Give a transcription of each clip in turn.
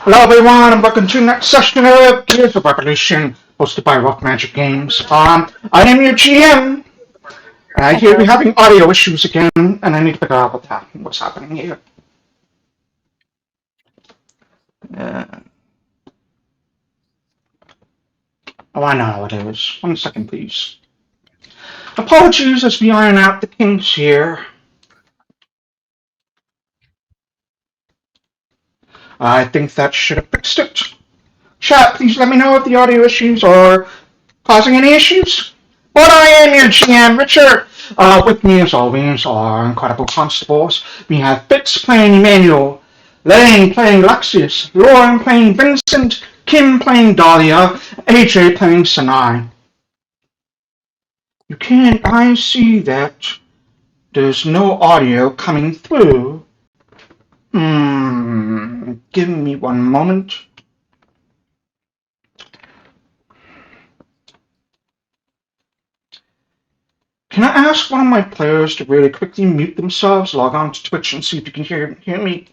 Hello everyone and welcome to the next session of Gears of Revolution, hosted by Rock Magic Games. I am your GM, and I hear we're having audio issues again, and I need to figure out what's happening here. I know how it is. 1 second, please. Apologies as we iron out the kinks here. I think that should have fixed it. Chat, please let me know if the audio issues are causing any issues. But I am your GM, Richard. With me, as always, are incredible constables. We have Fitz playing Emmanuel, Lane playing Alexias, Lauren playing Vincent, Kim playing Dahlia, AJ playing Sanai. I see that there's no audio coming through. Give me 1 moment. Can I ask one of my players to really quickly mute themselves, log on to Twitch, and see if you can hear me?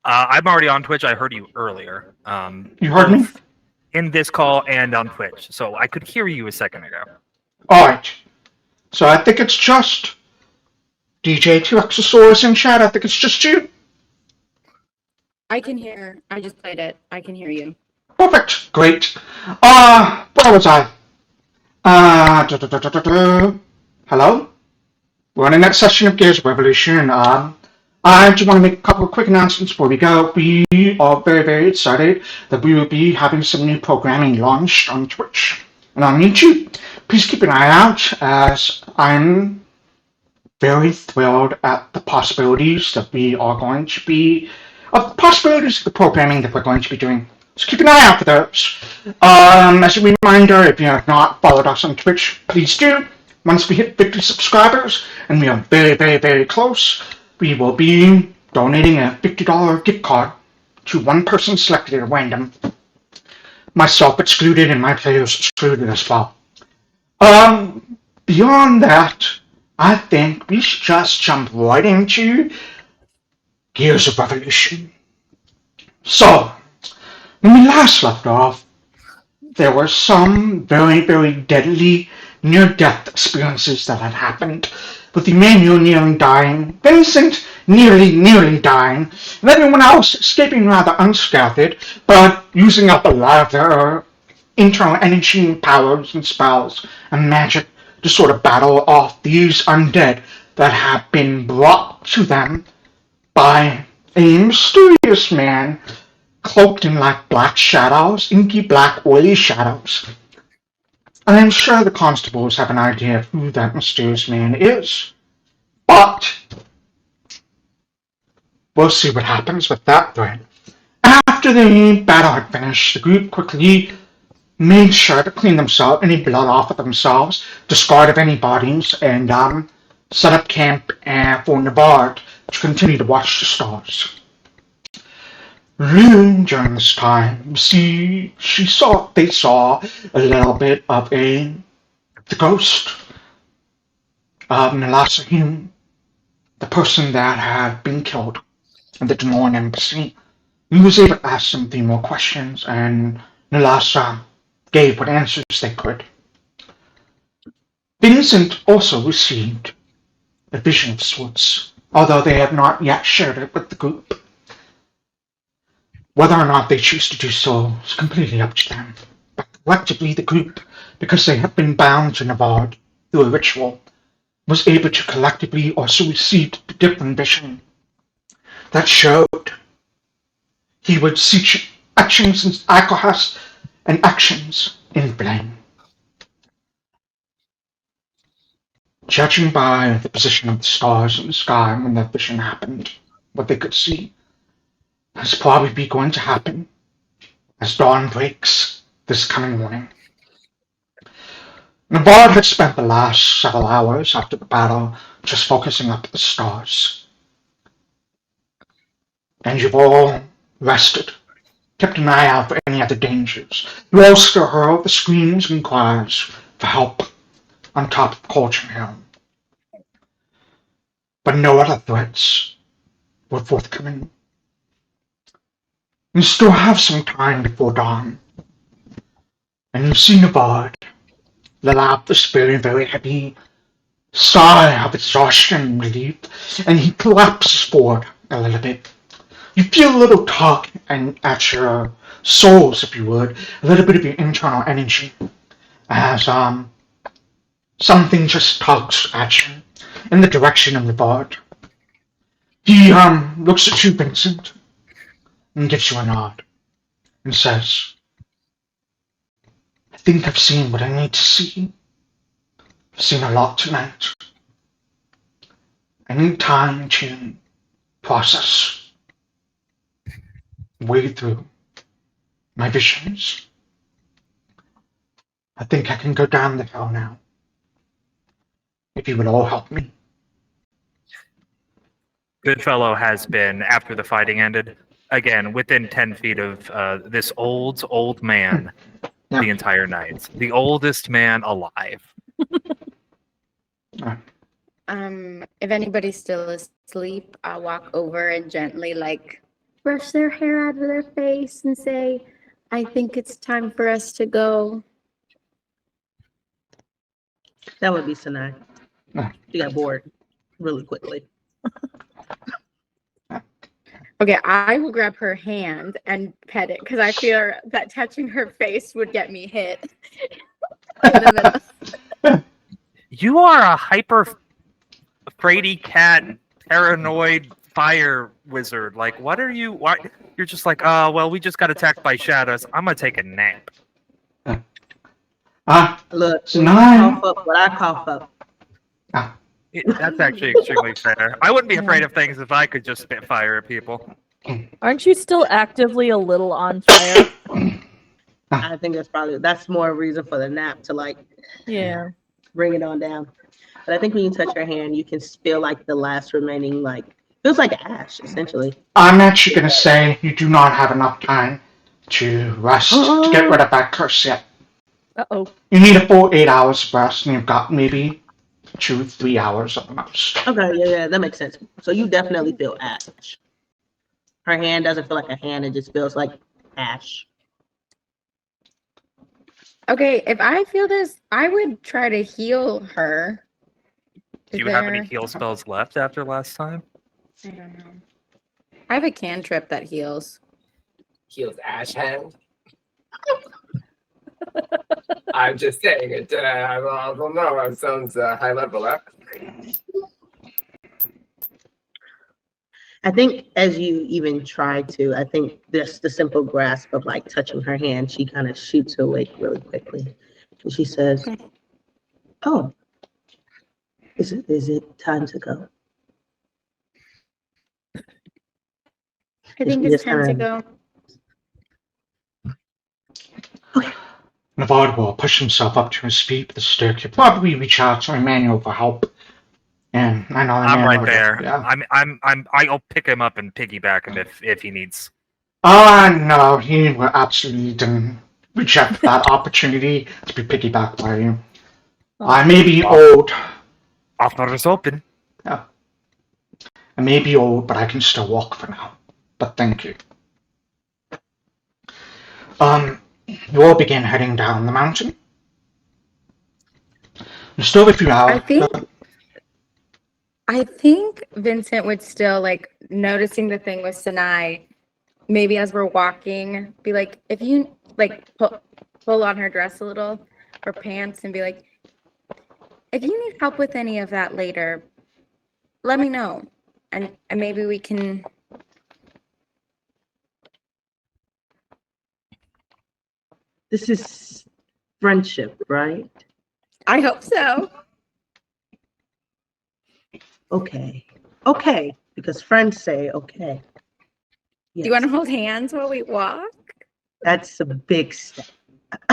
I'm already on Twitch. I heard you earlier. You heard me? In this call and on Twitch. So I could hear you a second ago. Alright. So I think it's just DJ2Exosaurus in chat. I think it's just you. I can hear. I just played it. I can hear you. Perfect. Great. Where was I? Hello? We're on the next session of Gears of Revolution. I just want to make a couple of quick announcements before we go. We are very, very excited that we will be having some new programming launched on Twitch and on YouTube. Please keep an eye out, as I'm very thrilled at the possibilities that we are going to be, of the possibilities of the programming that we're going to be doing. So keep an eye out for those. As a reminder, if you have not followed us on Twitch, please do. Once we hit 50 subscribers, and we are very, very, very close, we will be donating a $50 gift card to one person selected at random. Myself excluded and my players excluded as well. Beyond that, I think we should just jump right into Gears of Revolution. So, when we last left off, there were some very, very deadly near-death experiences that had happened, with Emmanuel nearly dying, Vincent nearly dying, and everyone else escaping rather unscathed, but using up a lot of their internal energy and powers and spells and magic to sort of battle off these undead that have been brought to them by a mysterious man cloaked in like black shadows, inky black oily shadows. I am sure the constables have an idea of who that mysterious man is, but we'll see what happens with that thread. After the battle had finished, the group quickly made sure to clean themselves, any blood off of themselves, discard of any bodies, and set up camp for Nabard to continue to watch the stars. Loon, during this time, they saw a little bit of the ghost of Alexias, the person that had been killed at the Denoran embassy. He was able to ask some few more questions, and Alexias gave what answers they could. Vincent also received a vision of sorts, although they have not yet shared it with the group. Whether or not they choose to do so is completely up to them. But collectively, the group, because they have been bound to Navard through a ritual, was able to collectively also receive a different vision that showed he would see actions in Alcohas and actions in blame. Judging by the position of the stars in the sky when that vision happened, what they could see is probably going to happen as dawn breaks this coming morning. Navard had spent the last several hours after the battle just focusing up at the stars. And you've all rested, kept an eye out for any other dangers. You all still heard the screams and cries for help on top of Cauldron Hill. But no other threats were forthcoming. You still have some time before dawn. And you've seen a bird. The lamp is very, very heavy, sigh of exhaustion and relief, and he collapses forward a little bit. You feel a little tug and at your souls, if you would, a little bit of your internal energy, as something just tugs at you in the direction of the bird. He looks at you, Vincent, and gives you a nod, and says, I think I've seen what I need to see. I've seen a lot tonight. I need time to process, wade through my visions. I think I can go down the hill now. If you would all help me. Goodfellow has been, after the fighting ended, again, within 10 feet of this old man Yeah. the entire night. The oldest man alive. If anybody's still asleep, I'll walk over and gently brush their hair out of their face and say, I think it's time for us to go. That would be Sanai. No. She got bored really quickly. Okay, I will grab her hand and pet it because I feel that touching her face would get me hit. In the middle. You are a hyper fraidy cat, paranoid fire wizard. Like, what are you? Why? You're just like, oh, well, we just got attacked by shadows. I'm gonna take a nap. Look, Sanai. cough up what I cough up. That's actually extremely fair. I wouldn't be afraid of things if I could just spit fire at people. Aren't you still actively a little on fire? I think that's more a reason for the nap to Yeah. bring it on down. But I think when you touch your hand, you can feel the last remaining feels like ash essentially. I'm actually going to say you do not have enough time to rest to get rid of that curse yet. Uh-oh. You need a full 8 hours of rest, and you've got maybe 2-3 hours at the most. Okay, yeah, that makes sense. So you definitely feel ash. Her hand doesn't feel like a hand; it just feels like ash. Okay, if I feel this, I would try to heal her. Do you have any heal spells left after last time? I don't know. I have a cantrip that heals. Heals ash hand. I'm just saying it. I don't know. It sounds high level, huh? I think as you even try to, I think just the simple grasp of touching her hand, she kind of shoots awake really quickly. And she says, oh, is it time to go? I think it's time to go. Navarre will push himself up to his feet with a stick. He'll probably reach out to Emmanuel for help. And I know I'm Emmanuel right there. Yeah. I'll pick him up and piggyback him if he needs. No, he will absolutely reject that opportunity to be piggybacked by you. I may be old. Offer is open. Yeah. I may be old, but I can still walk for now. But thank you. You all begin heading down the mountain. There's still a few hours. I think Vincent would still noticing the thing with Sanai, maybe as we're walking, be like, if you pull on her dress a little, her pants, and be like, if you need help with any of that later, let me know. And maybe we can. This is friendship, right? I hope so. Okay, because friends say okay. Yes. Do you want to hold hands while we walk? That's a big step.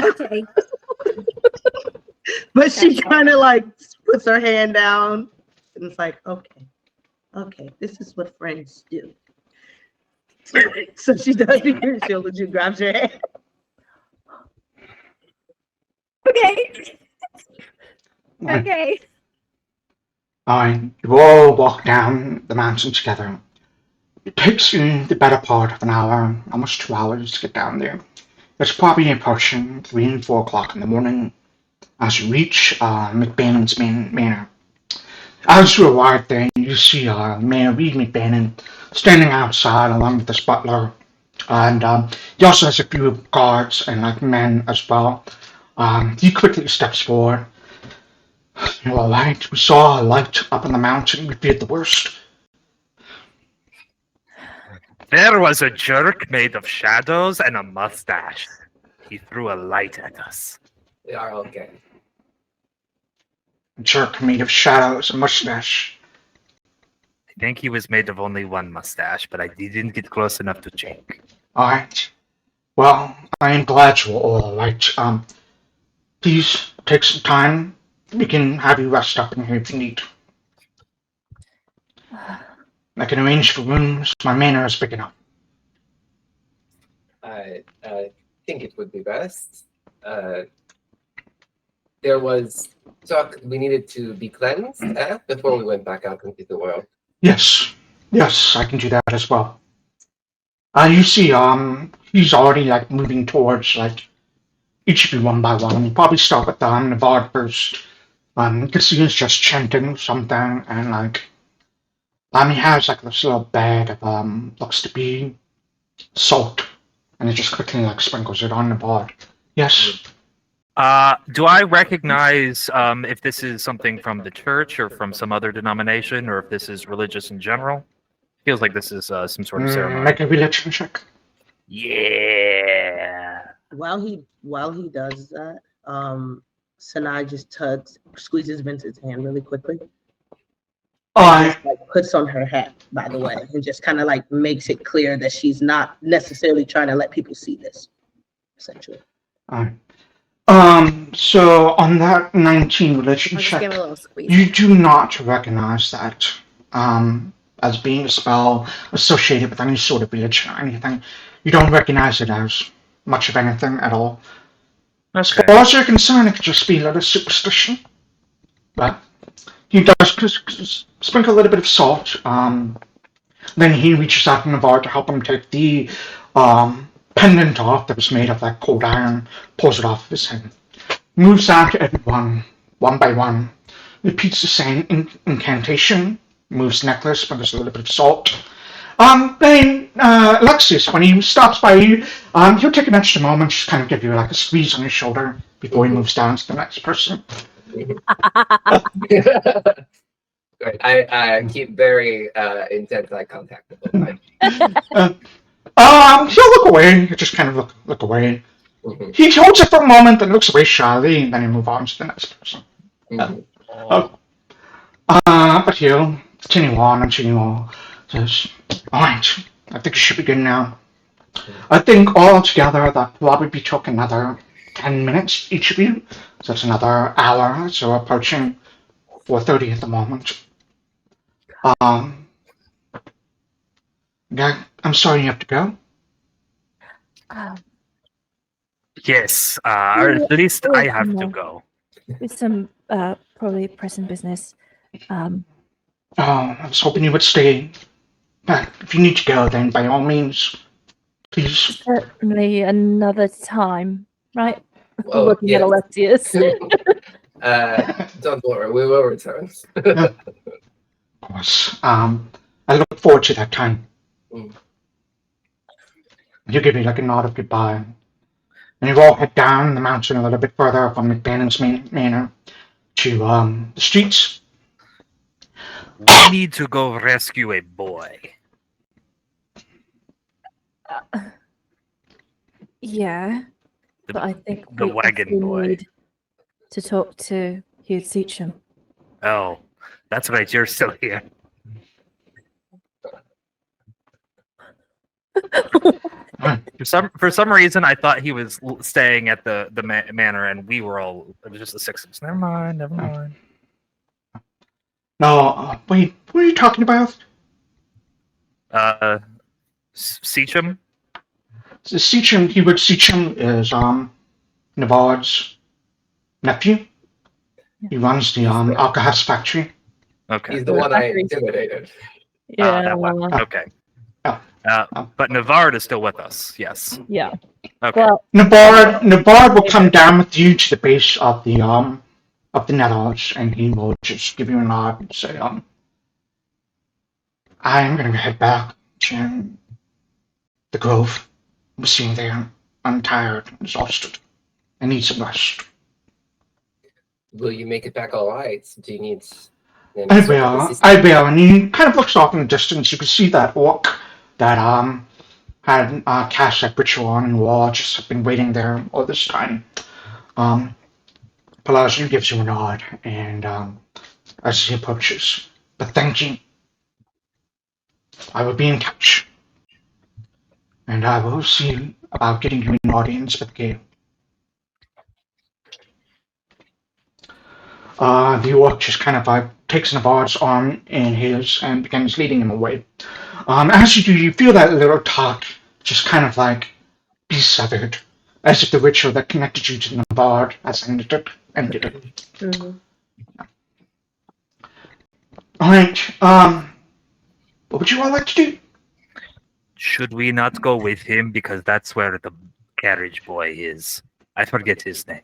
Okay. But she kind of puts her hand down and it's okay, this is what friends do. So she does it. She grabs your hand. Okay. Okay. You all walk down the mountain together. It takes you the better part of an hour, almost 2 hours to get down there. It's probably approaching 3 and 4 o'clock in the morning as you reach McBannon's manor. As you arrive there, you see Mayor Reed McBannon standing outside along with his butler, and he also has a few guards and men as well. He quickly steps forward. "You're all right. We saw a light up on the mountain. We feared the worst." There was a jerk made of shadows and a mustache. He threw a light at us. We are okay. A jerk made of shadows and mustache. I think he was made of only one mustache, but I didn't get close enough to check. All right. Well, I am glad you're all right. Please take some time. We can have you rest up in here if you need. I can arrange for rooms. My manor is big enough. I think it would be best. There was talk we needed to be cleansed before we went back out into the world. Yes, I can do that as well. You see, he's already moving towards each of you one by one. You probably start with Navarre first. You can see he's just chanting something, and he has this little bag of looks to be salt, and he just quickly sprinkles it on Navarre. Yes. Do I recognize if this is something from the church or from some other denomination, or if this is religious in general? Feels like this is some sort of ceremony. Make a religion check. Yeah. While he does that, Sanai just squeezes Vincent's hand really quickly. I Puts on her hat, by the way, and just kind of makes it clear that she's not necessarily trying to let people see this, essentially. So on that 19 religion I'll just check, give it a little squeeze. you do not recognize that as being a spell associated with any sort of religion or anything. You don't recognize it as much of anything at all. As Okay. far as you're concerned, it could just be a little superstition. But he does sprinkle a little bit of salt. Then he reaches out to Navarre to help him take the pendant off that was made of cold iron, pulls it off of his head. Moves down to everyone, one by one. Repeats the same incantation. Moves the necklace, sprinkles a little bit of salt. Then Alexias, when he stops by you, he'll take an extra moment, just kind of give you a squeeze on your shoulder before he moves down to the next person. Right. I keep very intense eye contact with them. He'll look away. He'll just kind of look away. Mm-hmm. He holds it for a moment and looks away shyly, and then he moves on to the next person. But he'll continue on until you all says, "Alright, I think it should be good now." I think all together that probably took another 10 minutes, each of you. So that's another hour, so we're approaching 4:30 at the moment. Yeah, I'm sorry you have to go. Yes, or at least I have to go. With some probably pressing business. I was hoping you would stay. But if you need to go, then by all means, please. Certainly another time, right? Well, Looking at Alexias. Don't worry, we will return. Of course. I look forward to that time. He'll give you a nod of goodbye. And you all head down the mountain a little bit further from McBannon's manor to the streets. We need to go rescue a boy. Yeah, but I think the we wagon actually boy. need to talk to Heward Sechim. Oh, that's right. You're still here. For some reason, I thought he was staying at the manor, and we were all. It was just the six of us. Never mind. No, wait. What are you talking about? Sechim. So Heward Sechim is Navarre's nephew. He runs the Alcahas factory. Okay. He's the one I intimidated. Yeah. That one. Okay. But Navard is still with us. Yes. Yeah. Okay. Well, Nabard will come down with you to the base of the nettles, and he will just give you a nod and say, I'm gonna head back to the grove. I'm sitting there. I'm tired, exhausted. I need some rest. Will you make it back all right? Do you need? I will. And he kind of looks off in the distance. You can see that orc that had cast that ritual on the wall, just have been waiting there all this time. Pelagian gives you a nod, and as he approaches, but thank you. I will be in touch, and I will see about getting you an audience at the gate. The orc just kind of takes Navard's arm in his and begins leading him away. As you do, you feel that little talk just kind of be severed, as if the ritual that connected you to Navard has ended it. Mm-hmm. Alright, what would you all like to do? Should we not go with him because that's where the carriage boy is? I forget his name.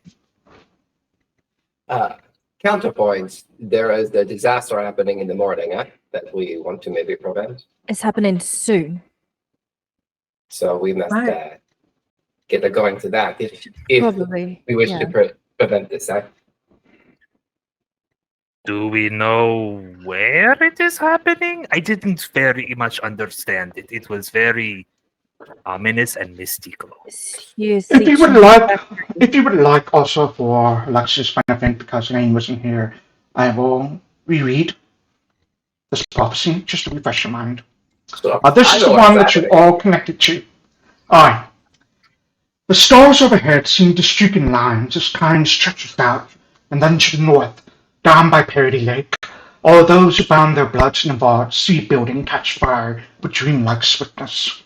Counterpoint, there is the disaster happening in the morning that we want to maybe prevent. it's happening soon. So we must Right. get going to that if Probably. we wish yeah. to prevent this. Do we know where it is happening? I didn't very much understand it. It was very ominous and mystical. If you would like also for Alexias' benefit, because Lane wasn't here, I will reread this prophecy just to refresh your mind. So, This is the one that you all connected to. Alright. The stars overhead seem to streak in lines as time stretches out, and then to the north, down by Parity Lake, all those who bound their bloods in Navard see a building catch fire with dreamlike swiftness.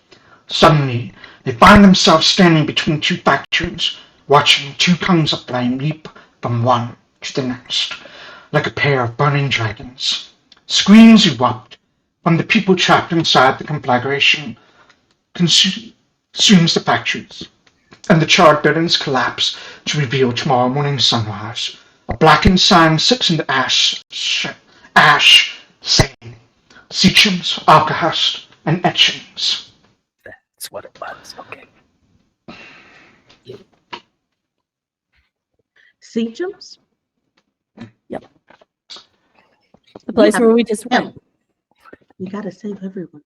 Suddenly, they find themselves standing between two factions, watching two tongues of flame leap from one to the next, like a pair of burning dragons. Screams erupt from the people trapped inside the conflagration, consumes the factories, and the charred buildings collapse to reveal tomorrow morning's sunrise. A blackened sign sits in the ash saying, Sechim's, Alcahest, and etchings. That's what it was. Okay. Seagram's? The place where we just went. You gotta save everyone.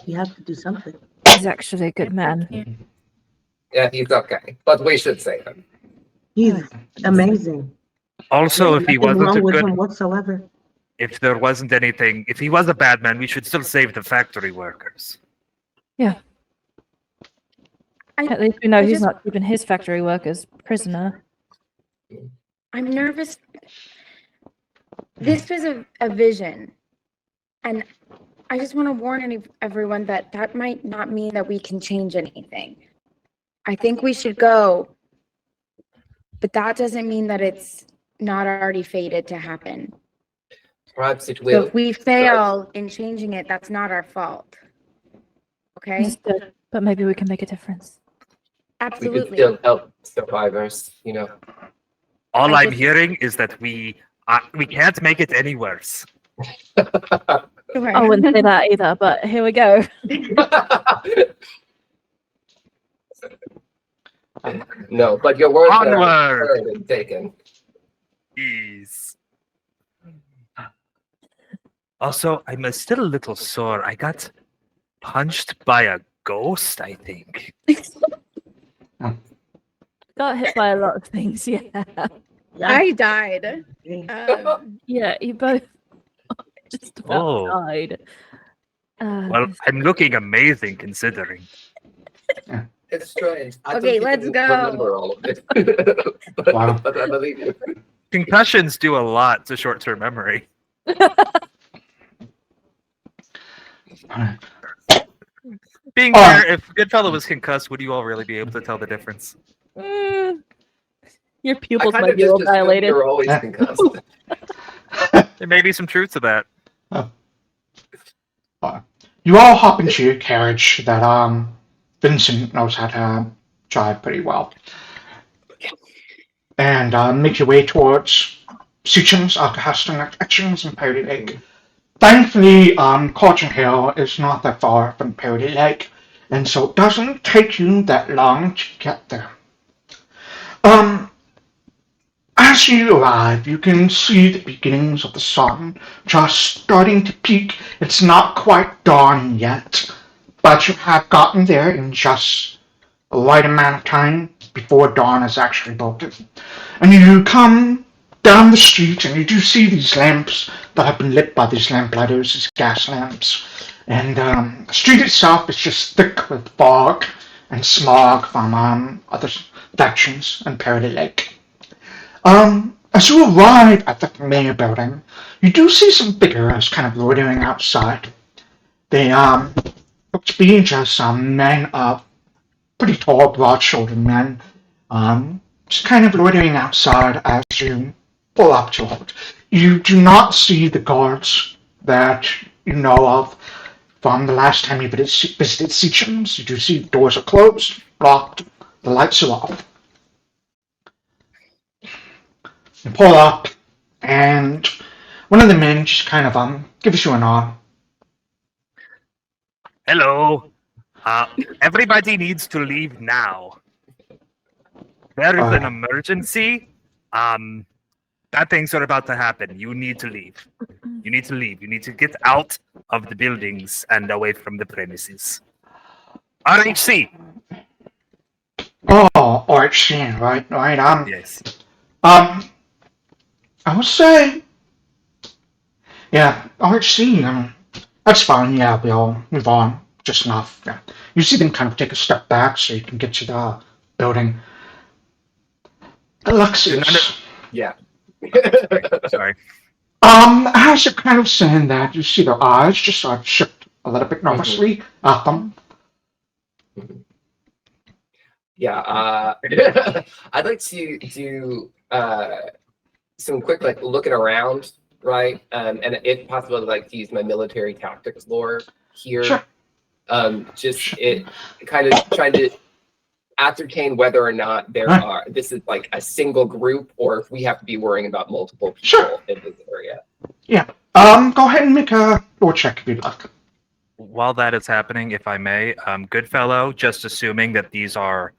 You have to do something. He's actually a good man. Yeah, he's okay, but we should save him. He's amazing. Also, if he Nothing wasn't wrong a with him good, whatsoever. if there wasn't anything, if he was a bad man, we should still save the factory workers. At least we know I he's just- not keeping his factory workers prisoner. I'm nervous. This was a vision. And I just want to warn everyone that that might not mean that we can change anything. I think we should go. But that doesn't mean that it's not already fated to happen. Perhaps it So will. if we fail in changing it, that's not our fault. Okay? Understood. But maybe we can make a difference. We could Absolutely. still help survivors, you know. All I I'm just- hearing is that we can't make it any worse. I wouldn't say that either, but here we go. No, but your words are Onward. heard and taken. Jeez. Also, I'm still a little sore. I got punched by a ghost, I think. Got hit by a lot of things, yeah. I died. Yeah, you both just about Oh. died. Well, I'm looking amazing considering. It's strange. I Okay, don't let's even go. remember all of it. Wow. But I believe you. Concussions do a lot to short-term memory. Alright. Being Oh. fair, if Goodfellow was concussed, would you all really be able to tell the difference? Your I pupils kind might of be a just little assumed dilated. you're always Yeah. concussed. There may be some truth to that. You all hop into your carriage that Vincent knows how to drive pretty well, and make your way towards Sechim's Actions and Parity Lake. Thankfully, Cauldron Hill is not that far from Parity Lake, and so it doesn't take you that long to get there. As you arrive, you can see the beginnings of the sun just starting to peak. It's not quite dawn yet, but you have gotten there in just the right amount of time before dawn has actually broken. And you come down the street and you do see these lamps that have been lit by these lamplighters, these gas lamps. And the street itself is just thick with fog and smog from other sections and Parity Lake. As you arrive at the mayor building, you do see some figures kind of loitering outside. They look to be just some men pretty tall, broad-shouldered men, just kind of loitering outside as you pull up to it. You do not see the guards that you know of from the last time you visited Sechim's. You do see the doors are closed, locked, the lights are off. You pull up, and one of the men just kind of gives you a nod. Hello. Everybody needs to leave now. There is an emergency. Bad things are about to happen. You need to leave. You need to leave. You need to get out of the buildings and away from the premises. RHC. Oh, RHC, right. Yes. I would say, yeah, RHC, that's fine, yeah, we'll move on, just enough, yeah. You see them kind of take a step back so you can get to the building. Alexias. Yeah. Sorry. As you're kind of saying that, you see their eyes just sort of shift a little bit nervously at them. Yeah, I'd like to do some quick looking around, right? And if possible, I'd like to use my military tactics lore here. Sure. It kind of trying to ascertain whether or not this is like a single group or if we have to be worrying about multiple people in this area. Yeah. Go ahead and make a lore check if you'd like. While that is happening, if I may, Goodfellow, just assuming that these are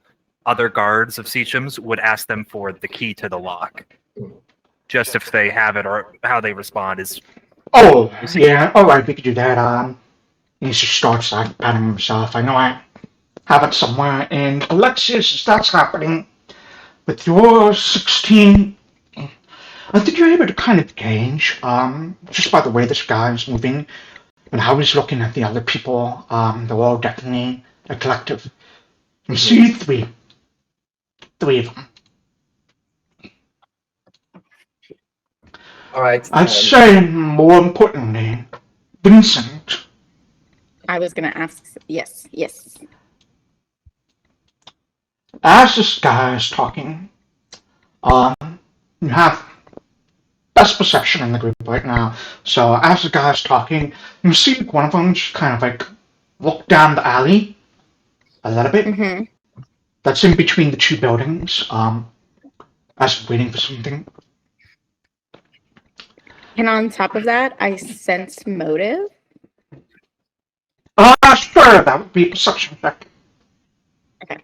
other guards of Sechim's, would ask them for the key to the lock. Just if they have it or how they respond is... Oh, yeah, alright, we could do that. He just starts like patting himself. I know I have it somewhere. And Alexias, as that's happening, with your 16, I think you're able to kind of gauge, just by the way this guy is moving and how he's looking at the other people, they're all definitely a collective. You see three of them. All right. I'd say more importantly, Vincent. I was gonna ask. Yes. As this guy is talking, you have best perception in the group right now. So as the guy is talking, you see one of them just kind of like look down the alley a little bit. Mm-hmm. That's in between the two buildings. As waiting for something. And on top of that, I sense motive. Sure, that would be a perception check. Okay.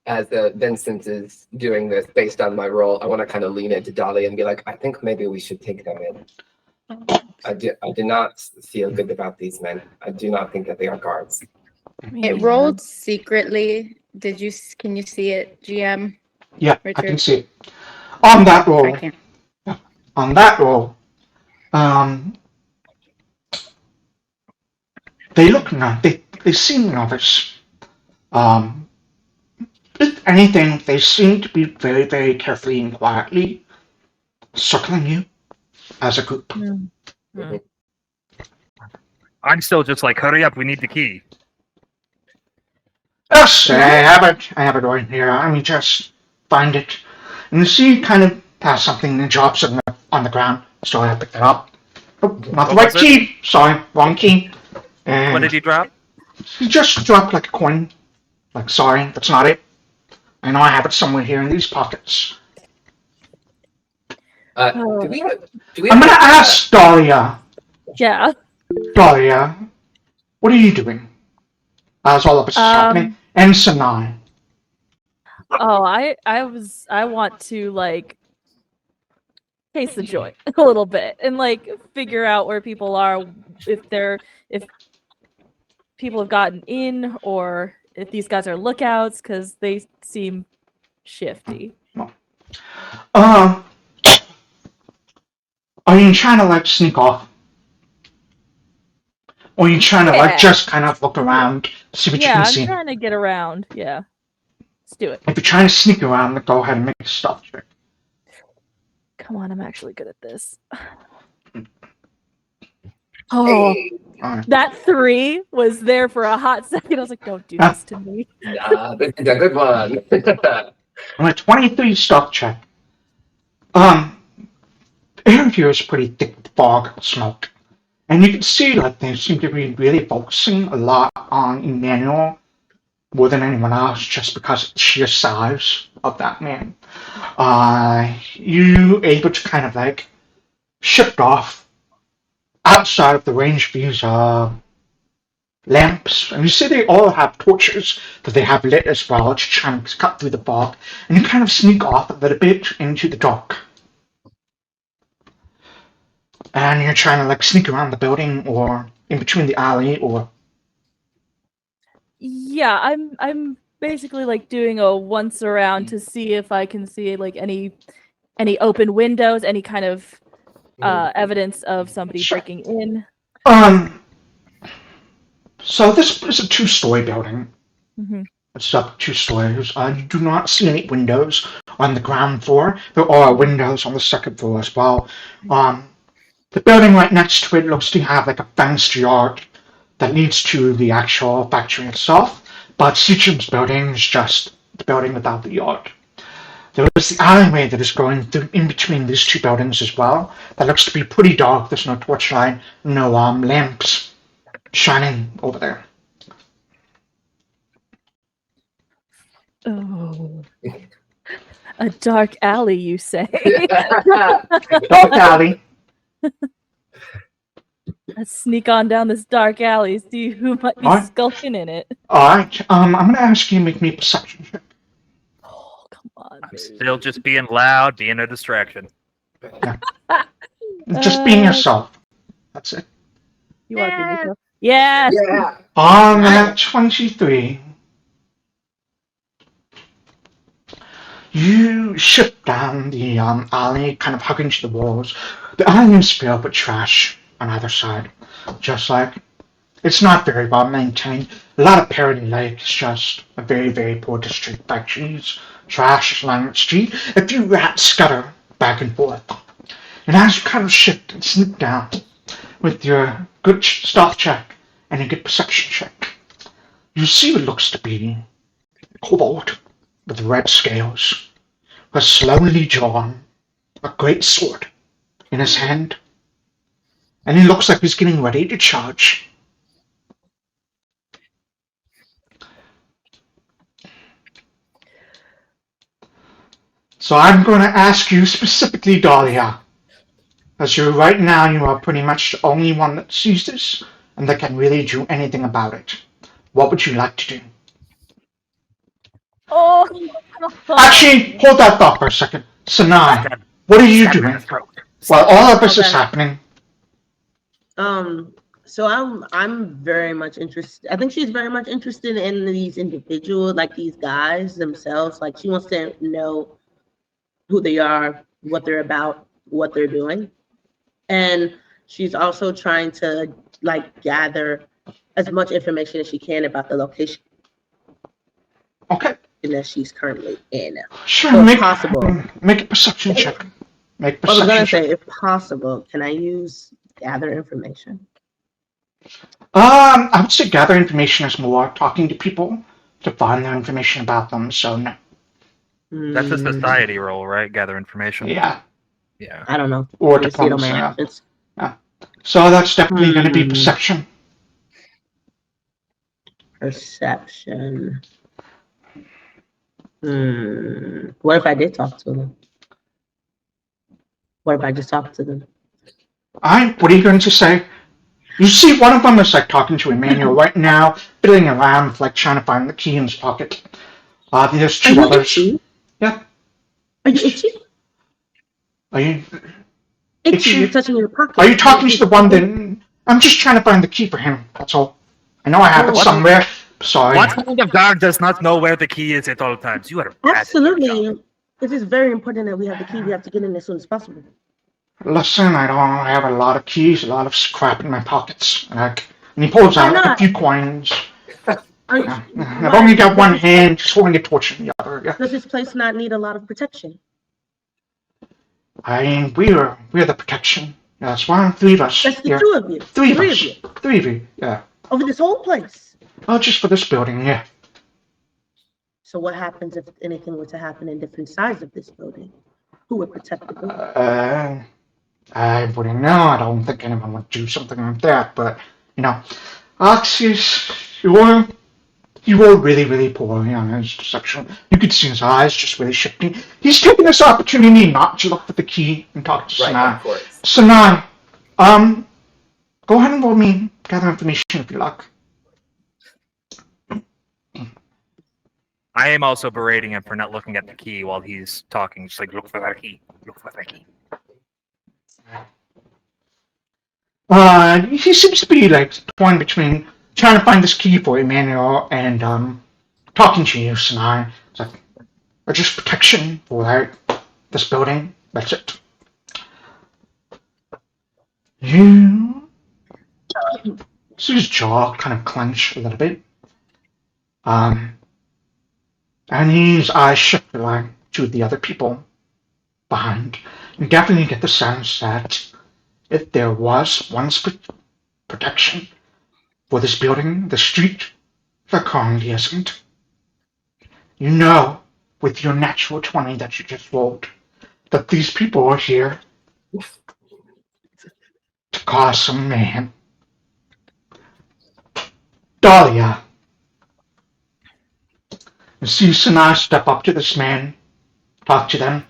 As Vincent is doing this based on my role, I want to kind of lean into Dahlia and be like, I think maybe we should take them in. I do not feel good about these men. I do not think that they are guards. It rolled secretly. Can you see it, GM? Yeah, Richard? I can see it. On that roll. I can't. On that roll, they look they seem nervous. If anything, they seem to be very, very carefully and quietly circling you as a group. Mm-hmm. I'm still just like, hurry up, we need the key. Yes, I have it right here. Let me just find it. And you see kind of pass something and drops it on the ground, so I picked it up. Oh, not the What right was it? key. Sorry, wrong key. And What did he drop? he just dropped like a coin. Like, sorry, that's not it. I know I have it somewhere here in these pockets. Do we I'm gonna ask Dahlia. Yeah. Dahlia, what are you doing? As all of this is happening. And Sanai. Oh, I want to like taste the joint a little bit and like figure out where people are, if people have gotten in or if these guys are lookouts because they seem shifty. Are you trying to like sneak off? Or are you trying to like Yeah. just kind of look around, see what you Yeah, can I'm see? trying to get around. Yeah. Let's do it. If you're trying to sneak around, then go ahead and make a stealth check. Come on, I'm actually good at this. Oh, Alright. that 3 was there for a hot second. I was like, don't do this to me. This is a good one. On a 23 stealth check. The air here is pretty thick with fog and smoke. And you can see like they seem to be really focusing a lot on Emmanuel more than anyone else just because of the sheer size of that man. You able to kind of like shift off outside of the range views lamps, and you see they all have torches that they have lit as well to try and cut through the fog, and you kind of sneak off a little bit into the dark. And you're trying to like sneak around the building or in between the alley or Yeah, I'm basically like doing a once around to see if I can see like any open windows, any kind of evidence of somebody Sure. breaking in. So this is a 2-story building. Mhm. It's up 2 stories. You do not see any windows on the ground floor. There are windows on the second floor as well. The building right next to it looks to have like a fenced yard that leads to the actual factory itself. But Sechim's building is just the building without the yard. There is the alleyway that is going through in between these 2 buildings as well. That looks to be pretty dark. There's no torchlight, no lamps shining over there. Oh, a dark alley, you say? Dark alley. Let's sneak on down this dark alley, see who might be Alright. skulking in it. Alright, I'm gonna ask you to make me a perception check. Oh, come on. I'm babe. still just being loud, being a distraction. Just being yourself. That's it. You are being yourself. Yes. Yeah. On that 23, you shift down the alley, kind of hugging to the walls. The alley is filled with trash on either side. Just like, it's not very well maintained. A lot of Parity Lake is just a very, very poor district. Factories, trash lining the street. A few rats scutter back and forth. And as you kind of shift and sneak down with your good stealth check and your good perception check, you see what looks to be a kobold with red scales, has slowly drawn a great sword in his hand, and he looks like he's getting ready to charge. So I'm going to ask you specifically, Dahlia, as right now you are pretty much the only one that sees this and that can really do anything about it. What would you like to do? Oh. Actually, hold that thought for a second. Sanai, what are you Stab her in doing the throat. while all of this is Okay. happening? So I'm very much interested. I think she's very much interested in these individuals, like these guys themselves. Like she wants to know who they are, what they're about, what they're doing. And she's also trying to like gather as much information as she can about the location Okay, that she's currently in. sure. So Make, possible. make a perception check. Make a I was perception gonna check. say, if possible, can I use gather information? I would say gather information is more talking to people to find their information about them. So no, That's a society role, right? Gather information. yeah, Yeah. I don't know. or I just see it on my diplomacy. actions. So that's definitely going to be perception. Perception. What if I did talk to them? What if I just talked to them? What are you going to say? You see, one of them is like talking to Emmanuel right now, fiddling around, like trying to find the key in his pocket. There's two Are you others. itchy? Yeah. Are you itchy? Are you? Itchy, you're touching your pocket. Are you talking to the one that? I'm just trying to find the key for him. That's all. I know I have it somewhere. Sorry. What kind of guard does not know where the key is at all times? You are Absolutely. It is very important that we have the key. We have to get in as soon as possible. Listen, I have a lot of keys, a lot of scrap in my pockets. And he pulls out a few coins. I've only got one hand, just holding a torch in the other. Yeah. Does this place not need a lot of protection? I mean, we're the protection. That's why three of us. That's the two of you. Three of us. Three of you. Yeah. Over this whole place. Oh, just for this building, yeah. So what happens if anything were to happen in different sides of this building? Who would protect the building? I wouldn't know. I don't think anyone would do something like that. But, Alexias, you were really, really poorly on his perception. You could see his eyes just really shifting. He's taking this opportunity not to look for the key and talk to Sanai. Right, of course. Sanai, go ahead and roll me gather information if you like. I am also berating him for not looking at the key while he's talking. Just like, look for that key. Look for that key. He seems to be like torn between trying to find this key for Emmanuel and talking to you, Sanai. It's like, just protection for this building. That's it. You see his jaw kind of clench a little bit. And his eyes shift like to the other people behind. You definitely get the sense that if there was once protection for this building, the street, there currently isn't. You know, with your natural 20 that you just rolled, that these people are here to cause some mayhem. Dahlia. You see Sanai step up to this man, talk to them.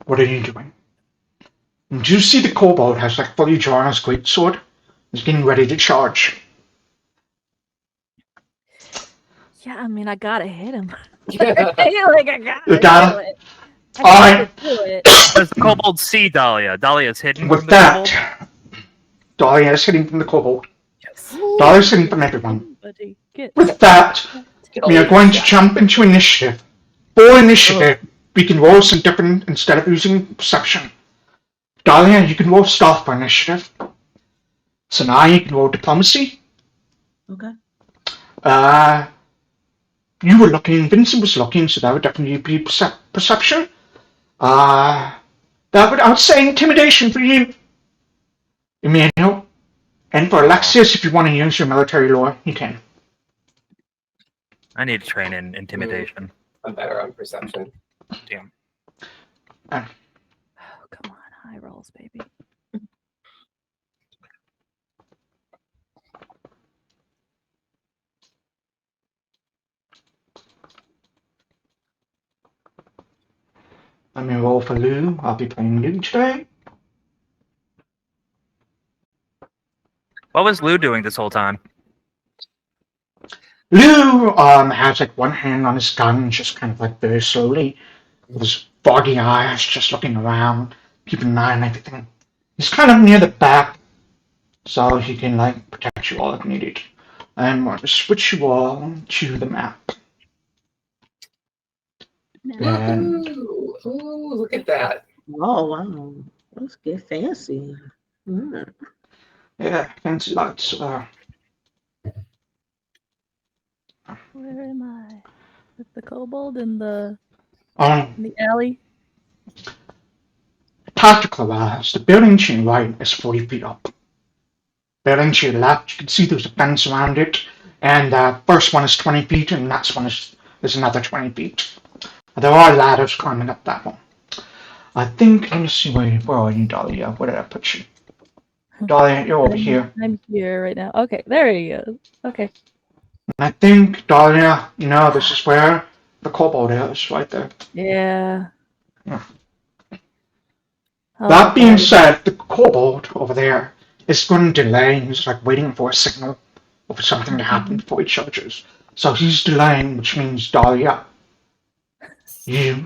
What are you doing? And do you see the kobold has like fully drawn his greatsword? He's getting ready to charge. Yeah, I mean, I gotta hit him. Yeah. I gotta You got do it? it. I Alright. gotta do it. Does the kobold see Dahlia? Dahlia is hidden With from the kobold? that, Dahlia is hitting from the kobold. Yes. Dahlia is hitting from everyone. Somebody get With that, we are going to jump into initiative. For initiative, we can roll some different instead of using perception. Dahlia, you can roll stealth for initiative. Sanai, you can roll diplomacy. Okay. You were looking, Vincent was looking, so that would definitely be perception. I would say intimidation for you, Emmanuel. And for Alexias, if you want to use your military lore, you can. I need to train in intimidation. I'm better on perception. Damn. Oh, come on, high rolls, baby. Let me roll for Lou. I'll be playing Lou today. What was Lou doing this whole time? Lou has like one hand on his gun, just kind of like very slowly, with his foggy eyes, just looking around, keeping an eye on everything. He's kind of near the back, so he can like protect you all if needed. And we're going to switch you all to the map. And Ooh, look at that. Oh, wow. Let's get fancy. yeah, fancy lights. Where am I? With the kobold in the alley? Tactical wise, the building to your right is 40 feet up. Building to your left, you can see there's a fence around it, and the first one is 20 feet, and the next one is another 20 feet. There are ladders climbing up that one. I think, let me see, where are you, Dahlia? Where did I put you? Dahlia, you're over here. I'm here right now. Okay, there you go. Okay. I think, Dahlia, this is where the kobold is, right there. Yeah. Yeah. Oh, That being God. said, the kobold over there is going to delay. He's like waiting for a signal or for something to happen before he charges. So he's delaying, which means, Dahlia, you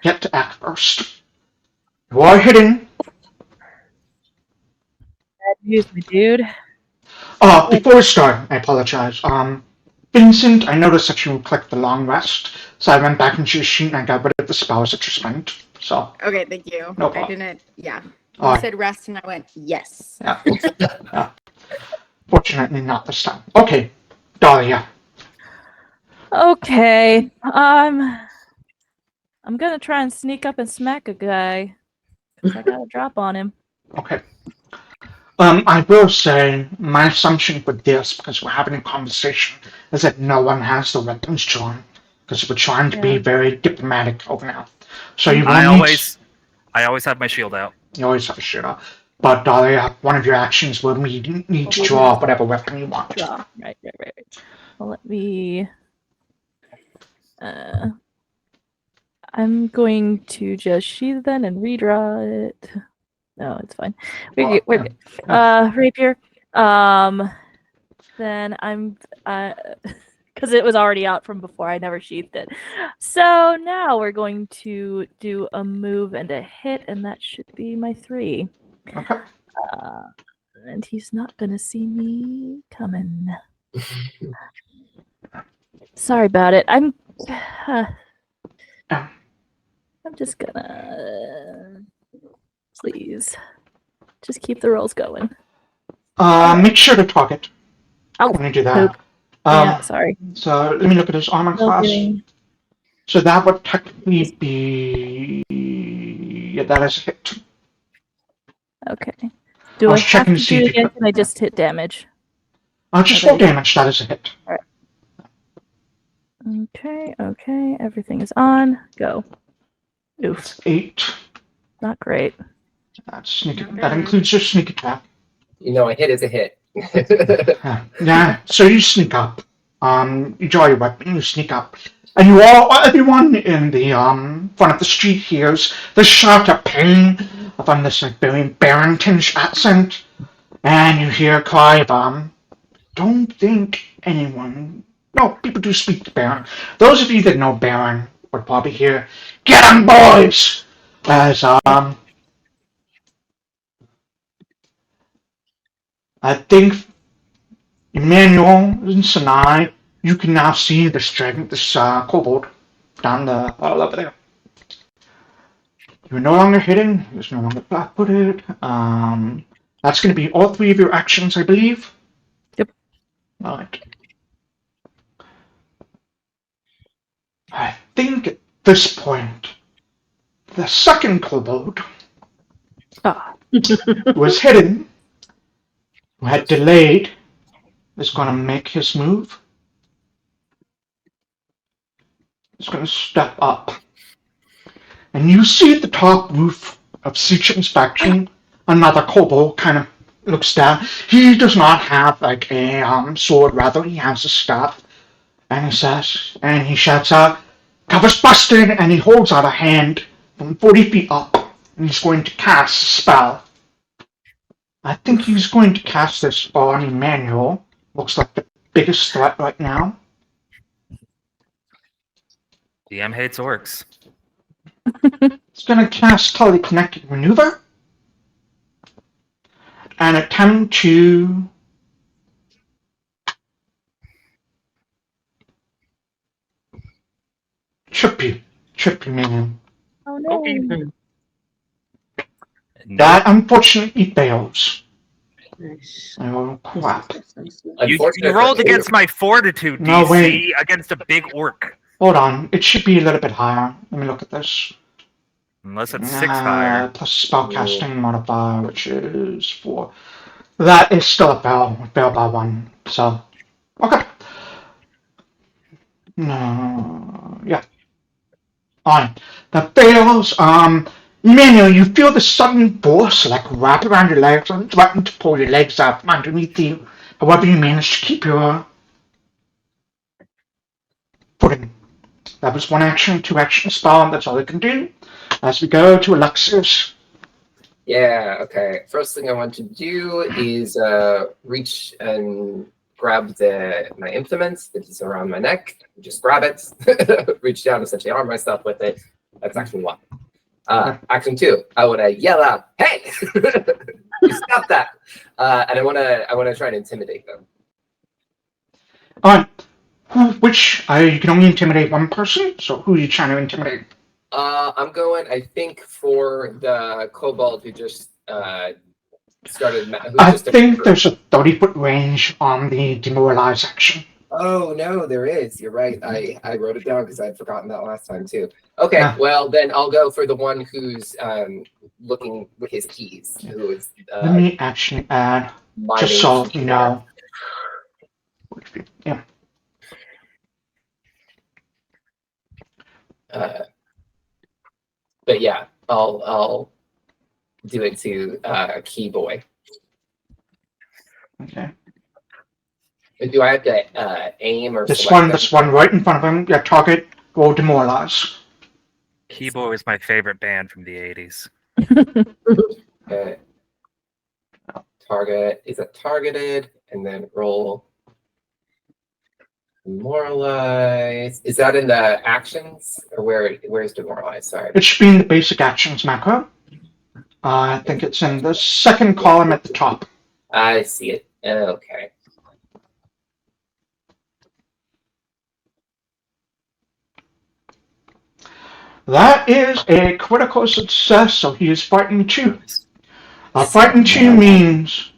get to act first. You are hitting. Bad news, my dude. Before we start, I apologize. Vincent, I noticed that you clicked the long rest, so I went back into your sheet and I got rid of the spells that you spent. So, Okay, thank you. No I problem. didn't, yeah. You Alright. said rest and I went, yes. Yeah. Fortunately, not this time. Okay, Dahlia. Okay. I'm gonna try and sneak up and smack a guy. 'Cause I got a drop on him. Okay. I will say my assumption for this, because we're having a conversation, is that no one has the weapons drawn, because we're trying to be Yeah. very diplomatic over now. So you I will need. always have my shield out. You always have a shooter. But Dahlia, one of your actions will need to draw whatever weapon you want. Draw. Right. Well, let me. I'm going to just sheath then and redraw it. No, it's fine. We're good. Rapier. Then I'm because it was already out from before. I never sheathed it. So now we're going to do a move and a hit, and that should be my 3. Okay. And he's not gonna see me coming. Sorry about it. I'm just gonna please just keep the rolls going. Make sure to target Oh, when you do that. poop. Yeah, sorry. So let me look at his armor Still class. getting- So that would technically be, yeah, that is a hit. Okay. Do I I was have checking to to see do if it you again? could- Can I just hit damage? Just Okay. roll damage. That is a hit. Okay. Everything is on. Go. Oof. 8. Not great. That's sneak. Not That bad. includes your sneak attack. A hit is a hit. Yeah. So you sneak up. You draw your weapon. You sneak up, and everyone in the front of the street hears the shout of pain from this like very Barringtonish accent, and you hear a cry of don't think anyone. No, people do speak to Baron. Those of you that know Baron would probably hear, "Get 'em, boys!" As I think Emmanuel and Sanai, you can now see this kobold down the hall over there. You're no longer hitting. You're no longer flat-footed. That's going to be all 3 of your actions, I believe. Yep. All right. I think at this point, the second kobold was hidden, who had delayed, is going to make his move. He's going to step up. And you see at the top roof of Sechim's factory, another kobold kind of looks down. He does not have like a sword, rather he has a staff. And he shouts out, "Cover's busted!" And he holds out a hand from 40 feet up. And he's going to cast a spell. I think he's going to cast this on Emmanuel. Looks like the biggest threat right now. DM hates orcs. He's going to cast Telekinetic Maneuver and attempt to trip you, man. Oh no. Okay. That unfortunately fails. Nice. Oh crap. You rolled against my fortitude No, DC wait. against a big orc. Hold on, it should be a little bit higher. Let me look at this. Unless it's 6 higher. Plus spellcasting modifier, which is 4. That is still a fail. Fail by 1. So, okay. No, yeah. On. That fails. Emmanuel, you feel the sudden force like wrap around your legs and threaten to pull your legs out from underneath you. However, you manage to keep your footing. That was one action, 2 action spell, and that's all it can do. As we go to Alexias. Yeah, okay. First thing I want to do is reach and grab my implements that is around my neck. Just grab it, reach down, essentially arm myself with it. That's action 1. Action 2, I want to yell out, "Hey, you stop that!" And I want to try and intimidate them. Alright. You can only intimidate one person, so who are you trying to intimidate? I'm going, I think, for the kobold who just started. I think there's a 30-foot range on the demoralize action. Oh, no, there is. You're right. I wrote it down because I'd forgotten that last time, too. Okay, well, then I'll go for the one who's looking with his keys. Who is, let me actually add, just so you know. Yeah. But yeah, I'll do it to Key Boy. Okay. Do I have to aim or this one right in front of him? Yeah, target, roll demoralize. Keyboy is my favorite band from the 80s. Okay. Target is it targeted, and then roll demoralize. Is that in the actions, or where's demoralize? Sorry. It should be in the basic actions macro. I think it's in the second column at the top. I see it. Okay. That is a critical success, so he is frightened 2. Frightened 2 means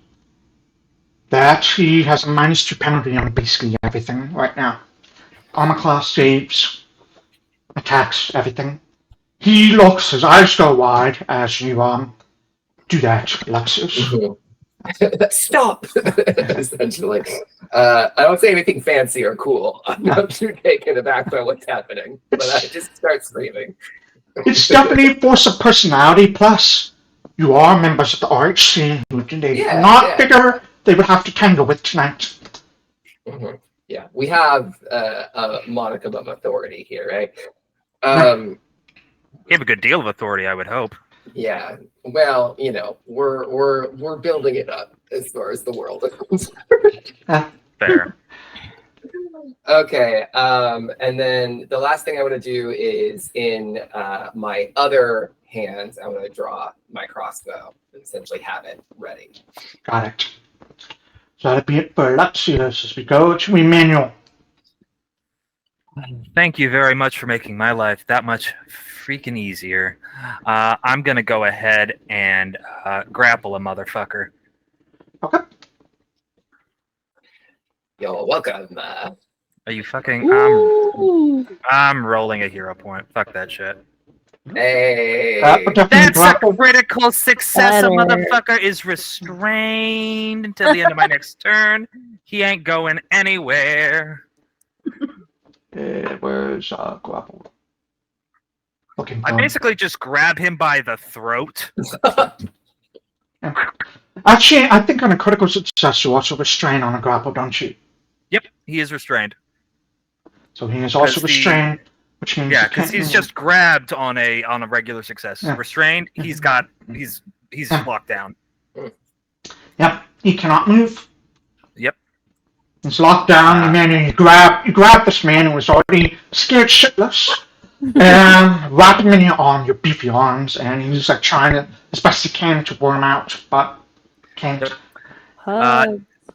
that he has a -2 penalty on basically everything right now. Armor class, saves, attacks, everything. He looks, his eyes go wide as you do that, Alexias. Stop! Essentially. I don't say anything fancy or cool. I'm not too taken aback by what's happening, but I just start screaming. It's definitely a force of personality, plus you are members of the RHC, who they figure they would have to tangle with tonight. Mm-hmm. Yeah, we have a modicum of authority here, right? You have a good deal of authority, I would hope. Yeah, well, we're building it up as far as the world is concerned. Fair. Okay, and then the last thing I want to do is in my other hand, I want to draw my crossbow and essentially have it ready. Got it. So that'll be it for Alexias as we go to Emmanuel. Thank you very much for making my life that much freaking easier. I'm gonna go ahead and grapple a motherfucker. Okay. Yo, welcome. Are you fucking? Ooh. I'm rolling a hero point. Fuck that shit. Hey. That's a critical success. A Better. motherfucker is restrained until the end of my next turn. He ain't going anywhere. Where's grapple? Okay. I basically just grab him by the throat. Actually, I think on a critical success you also restrain on a grapple, don't you? Yep, he is restrained. So he is also restrained, which means because he's just grabbed on a regular success. Yeah. Restrained, he's locked down. Yep, he cannot move. Yep. He's locked down, and then you grab this man who was already scared shitless, and wrap him in your beefy arms, and he's like trying to, as best he can, to worm out, but can't.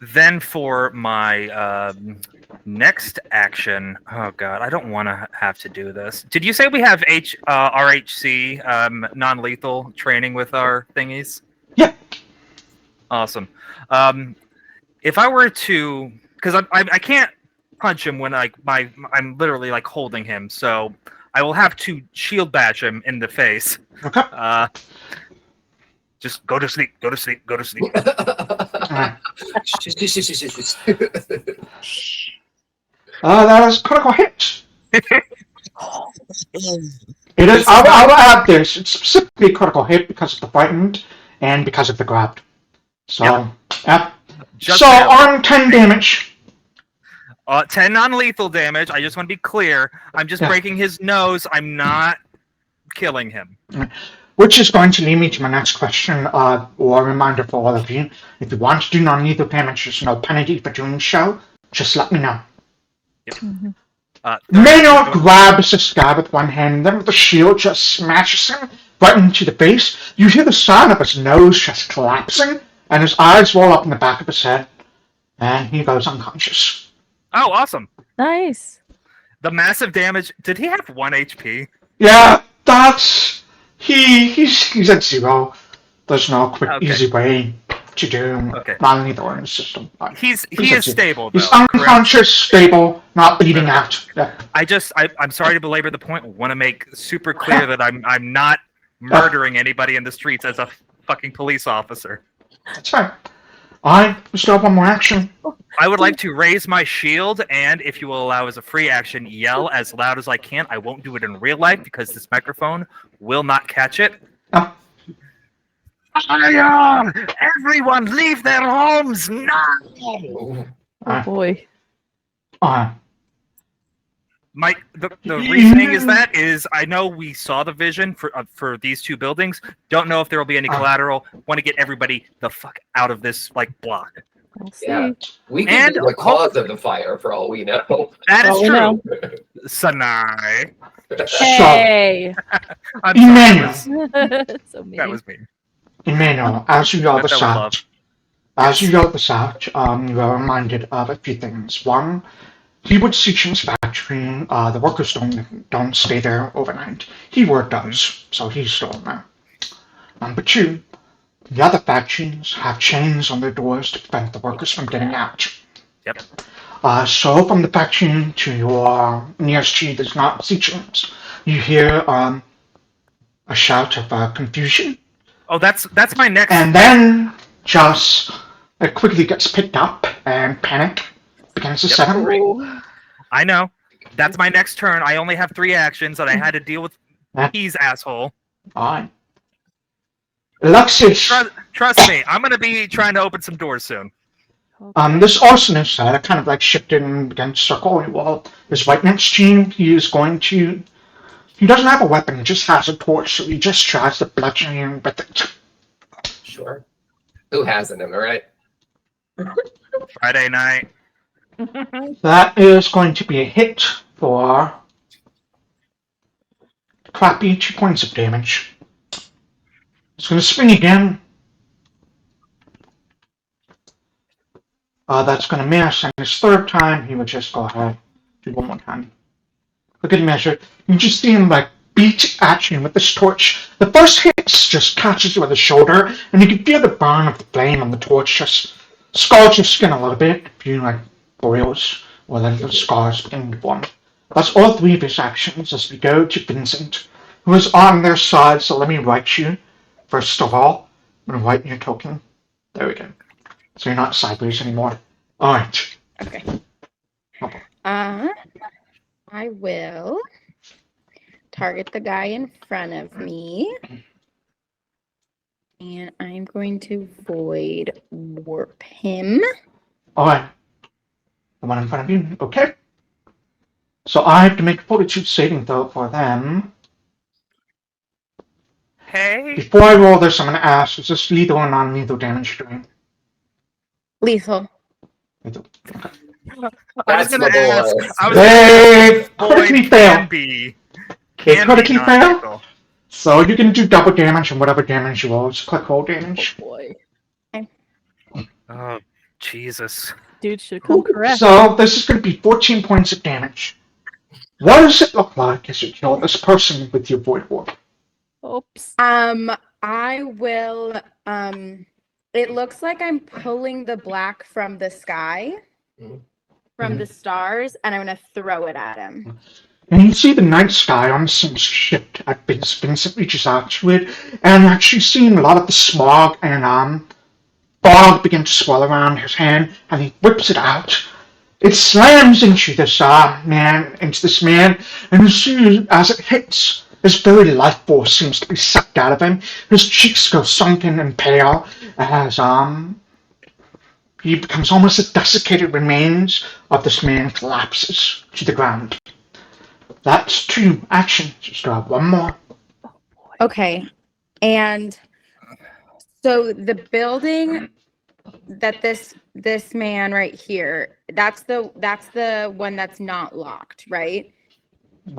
Then for my next action, oh god, I don't want to have to do this. Did you say we have RHC non-lethal training with our thingies? Yeah. Awesome. If I were to, because I can't punch him when I'm literally like holding him, so I will have to shield bash him in the face. Okay. Just go to sleep. Go to sleep. Go to sleep. That is critical hit. It is. I'll add this. It's specifically a critical hit because of the frightened and because of the grabbed. So, yep. Just So barely. on 10 damage. 10 non-lethal damage. I just want to be clear. I'm just Yeah. breaking his nose. I'm not killing him. Which is going to lead me to my next question, or a reminder for all of you. If you want to do non-lethal damage, there's no penalty for doing so. Just let me know. Emmanuel grabs this guy with one hand, then with the shield just smashes him right into the face. You hear the sound of his nose just collapsing, and his eyes roll up in the back of his head, and he goes unconscious. Oh, awesome. Nice. The massive damage. Did he have 1 HP? Yeah, that's... He's at 0. There's no quick, Okay. easy way to do non-lethal in the system. He is at 0. stable, though. He's correct? unconscious, stable, not bleeding out. Yeah. I'm sorry to belabor the point. Want to make super clear that I'm not murdering anybody in the streets as a fucking police officer. That's fine. Alright, we still have one more action. I would like to raise my shield and, if you will allow as a free action, yell as loud as I can. I won't do it in real life because this microphone will not catch it. Oh. Fire! Everyone leave their homes now! Oh boy. The reasoning is I know we saw the vision for these two buildings. Don't know if there will be any collateral. Want to get everybody the fuck out of this block. We'll see. Yeah. We could be the cause of the fire for all we know. That is Oh, true. no. Sanai. Hey. I'm Emmanuel. sorry, So mean. that was me. Emmanuel, as you yell That this was love. you are reminded of a few things. One, Heward Sechim's factory, the workers don't stay there overnight. Heward does, so he's still in there. Number two, the other factories have chains on their doors to prevent the workers from getting out. Yep. So from the factory to your nearest tree that's not Sechim's, you hear a shout of confusion. Oh, that's my next. And then just it quickly gets picked up and panic begins to set in. Oh. I know. That's my next turn. I only have 3 actions, and I had to deal with he's asshole. Alright. Alexias, Trust me, I'm gonna be trying to open some doors soon. this arsonist kind of like shifted and began to circle you all. His right next to you, he doesn't have a weapon, he just has a torch, so he just tries to bludgeon you with it. Sure. Who hasn't, am I right? Friday night. That is going to be a hit for crappy 2 points of damage. It's going to swing again. That's going to miss, and his third time, he would just go ahead, do one more time. For good measure, you just see him beat at you with this torch. The first hit just catches you on the shoulder, and you can feel the burn of the flame on the torch just scalds your skin a little bit, if you boils, or the scars begin to form. That's all 3 of his actions as we go to Vincent, who is on their side, so let me write you. First of all, I'm going to write your token. There we go. So you're not sideways anymore. Alright. Okay. I will target the guy in front of me. And I'm going to void warp him. Alright. The one in front of you. Okay. So I have to make a fortitude saving throw for them. Hey. Before I roll this, I'm going to ask, is this lethal or non-lethal damage doing? Lethal. Lethal. Okay. I was gonna That's ask. the I was They gonna critically void fail. can be critically fail? non-lethal. So you can do double damage and whatever damage you roll. It's click roll damage. Oh boy. Oh, Jesus. Dude should come correct. So this is going to be 14 points of damage. What does it look like as you kill this person with your void warp? Oops. I will, it looks like I'm pulling the black from the sky, from the stars, and I'm gonna throw it at him. And you see the night sky on some shift as Vincent reaches out to it, and actually seeing a lot of the smog and fog begin to swirl around his hand, and he whips it out, It slams into this man, and as soon as it hits, his very life force seems to be sucked out of him. His cheeks go sunken and pale as he becomes almost a desiccated remains of this man collapses to the ground. That's 2 actions. Just got 1 more. Okay. And so the building that this man right here, that's the one that's not locked, right?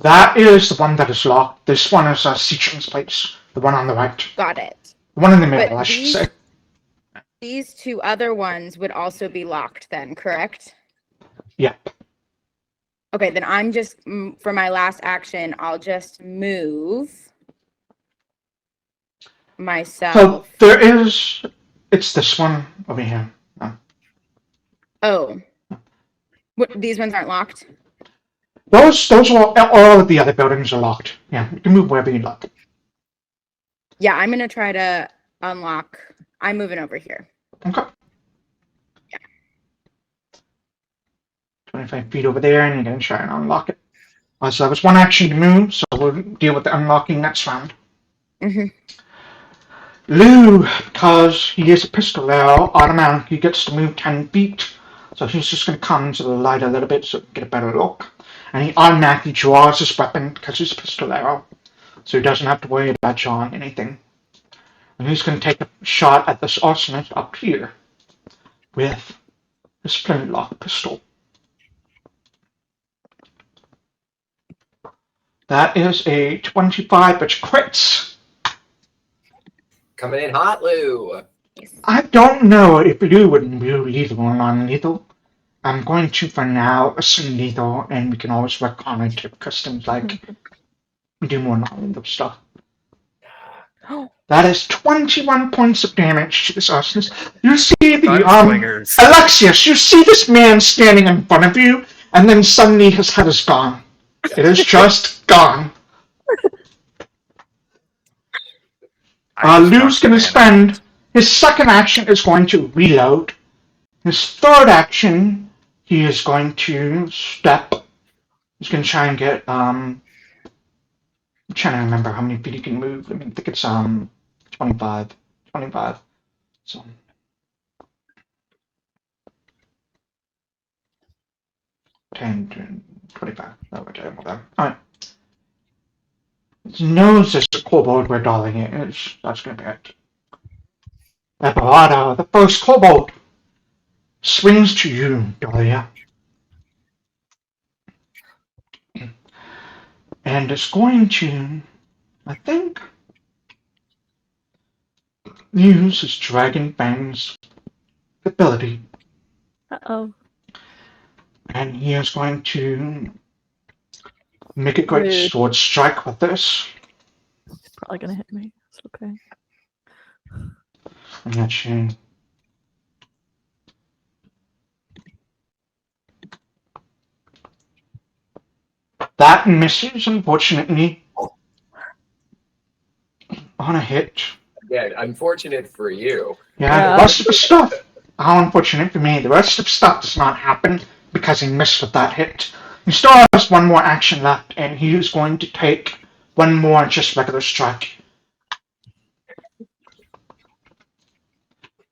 That is the one that is locked. This one is Sechim's place. The one on the right. Got it. The one in the middle, But I should say. These 2 other ones would also be locked then, correct? Yep. Okay, then I'm just, for my last action, I'll just move myself. So there is, it's this one over here. Oh. These ones aren't locked? Those are all of the other buildings are locked. Yeah, you can move wherever you like. Yeah, I'm going to try to unlock. I'm moving over here. Okay. 25 feet over there, and you're going to try and unlock it. So that was 1 action to move, so we'll deal with the unlocking next round. Mm-hmm. Lou, because he is a pistol now, automatically gets to move 10 feet. So he's just going to come into the light a little bit so we can get a better look. And he automatically draws his weapon because he's a pistol arrow. So he doesn't have to worry about drawing anything. And he's going to take a shot at this arsonist up here with his flintlock pistol. That is a 25, which crits. Coming in hot, Lou. I don't know if Lou would do lethal or non-lethal. I'm going to, for now, assume lethal, and we can always retcon it if Kristen's like, we do more non-lethal stuff. That is 21 points of damage to this arsonist. You see the, Gunslingers. Alexias, you see this man standing in front of you, and then suddenly his head is gone. It is just gone. Lou's going to spend his second action is going to reload. His third action, he is going to step. He's going to try and get. I'm trying to remember how many feet he can move. I mean, I think it's 25. 25. So. $10, 25. Oh, okay, well done. Alright. His nose is the kobold where Dahlia is. That's going to be it. Eberado, the first kobold, swings to you, Dahlia. And it's going to, I think, use his Dragon Fang's ability. Uh-oh. And he is going to make a great Rude. sword strike with this. It's probably gonna hit me. It's okay. I'm not sure. That misses, unfortunately. On a hit. Yeah, unfortunate for you. Yeah, the rest of the stuff. How unfortunate for me. The rest of the stuff does not happen because he missed with that hit. He still has 1 more action left, and he is going to take 1 more just regular strike.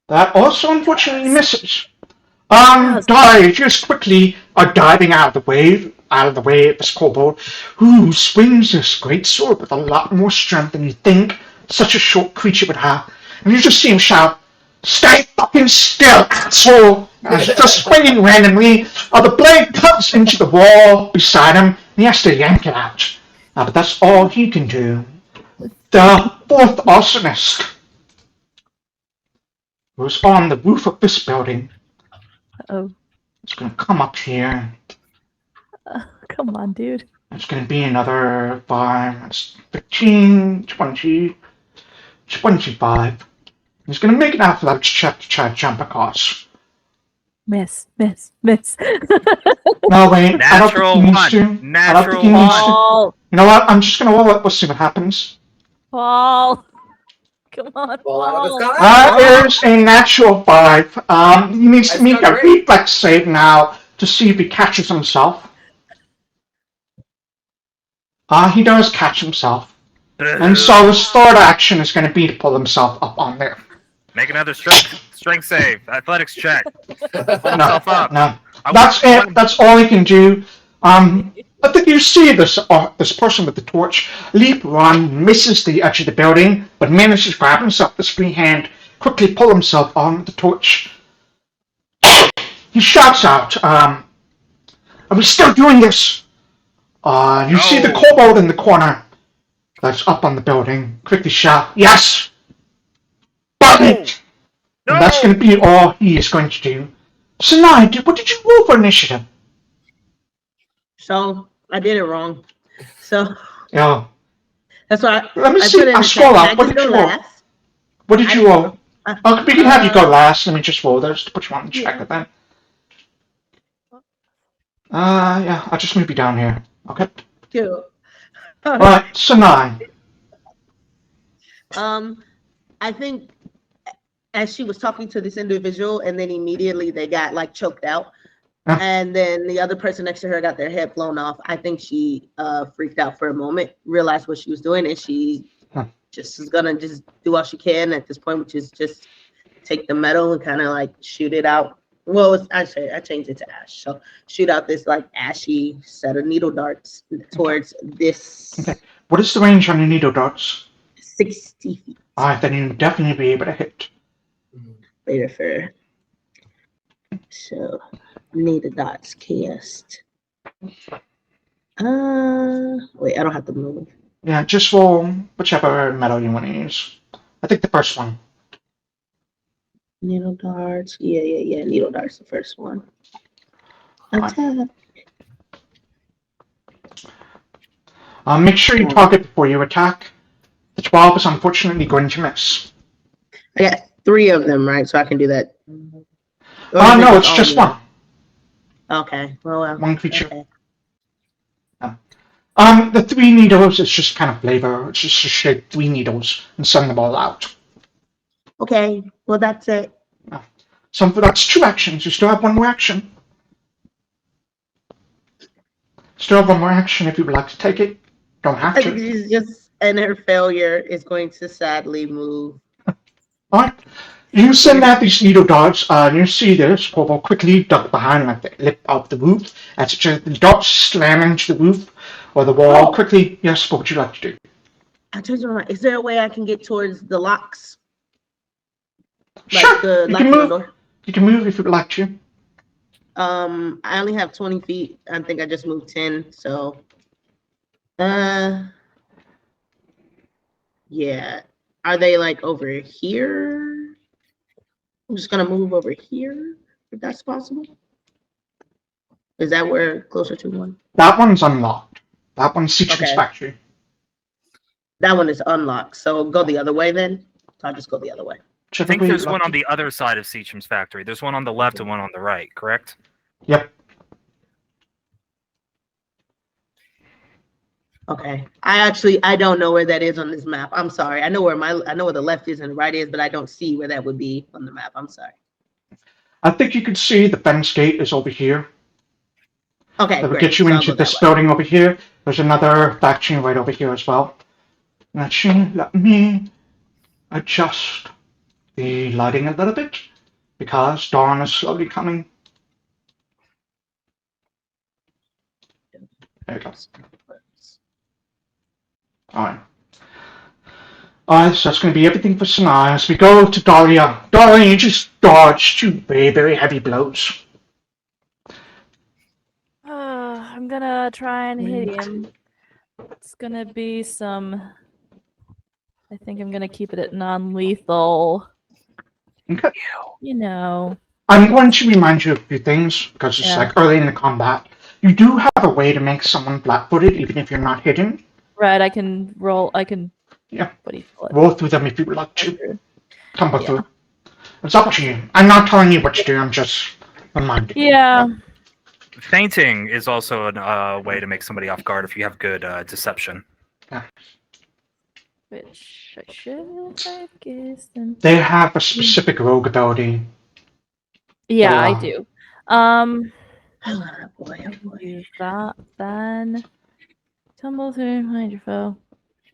That also unfortunately misses. Dahlia, just quickly are diving out of the way of this kobold, who swings this great sword with a lot more strength than you think such a short creature would have. And you just see him shout, "Stay fucking still, asshole!" As it's just swinging randomly. The blade cuts into the wall beside him, and he has to yank it out. But that's all he can do. The fourth arsonist, who's on the roof of this building, Oh, is going to come up here. come on, dude. It's going to be another 5, that's 15, 20, 25. He's going to make an athletics check to try to jump across. Miss. No, wait, I don't think he needs to. I don't think he needs to. Paul. You know what? I'm just going to roll it. We'll see what happens. Paul. Come on, Fall out of the Paul. sky. There's a natural 5. He needs to That's make not a great. reflex save now to see if he catches himself. He does catch himself. And so his third action is going to be to pull himself up on there. Make another strength save, athletics check. Pull himself up. No. That's it. That's all he can do. I think you see this person with the torch leap, run, misses the edge of the building, but manages to grab himself with his free hand, quickly pull himself on the torch. He shouts out, "Are we still doing this?" You see the kobold in the corner that's up on the building quickly shout, "Yes! Burn it!" No! And that's going to be all he is going to do. Sanai, what did you roll for initiative? So I did it wrong. So Yeah. that's why Let me I see. put in I'll the scroll chat. up. Can What I did just you go roll? last? What did you roll? We can have you go last. Let me just roll those to put you on the check with that. Yeah, I'll just move you down here. Okay. Cool. Alright, Sanai. I think as she was talking to this individual, and then immediately they got like choked out. Huh. And then the other person next to her got their head blown off. I think she freaked out for a moment, realized what she was doing, and she just is gonna just do all she can at this point, which is just take the metal and kind of like shoot it out. Well, I changed it to ash. So shoot out this like ashy set of needle darts towards this Okay. What is the range on your needle darts? 60 feet. Alright, then you'll definitely be able to hit. Later for so needle dots cast. Wait, I don't have to move. Yeah, just roll whichever metal you want to use. I think the first one. Needle darts. Yeah. Needle darts, the first one. Attack. Make sure you target before you attack. The 12 is unfortunately going to miss. I got 3 of them, right? So I can do that. No, it's just one. Okay. Well, One creature. okay. The 3 needles is just kind of flavor. It's just to shape 3 needles and send them all out. Okay. Well, that's it. So that's 2 actions. You still have 1 more action. Still have 1 more action if you would like to take it. Don't have I think to. she's just, and her failure is going to sadly move. Alright. You send out these needle darts, you see this kobold quickly duck behind like the lip of the roof as the darts slam into the roof or the wall. Quickly, yes, what would you like to do? I told you, is there a way I can get towards the locks? Sure, the you locks can on the move. door? You can move if you would like to. I only have 20 feet. I think I just moved 10, so yeah. Are they like over here? I'm just gonna move over here if that's possible. Is that where closer to one? That one's unlocked. That one's Sechim's Okay. factory. That one is unlocked. So go the other way then. So I'll just go the other way. I think there's one on the other side of Sechim's factory. There's one on the left and one on the right, correct? Yep. Okay. I don't know where that is on this map. I'm sorry. I know where the left is and the right is, but I don't see where that would be on the map. I'm sorry. I think you can see the fence gate is over here. Okay, That would great. get you So I'll into go this that way. building over here. There's another factory right over here as well. Actually, let me adjust the lighting a little bit because dawn is slowly coming. There you go. Alright. Alright, so that's going to be everything for Sanai. As we go to Dahlia. Dahlia, you just dodged 2 very, very heavy blows. I'm gonna try and hit him. It's gonna be some. I think I'm gonna keep it at non-lethal. Okay. You know. I'm going to remind you of a few things because it's Yeah. like early in the combat. You do have a way to make someone flat-footed even if you're not hidden. Right, I can roll. I can. Yeah. What do you call it? Roll through them if you would like to. Through. Tumble Yeah. through. It's up to you. I'm not telling you what to do. I'm just reminding you. Yeah. Fainting is also a way to make somebody off guard if you have good deception. Which I should have guessed. They have a specific rogue ability. Yeah, I Wow. do. Oh boy, oh boy. Use that, then tumble through behind your foe.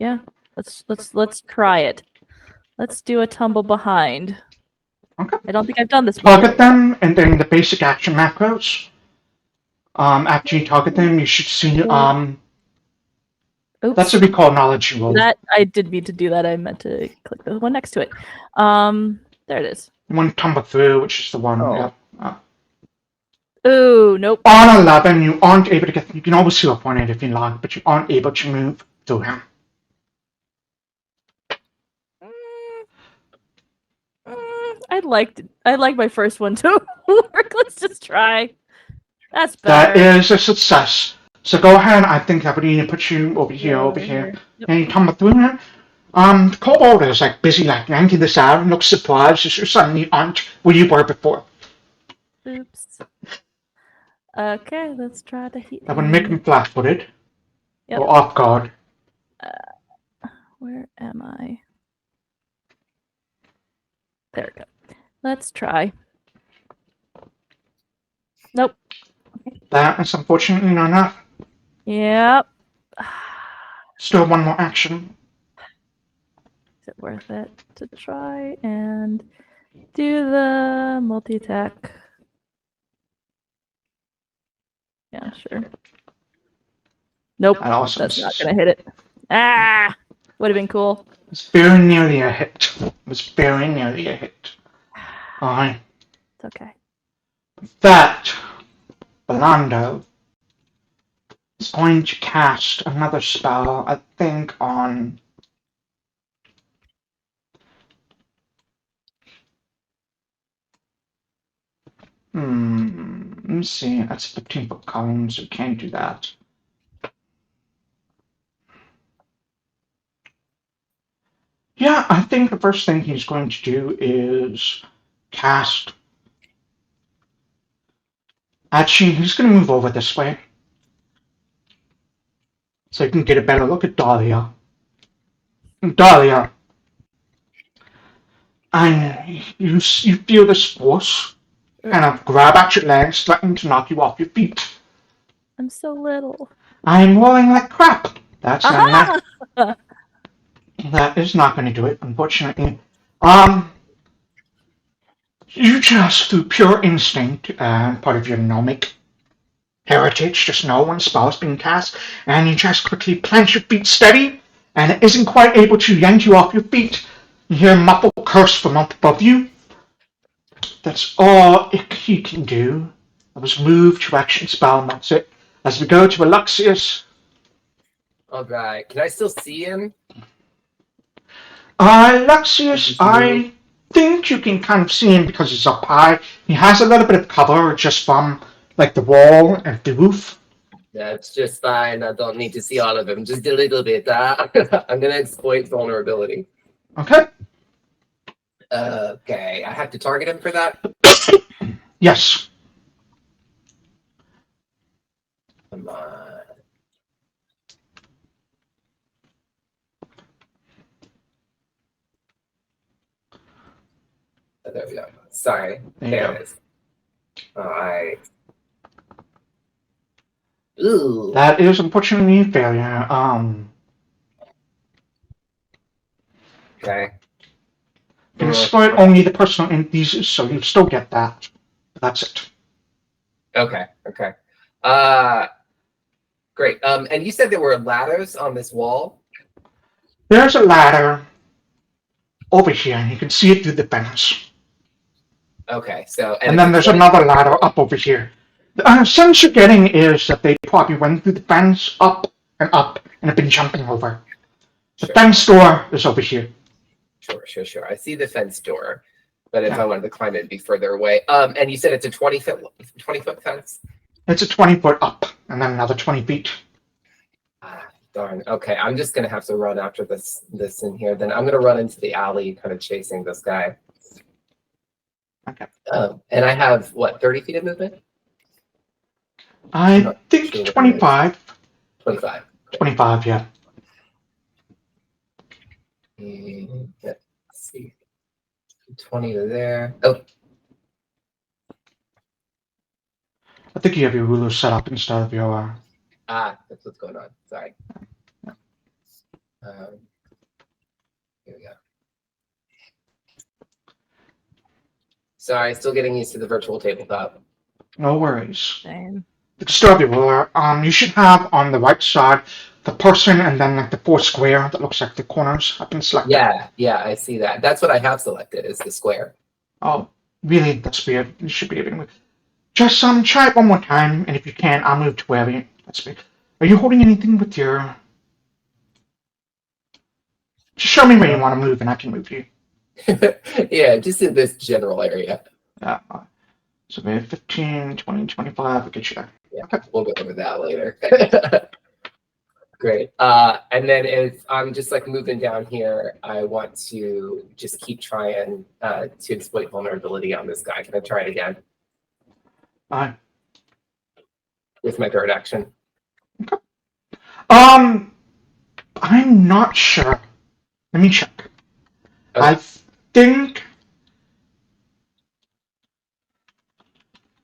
Yeah, let's try it. Let's do a tumble behind. Okay. I don't think I've done this before. Target them, and then the basic action macros. After you target them, you should see Oops. that's what we call knowledge roll. That I did mean to do that. I meant to click the one next to it. There it is. You want to tumble through, which is the one. Oh. Yeah. Ooh, nope. On 11, you aren't able to get. You can always heal up on it if you like, but you aren't able to move through him. I like my first one to work. Let's just try. That's That better. is a success. So go ahead. I think I would need to put you over here, Yep. and you tumble through him. The kobold is like busy like yanking this out and looks surprised as you suddenly aren't where you were before. Oops. Okay, let's try to hit That would make him flat-footed. Yep. Or off guard. Where am I? There we go. Let's try. Nope. That is unfortunately not enough. Yep. Still one more action. Is it worth it to try and do the multi-attack? Yeah, sure. Nope, That also that's not misses. gonna hit it. Ah! Would have been cool. It's very nearly a hit. It was very nearly a hit. Alright. It's okay. That Belando is going to cast another spell, I think, on let me see. That's 15-foot column, so you can't do that. Yeah, I think the first thing he's going to do is cast. Actually, he's going to move over this way so you can get a better look at Dahlia. Dahlia, and you feel this force kind of grab at your legs, threatening to knock you off your feet. I'm so little. I'm rolling like crap. That's Aha! that is not going to do it, unfortunately. You just, through pure instinct and part of your gnomic heritage, just know when spells being cast, and you just quickly plant your feet steady, and it isn't quite able to yank you off your feet. You hear a muffled curse from up above you. That's all he can do. That was move to action spell, and that's it. As we go to Alexias. Alright, can I still see him? Alexias, I think you can kind of see him because he's up high. He has a little bit of cover just from like the wall and the roof. That's just fine. I don't need to see all of him. Just a little bit. I'm gonna exploit vulnerability. Okay. Okay, I have to target him for that? Yes. Come on. Oh, there we go. Sorry. There you it is. Alright. Ooh. That is unfortunately a failure. Okay. You can exploit only the personal entities, so you still get that. That's it. Okay. Great. And you said there were ladders on this wall? There's a ladder over here, and you can see it through the fence. Okay, so... And then there's another ladder up over here. The sense you're getting is that they probably went through the fence, up, and have been jumping over. The fence door is over here. Sure. I see the fence door, but if I wanted to climb it, it'd be further away. And you said it's a 20-foot fence? It's a 20-foot up, and then another 20 feet. Ah, darn. Okay, I'm just gonna have to run after this in here. Then I'm gonna run into the alley, kind of chasing this guy. Okay. And I have what, 30 feet of movement? I think 25. 25. 25, yeah. Let's see. 20 to there. Oh. I think you have your ruler set up instead of your. That's what's going on. Sorry. Here we go. Sorry, still getting used to the virtual tabletop. No worries. Same. The custodial ruler. You should have on the right side the person and then like the 4 square that looks like the corners have been selected. Yeah, I see that. That's what I have selected is the square. Oh, really? That's weird. You should be able to move. Just try it one more time, and if you can, I'll move to wherever you. That's weird. Are you holding anything with your? Just show me where you want to move, and I can move you. Yeah, just in this general area. So maybe 15, 20, 25, I'll get you there. Yeah, okay. We'll go over that later. Great. And then if I'm just like moving down here, I want to just keep trying to exploit vulnerability on this guy. Can I try it again? With my third action. Okay. I'm not sure. Let me check. Okay. I think.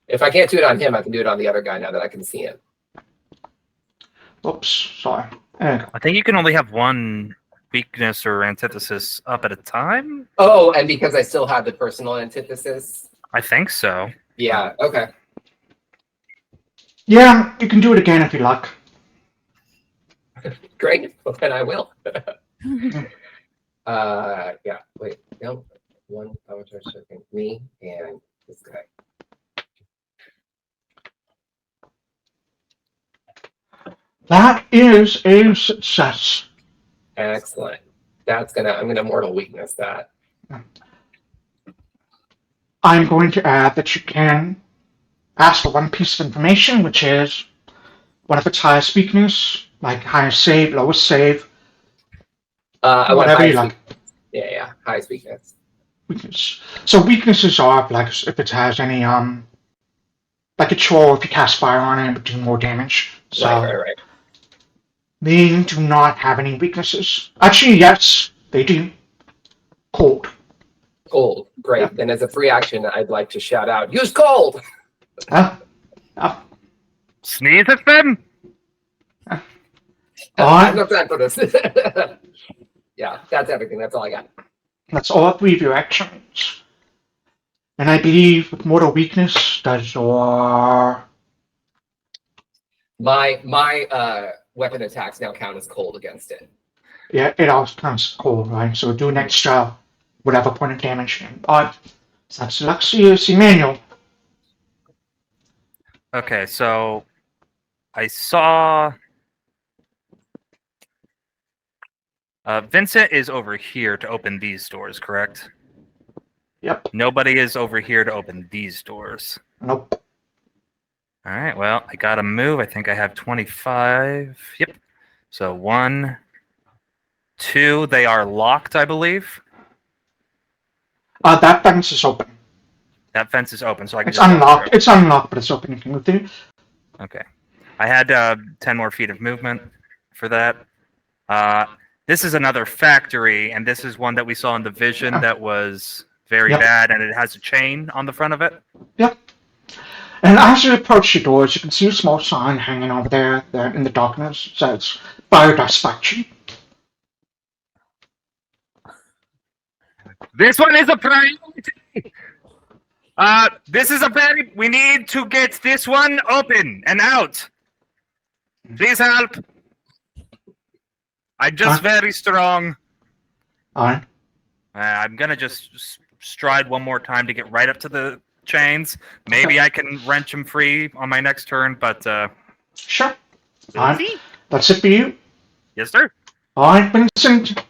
If I can't do it on him, I can do it on the other guy now that I can see him. Oops, sorry. There you go. I think you can only have one weakness or antithesis up at a time. Oh, and because I still have the personal antithesis? I think so. Yeah, okay. Yeah, you can do it again if you like. Great. Well, then I will. Yeah, wait. No. One power charge second. Me and this guy. That is a success. Excellent. I'm gonna mortal weakness that. I'm going to add that you can ask for one piece of information, which is one of its highest weakness, like highest save, lowest save. I want whatever you highest like. Yeah, highest weakness. Weakness. So weaknesses are like if it has any like a troll, if you cast fire on it, it would do more damage. So Right. they do not have any weaknesses. Actually, yes, they do. Cold. Cold. Great. Yeah. Then as a free action, I'd like to shout out, use cold! Sneeze at them. I have no time for this. Yeah, that's everything. That's all I got. That's all 3 of your actions. And I believe with mortal weakness, does your My weapon attacks now count as cold against it. yeah, it also counts cold, right? So do an extra whatever point of damage. So that's Alexias, Emmanuel. Okay, so I saw Vincent is over here to open these doors, correct? Yep. Nobody is over here to open these doors. Nope. All right, well, I got to move. I think I have 25. Yep. So 1, 2, they are locked, I believe. That fence is open. That fence is open, so I can It's just walk unlocked. through. It's unlocked, but it's open. You can move through. Okay. I had 10 more feet of movement for that. This is another factory, and this is one that we saw in the vision that was very Yep. bad, and it has a chain on the front of it. Yep. And as you approach the doors, you can see a small sign hanging over there in the darkness. It says Fire Dust Factory. This one is a priority. We need to get this one open and out. Please help. I'm just very strong. All right. I'm gonna just stride one more time to get right up to the chains. Maybe I can wrench him free on my next turn, but Sure. All right. That's it for you. Yes, sir. All right, Vincent.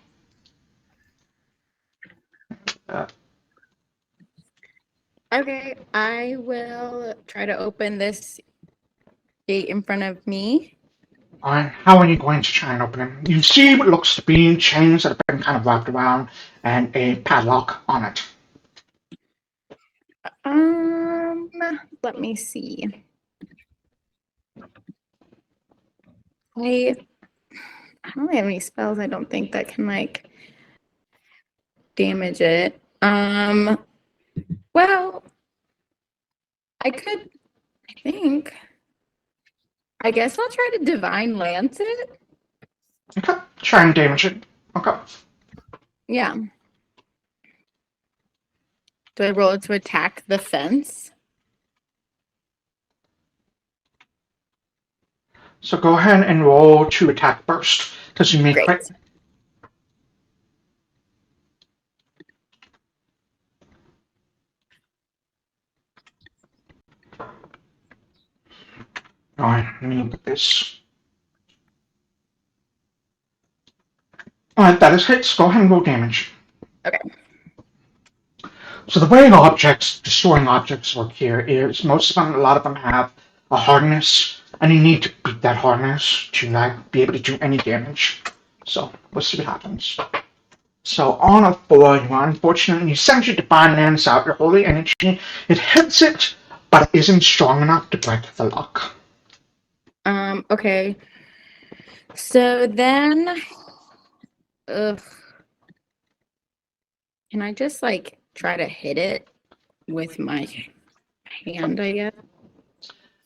Okay, I will try to open this gate in front of me. All right. How are you going to try and open it? You see what looks to be chains that have been kind of wrapped around and a padlock on it. Let me see. I don't really have any spells, I don't think, that can like damage it. Well, I think. I guess I'll try to divine lance it. Okay. Try and damage it. Okay. Yeah. Do I roll it to attack the fence? So go ahead and roll to attack first, because you may Great. crit. Alright, let me look at this. Alright, that is hits. Go ahead and roll damage. Okay. So the way destroying objects work here is most of them, a lot of them have a hardness, and you need to beat that hardness to be able to do any damage. So we'll see what happens. So on a 4, you unfortunately send your divine lance out, your holy energy. It hits it, but it isn't strong enough to break the lock. Okay. So then, ugh. Can I just like try to hit it with my hand, I guess?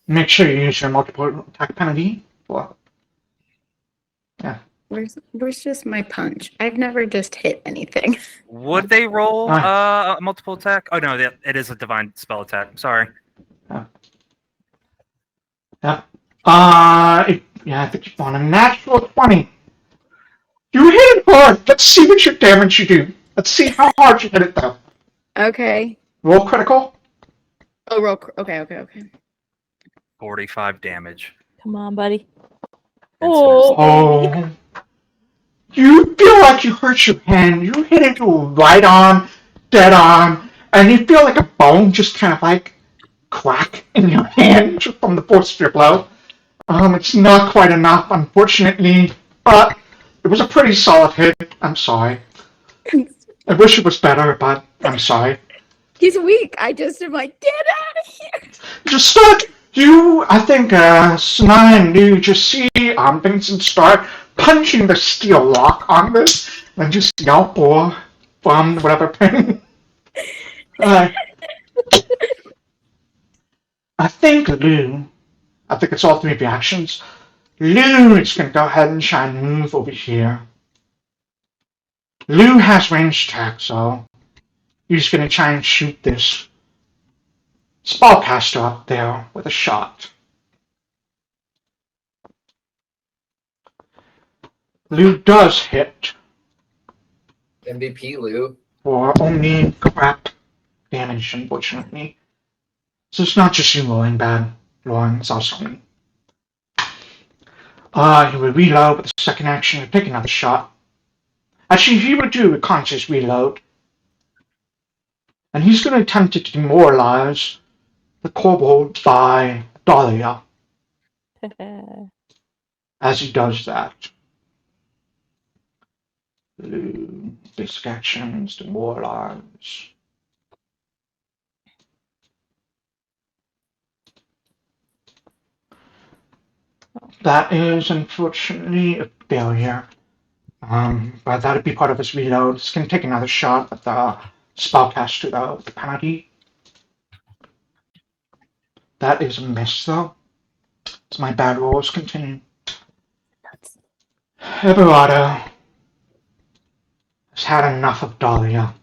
Make sure you use your multiple attack penalty. Where's just my punch? I've never just hit anything. Would they roll Alright. a multiple attack? Oh no, it is a divine spell attack. Sorry. Yeah. I think you want a natural 20. You hit it hard. Let's see what your damage you do. Let's see how hard you hit it, though. Okay. Roll critical. Oh, roll. Okay. 45 damage. Come on, buddy. Oh. Oh. You feel like you hurt your hand. You hit it to a right arm, dead arm, and you feel like a bone just kind of like crack in your hand just from the force of your blow. It's not quite enough, unfortunately, but it was a pretty solid hit. I'm sorry. I wish it was better, but I'm sorry. He's weak. I just am like, get out of here. Just start. I think, Sanai and you just see Vincent start punching the steel lock on this, and just yelp or from whatever thing. I think it's all 3 reactions. Lou is going to go ahead and try and move over here. Lou has ranged attack, so he's going to try and shoot this spellcaster up there with a shot. Lou does hit MVP, Lou. for only crap damage, unfortunately. So it's not just you rolling bad, Lauren, it's also me. He would reload with the second action and take another shot. Actually, he would do a conscious reload. And he's going to attempt to demoralize the kobold by Dahlia as he does that. Basic actions, demoralize. That is unfortunately a failure. But that would be part of his reload. He's going to take another shot at the spellcaster though, with the penalty. That is a miss though. So my bad rolls continue. Everardo has had enough of Dahlia.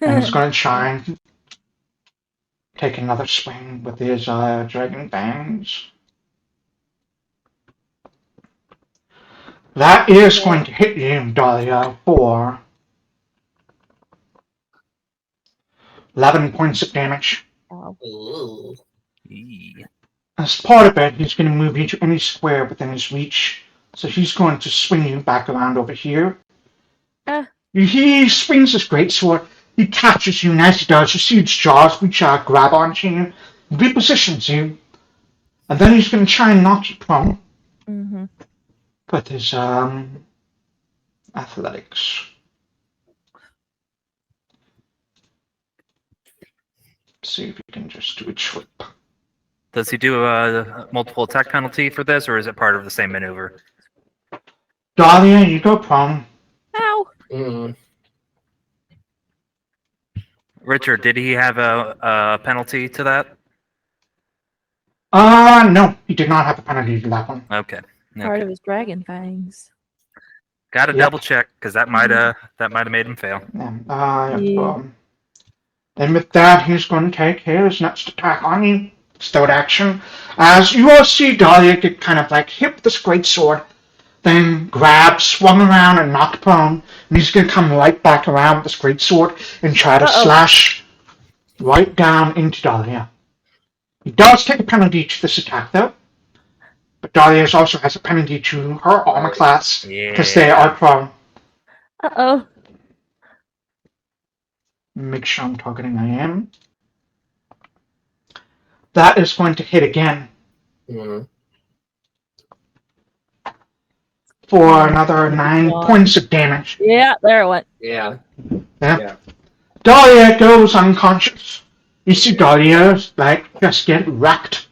And he's going to try and take another swing with his dragon fangs. That is going to hit you, Dahlia, for 11 points of damage. Ooh. As part of it, he's going to move you to any square within his reach. So he's going to swing you back around over here. He swings his greatsword. He catches you, and as he does, you see his jaws reach out, grab onto you, repositions you, and then he's going to try and knock you prone. Mm-hmm. With his athletics. See if you can just do a trip. Does he do a multiple attack penalty for this, or is it part of the same maneuver? Dahlia, you go prone. Ow! Mm. Richard, did he have a penalty to that? No, he did not have a penalty to that one. Okay. Part Okay. of his dragon fangs. Got to Yep. double check because that might have made him fail. Yeah. Then with that, he's going to take his next attack on you. Stout action. As you all see Dahlia get kind of like hit with this great sword, then grabbed, swung around, and knocked prone. And he's going to come right back around with this great sword and try to slash right down into Dahlia. He does take a penalty to this attack, though. But Dahlia also has a penalty to her armor class because they are prone. Uh-oh. Make sure I'm targeting I am. That is going to hit again Mhm. for another 9 points of damage. Yeah, there it went. Yeah. Dahlia goes unconscious. You see Dahlia just get wrecked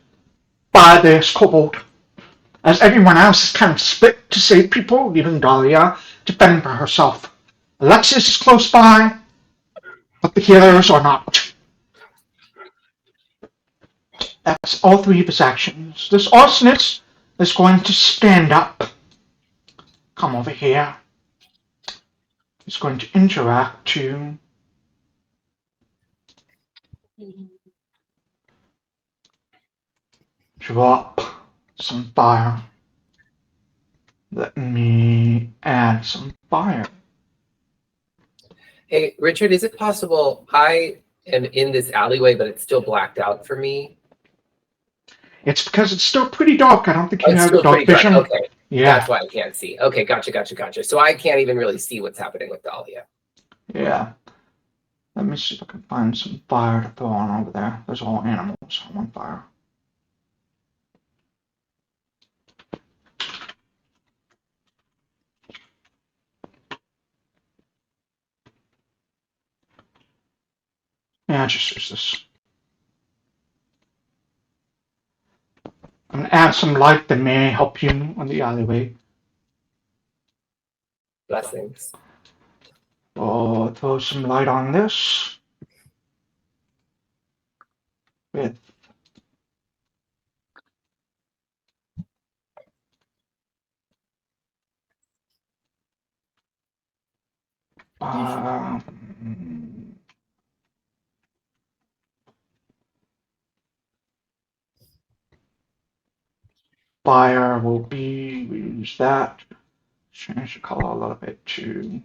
by this kobold. As everyone else is kind of split to save people, leaving Dahlia to fend for herself. Alexias is close by, but the healers are not. That's all three of his actions. This arsonist is going to stand up. Come over here. He's going to interact to drop some fire. Let me add some fire. Hey, Richard, is it possible I am in this alleyway, but it's still blacked out for me? It's because it's still pretty dark. I don't think you It's have still dark pretty dark. vision. Okay, Yeah, that's why I can't see. Okay, gotcha. So I can't even really see what's happening with Dahlia. yeah. Let me see if I can find some fire to throw on over there. There's all animals on fire. Yeah, just use this. I'm going to add some light that may help you on the alleyway. Blessings. Oh, throw some light on this. With fire will be, we use that. Change the color a little bit to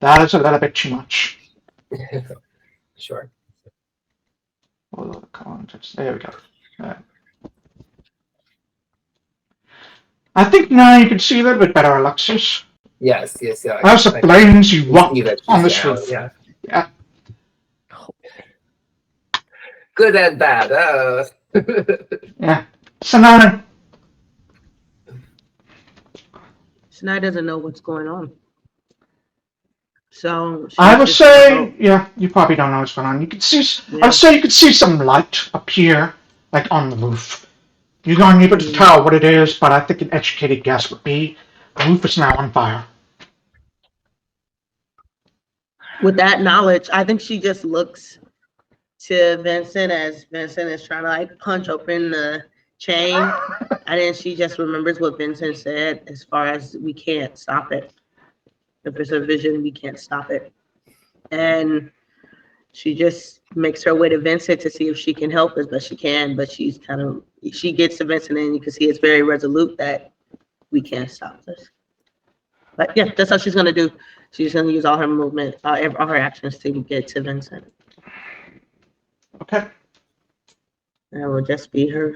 that is a little bit too much. Sure. There we go. Right. I think now you can see a little bit better, Alexias. Yes. Yeah. As the flames erupt see that on the she's out, roof. Yeah. Yeah. Good and bad. Yeah. Sanai. Sanai doesn't know what's going on. So I would say, yeah, you probably don't know what's going on. You can see, I would say you could see some light appear, like on the roof. You're not able to tell what it is, but I think an educated guess would be the roof is now on fire. With that knowledge, I think she just looks to Vincent as Vincent is trying to like punch open the chain. And then she just remembers what Vincent said as far as we can't stop it. If it's a vision, we can't stop it. And she just makes her way to Vincent to see if she can help as best she can. But she gets to Vincent and you can see it's very resolute that we can't stop this. But yeah, that's how she's going to do. She's going to use all her movement, all her actions to get to Vincent. Okay. That will just be her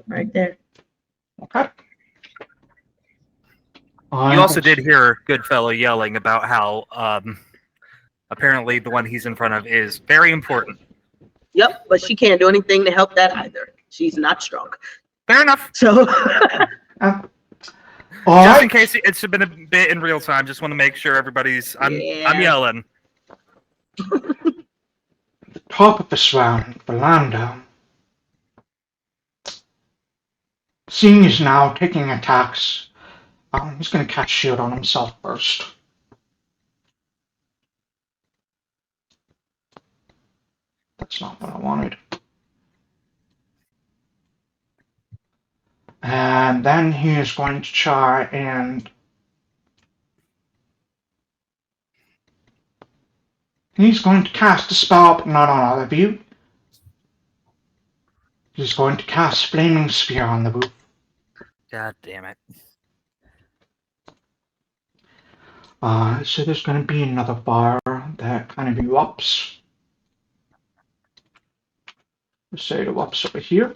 right there. Okay. You also did hear Goodfellow yelling about how apparently the one he's in front of is very important. Yep, but she can't do anything to help that either. She's not strong. Fair enough. So just in case it's been a bit in real time, just want to make sure everybody's. I'm yelling. The top of this round, Belando, seeing he's now taking attacks, he's going to catch shield on himself first. That's not what I wanted. And then he is going to try and... He's going to cast a spell, but not on all of you. He's going to cast Flaming Sphere on the roof. God damn it. So there's going to be another fire that kind of erupts. Let's say it erupts over here.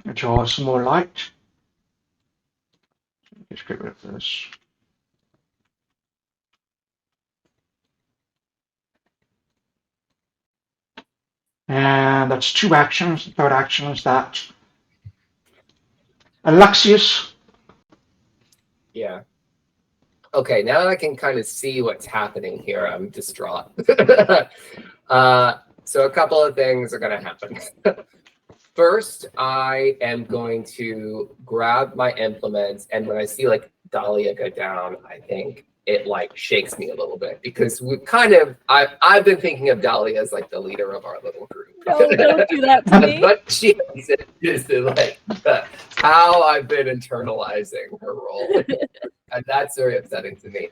It draws some more light. Let's get rid of this. And that's 2 actions. The third action is that Alexias. Yeah. Okay, now that I can kind of see what's happening here, I'm distraught. So a couple of things are going to happen. First, I am going to grab my implements, and when I see like Dahlia go down, I think it like shakes me a little bit because we kind of I've been thinking of Dahlia as like the leader of our little group. No, don't do that to me. But she is like how I've been internalizing her role, and that's very upsetting to me.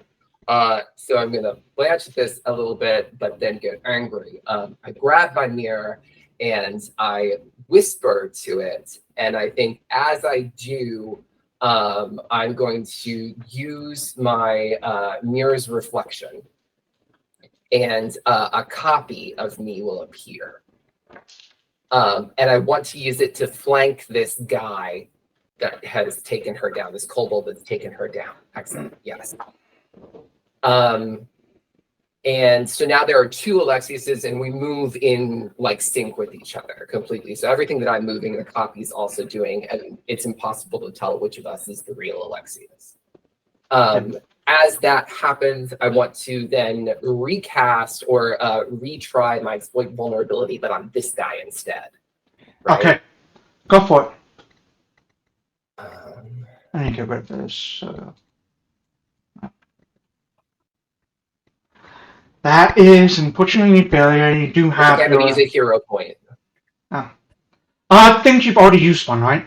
So I'm gonna blanch this a little bit, but then get angry. I grab my mirror and I whisper to it, and I think as I do, I'm going to use my mirror's reflection, and a copy of me will appear. And I want to use it to flank this guy that has taken her down, this kobold that's taken her down. Excellent, yes. And so now there are 2 Alexiases, and we move in like sync with each other completely. So everything that I'm moving, the copy is also doing, and it's impossible to tell which of us is the real Alexias. As that happens, I want to then recast or retry my exploit vulnerability, but on this guy instead. Right? Okay, go for it. I need to get rid of this. That is unfortunately a failure. You do have I'm going to use a hero point. I think you've already used one, right?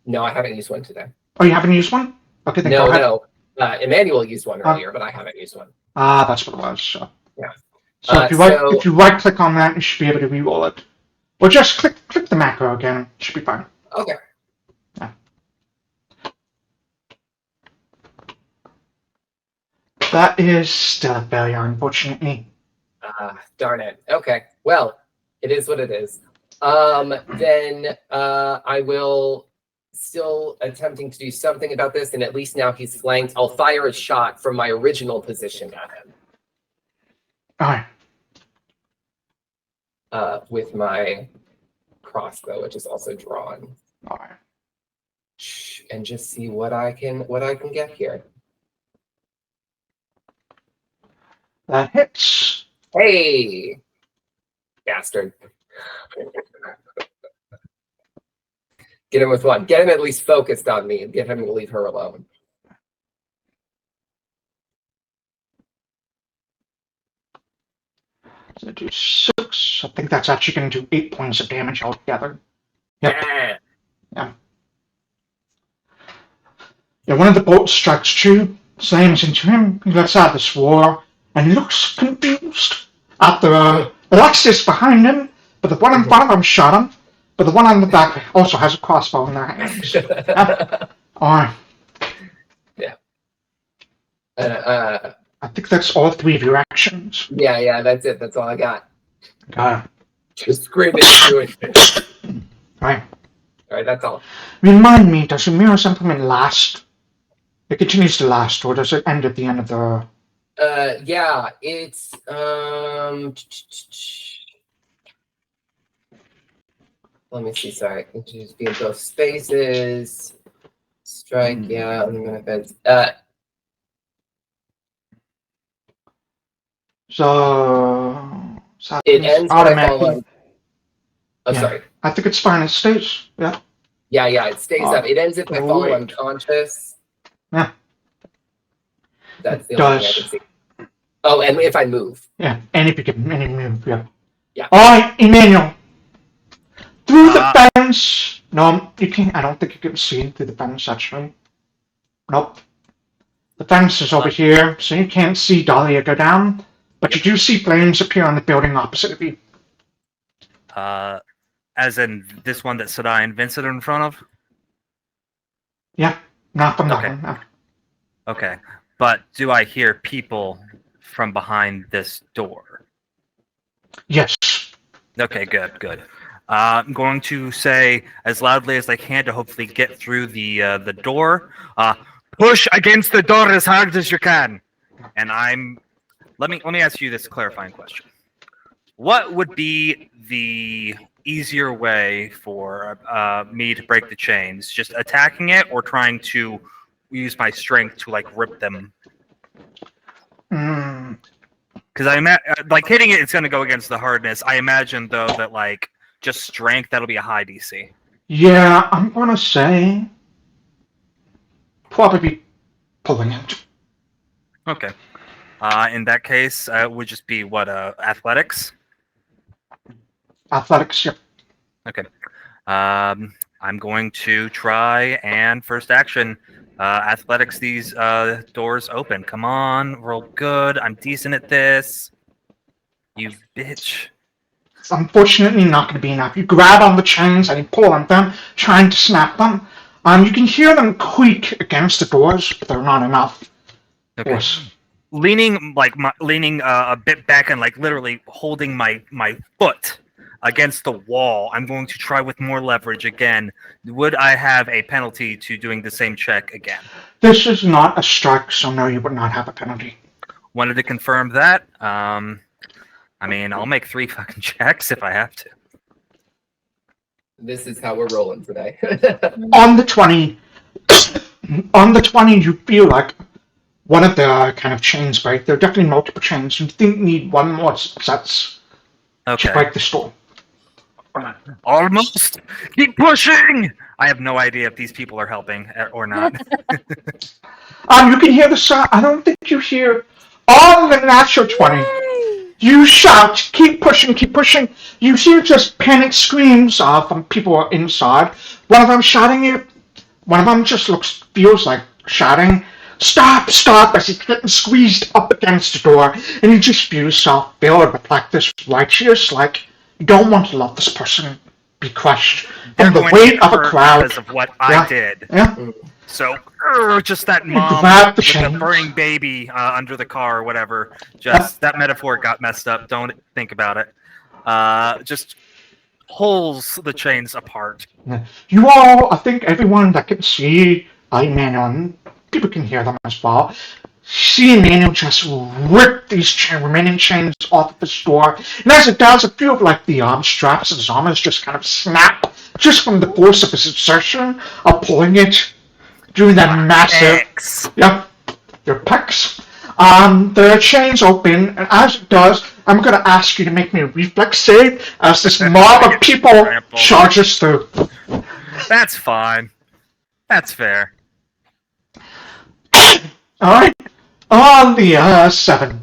No, I haven't used one today. Oh, you haven't used one? Okay, then go ahead. No. Emmanuel used one earlier, but I haven't used one. That's what it was. So. Yeah. So if you right click on that, you should be able to re-roll it. Or just click the macro again. It should be fine. Okay. Yeah. That is still a failure, unfortunately. Darn it. Okay. Well, it is what it is. Then I will still attempting to do something about this, and at least now he's flanked. I'll fire a shot from my original position at him. All right. With my crossbow, which is also drawn. All right. And just see what I can get here. That hits. Hey, bastard. Get him with one. Get him at least focused on me and get him to leave her alone. So do 6. I think that's actually going to do 8 points of damage altogether. Yep. Yeah. Yeah, one of the bolts strikes true, slams into him. He lets out this roar, and he looks confused at the Alexias behind him, but the one in front of him shot him, but the one on the back also has a crossbow in their hands. Alright. Yeah. I think that's all 3 of your actions. Yeah, that's it. That's all I got. Got it. Just screaming and doing it. Right. Alright, that's all. Remind me, does your mirror implement last? It continues to last, or does it end at the end of the... Yeah, it's, let me see, sorry. It should just be in both spaces. Strike, yeah, I'm gonna fence. So it ends automatically. Oh, yeah. Sorry. I think it's fine. It stays. Yeah. Yeah, it stays up. It ends if I fall unconscious. Yeah. That's the only thing I can see. Oh, and if I move. Yeah, and if you can move, yeah. Yeah. Alright, Emmanuel. Through the Uh, fence. No, you can't. I don't think you can see through the fence, actually. Nope. The fence is over Let- here, so you can't see Dahlia go down. But you do see flames appear on the building opposite of you. as in this one that Sanai and Vincent are in front of? Yeah, not from that Okay. one. No. Okay. But do I hear people from behind this door? Yes. Okay, good. I'm going to say as loudly as I can to hopefully get through the door. Push against the door as hard as you can. And let me ask you this clarifying question. What would be the easier way for me to break the chains? Just attacking it, or trying to use my strength to like rip them? Mm, Because like hitting it, it's going to go against the hardness. I imagine though that like just strength, that'll be a high DC. yeah, I'm gonna say probably pulling it. Okay. In that case, it would just be what athletics. Athletics. Yep. Okay. I'm going to try and first action, athletics these doors open. Come on, roll good. I'm decent at this. You bitch. It's unfortunately not going to be enough. You grab on the chains and you pull on them, trying to snap them. You can hear them creak against the doors, but they're not enough. Okay. Force. Leaning a bit back and like literally holding my foot against the wall. I'm going to try with more leverage again. Would I have a penalty to doing the same check again? This is not a strike, so no, you would not have a penalty. Wanted to confirm that. I mean, I'll make 3 fucking checks if I have to. This is how we're rolling today. On the 20, you feel like one of the kind of chains break. There are definitely multiple chains. You think you need one more success to Okay. break the store. Almost. Keep pushing. I have no idea if these people are helping or not. You can hear the sound. I don't think you hear on the natural 20. Yay! You shout, keep pushing, keep pushing. You hear just panic screams from people inside. One of them shouting you. One of them just feels like shouting, stop, stop, as he's getting squeezed up against the door. And you just feel yourself filled with like this righteous, like, you don't want to let this person be crushed. And the Going weight to of a hurt crowd. because of what Yeah. I did. Yeah. So just that mom grab the with the chains. burning baby under the car or whatever. Just that metaphor got messed up. Don't think about it. Just pulls the chains apart. You all, I think everyone that can see Emmanuel, and people can hear them as well, see Emmanuel just rip these remaining chains off of his door. And as it does, it feels like the straps of his armors just kind of snap, just from the force of his exertion of pulling it, doing that massive, yep, your pecs. The chains open, and as it does, I'm going to ask you to make me a reflex save as this mob of people charges through. That's fine. That's fair. Alright, on the 7.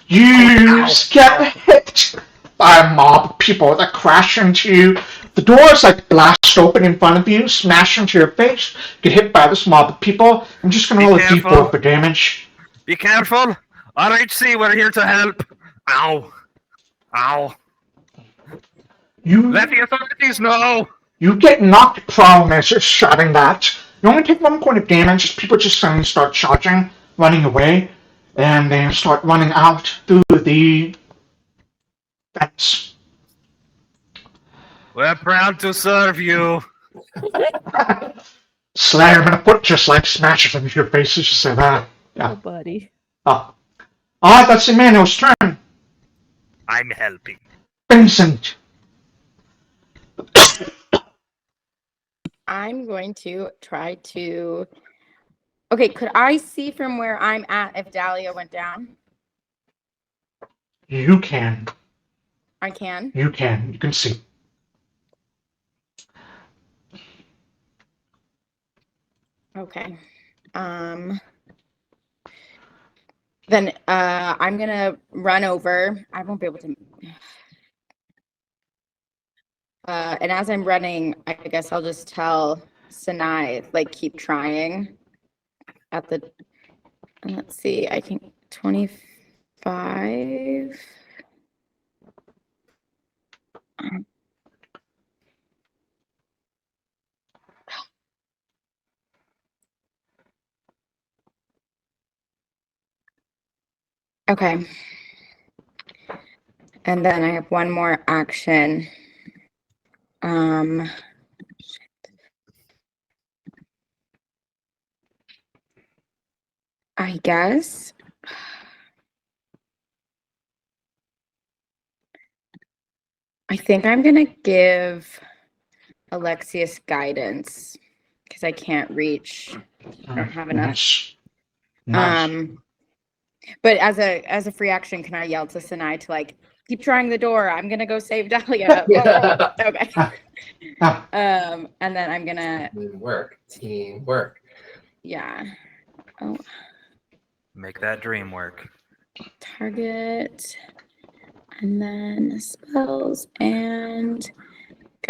You get hit by a mob of people that crash into you. The doors like blast open in front of you, smash into your face, get hit by this mob of people. I'm just going to roll a d4 for damage. Be careful. RHC, we're here to help. Ow. Ow. Let the authorities know. You get knocked prone as you're shouting that. You only take 1 point of damage as people just suddenly start charging, running away, and they start running out through the fence. We're proud to serve you. Slam and a foot just like smashes into your face as you say that. Yeah. Oh, buddy. Oh. Alright, that's Emmanuel's turn. I'm helping. Vincent. I'm going to try to. Okay, could I see from where I'm at if Dahlia went down? You can. I can. You can. You can see. Okay. Then I'm gonna run over. I won't be able to. And as I'm running, I guess I'll just tell Sanai, like, keep trying at the, and let's see, I can 25. Okay. And then I have one more action. I guess. I think I'm gonna give Alexias guidance because I can't reach. I don't have enough. Nice. But as a free action, can I yell to Sanai to like keep trying the door? I'm gonna go save Dahlia. Oh, okay. And then I'm gonna Teamwork. Yeah. Oh, Make that dream work. target, and then spells and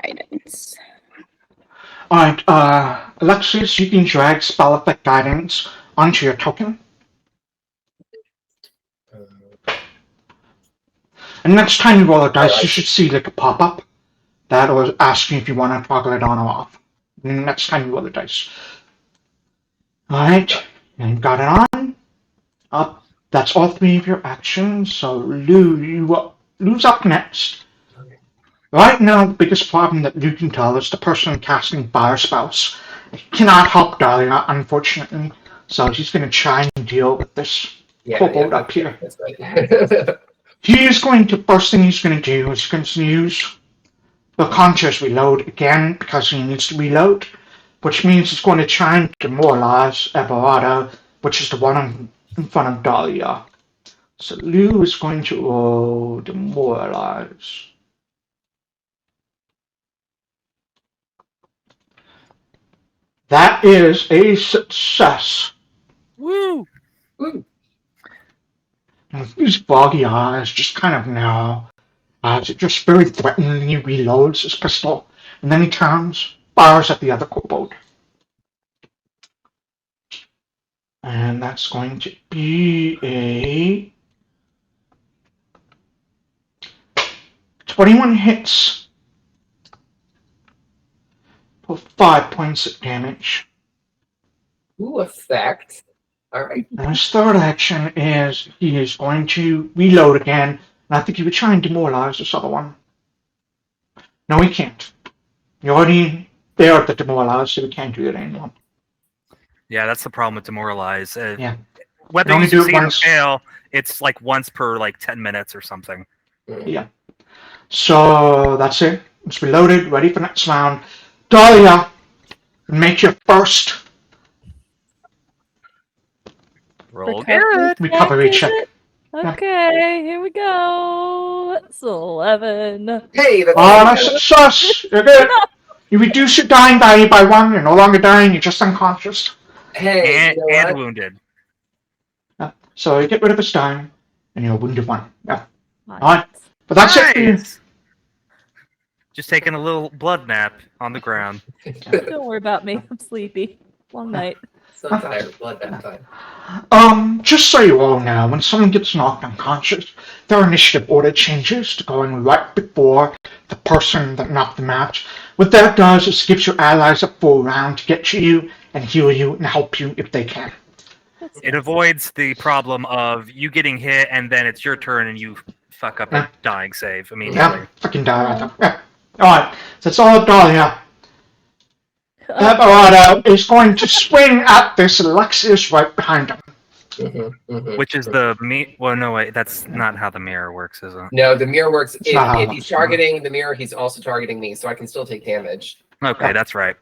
guidance. Alright, Alexias, you can drag spell effect guidance onto your token. And next time you roll a dice, you should see like a pop-up that will ask you if you want to toggle it on or off. Next time you roll the dice. Alright, and you've got it on. Up. That's all three of your actions, so Lou's up next. Right now, the biggest problem that Lou can tell is the person casting Fire Spouse. He cannot help Dahlia, unfortunately, so he's going to try and deal with this kobold up here. That's right. First thing he's going to do is he's going to use the conscious reload again because he needs to reload, which means he's going to try and demoralize Everardo, which is the one in front of Dahlia. So Lou is going to roll demoralize. That is a success. Woo! And his foggy eyes just kind of narrow as it just very threateningly reloads his pistol, and then he turns, fires at the other kobold. And that's going to be a 21 hits for 5 points of damage. Ooh, effect. All right. And his third action is he is going to reload again, and I think he would try and demoralize this other one. No, he can't. You're already there at the demoralize, so we can't do it anymore. Yeah, that's the problem with demoralize. Yeah. Whether You only you do it succeed or once. fail, it's like once per like 10 minutes or something. Yeah. So that's it. It's reloaded, ready for next round. Dahlia, make your first Roll Recovery good. recovery is check. it? Okay, here we go. It's 11. Hey, that's That's success. You're good. You reduce your dying value by 1. You're no longer dying. You're just unconscious. Hey, And, you know and what? wounded. So you get rid of his dying, and you're wounded 1. Yeah. Nice. Alright. But that's it for you. Nice. Just taking a little blood nap on the ground. Don't worry about me. I'm sleepy. Long night. So tired. Blood that time. Just so you all know, when someone gets knocked unconscious, their initiative order changes to going right before the person that knocked them out. What that does is gives your allies a full round to get to you and heal you and help you if they can. It avoids the problem of you getting hit and then it's your turn and you fuck up a dying save immediately. Yeah, fucking die. Yeah. Alright, so that's all Dahlia. Everardo is going to swing at this Alexias right behind him. Which is the me? Well, no, wait, that's not how the mirror works, is it? No, the mirror works. It's not how If it he's works. targeting the mirror, he's also targeting me, so I can still take damage. Okay, that's right.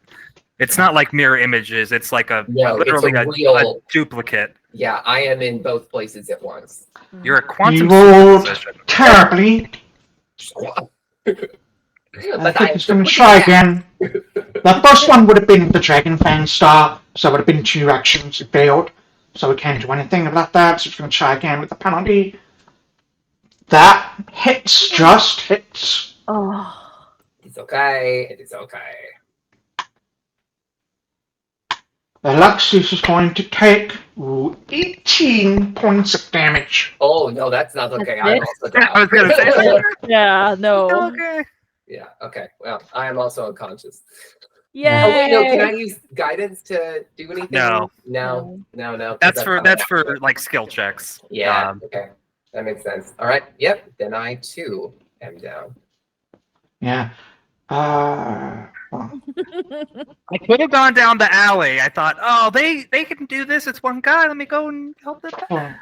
It's not like mirror images. It's like a No, it's literally a a real- duplicate. Yeah, I am in both places at once. You're a quantum You rolled superposition. terribly. I think he's going to try again. The first one would have been the Dragon Fang Star, so it would have been 2 actions. It failed, so we can't do anything about that. So he's going to try again with the penalty. That hits, just hits. Oh. It's okay. It is okay. Alexias is going to take 18 points of damage. Oh no, that's not okay. I'm also down. I was gonna say. Yeah, no. Okay. Yeah. Okay. Well, I am also unconscious. Yeah. Oh wait, no. Can I use guidance to do anything? No. No. 'cause That's for not like skill checks. Yeah. Okay. That makes sense. All right. Yep. Then I too am down. Yeah. Well, I could have gone down the alley. I thought, oh, they can do this. It's one guy. Let me go and help them. well,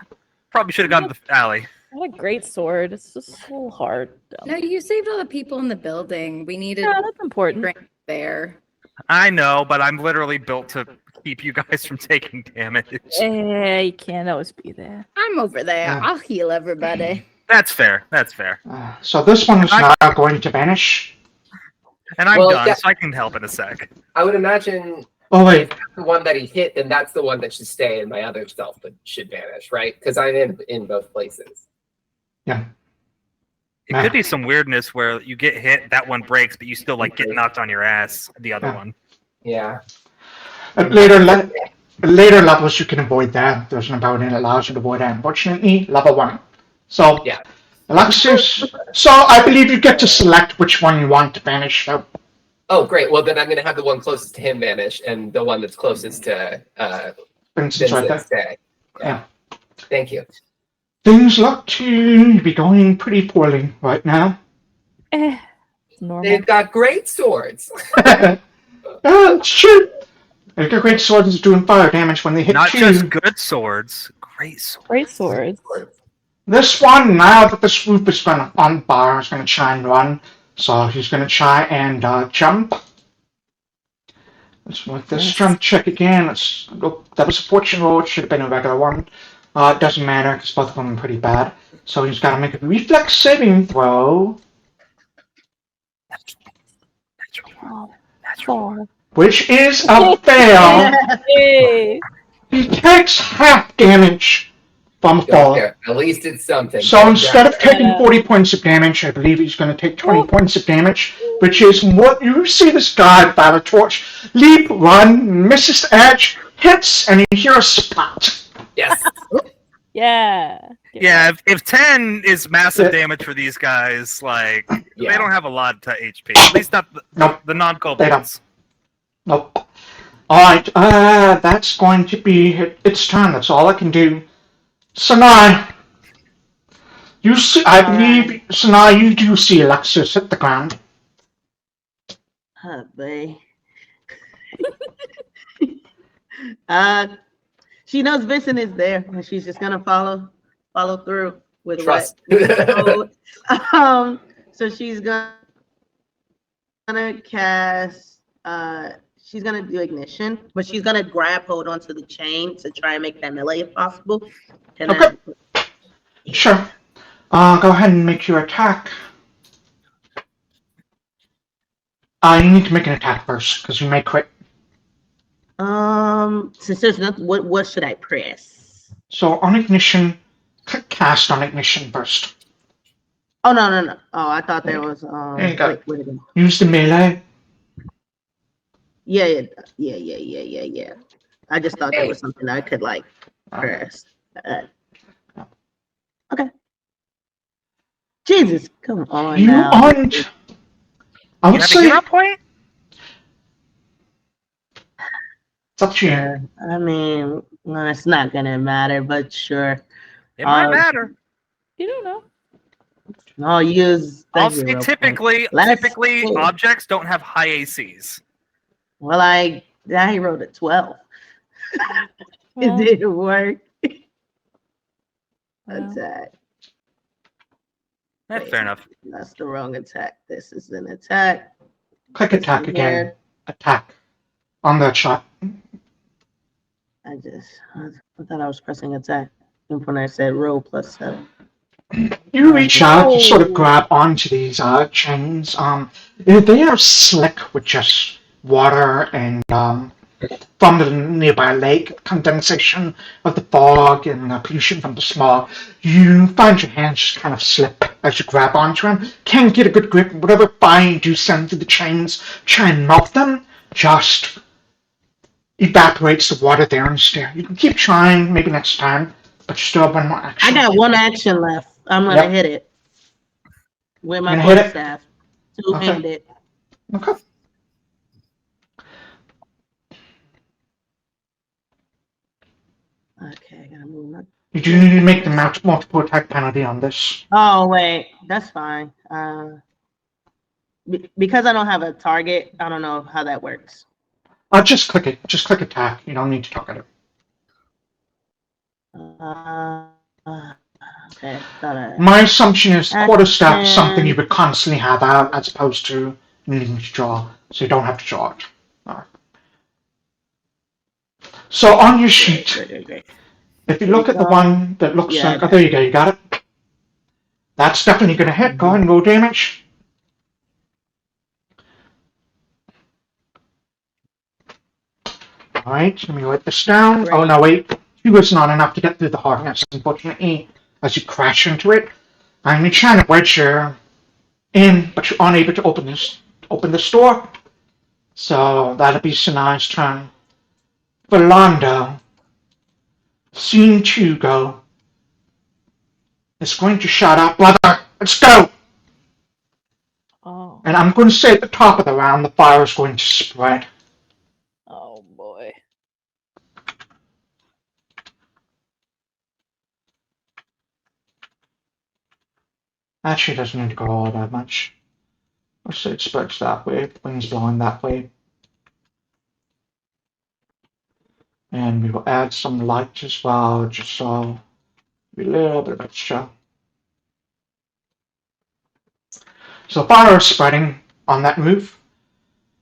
Probably should have gone to the alley. What a great sword. It's just a little hard. No, you saved all the people in the building. We needed Yeah, that's important. strength there. I know, but I'm literally built to keep you guys from taking damage. You can't always be there. I'm over there. Yeah. I'll heal everybody. That's fair. That's fair. so this one is now going to vanish. And I'm Well, done, yeah. so I can help in a sec. I would imagine Oh wait, the one that he hit, then that's the one that should stay, and my other self should vanish, right? Because I'm in both places. yeah. It could be some weirdness where you get hit, that one breaks, but you still like get knocked on your ass. The other Yeah. one. Yeah. At later levels you can avoid that. There's an ability that allows you to avoid that. Unfortunately, level 1. So Yeah. Alexias, so I believe you get to select which one you want to banish. So Oh, great. Well, then I'm gonna have the one closest to him vanish, and the one that's closest to Vincent's right Vincent there. stay. Yeah. Thank you. Things look to be going pretty poorly right now. It's normal. They've got great swords. It's true. A great sword is doing fire damage when they hit Not you. just good swords, great swords. Great swords. This one, now that this roof is on fire, is going to try and run. So he's going to try and jump. Let's make this jump check again. Look, that was a fortune roll. It should have been a regular one. It doesn't matter because both of them are pretty bad. So he's got to make a reflex saving throw, Four. which is a fail. Hey. He takes half damage from a fall. Okay, at least it's something. So instead of taking Yeah. 40 points of damage, I believe he's going to take 20 Oh. points of damage, which is what you see this guy by the torch leap, run, misses the edge, hits, and you hear a splat. Yes. Yeah. Yeah, if 10 is massive Yeah. damage for these guys, like Yeah. they don't have a lot to HP. At least not the Nope. non-kobolds. Nope. Alright, that's going to be its turn. That's all I can do. Sanai. You see, I believe, Sanai, you do see Alexias hit the ground. Oh, boy. She knows Vincent is there, and she's just gonna follow through with Trust. what. So she's gonna cast. She's gonna do ignition, but she's gonna grab hold onto the chain to try and make that melee if possible. And Okay. Sure. Go ahead and make your attack. You need to make an attack first, because you may crit. Since there's nothing, what should I press? So on ignition, click cast on ignition first. Oh no. Oh, I thought there was There you go. wait a minute. Use the melee. Yeah. I just thought there was something I could like press. Okay. Jesus, come on You now. aren't. I You would have a say hero point? it's up to you. Yeah, I mean, well, it's not gonna matter, but sure. It might matter. You don't know. I'll use the Also, hero point. typically Let's see. objects don't have high ACs. Well, I rolled a 12. Well, It didn't work. well. Attack. That's fair enough. That's the wrong attack. This is an attack. Click attack again. Here. Attack. On that shot. I thought I was pressing attack. And when I said roll +7. You reach out, you sort of grab onto these chains. They are slick with just water and from the nearby lake, condensation of the fog and pollution from the smog. You find your hands just kind of slip as you grab onto him. Can't get a good grip. Whatever fire you do send through the chains, try and melt them, just evaporates the water there instead. You can keep trying, maybe next time, but you still have one more action. I got one action left. I'm gonna hit it with my quarterstaff. Two-handed. Okay. Okay, I gotta move my. You do need to make the multiple attack penalty on this. Oh wait, that's fine. Because I don't have a target, I don't know how that works. Just click it. Just click attack. You don't need to target it. Okay. My assumption is quarterstaff is something you would constantly have out as opposed to needing to draw, so you don't have to draw it. Right. So on your sheet, if you look at the one that looks like, oh, there you go, you got it. That's definitely going to hit. Go ahead and roll damage. Alright, let me write this down. Oh, no, wait. 2 is not enough to get through the harness, unfortunately, as you crash into it. And you're trying to wedge your in, but you're unable to open this door. So that'll be Sanai's turn. Philando, scene 2 go. It's going to shout out, brother, let's go! Oh. And I'm going to say at the top of the round, the fire is going to spread. Oh boy. Actually, it doesn't need to go all that much. Let's say it spreads that way, wind's blowing that way. And we will add some light as well, just so a little bit of extra. So fire is spreading on that move.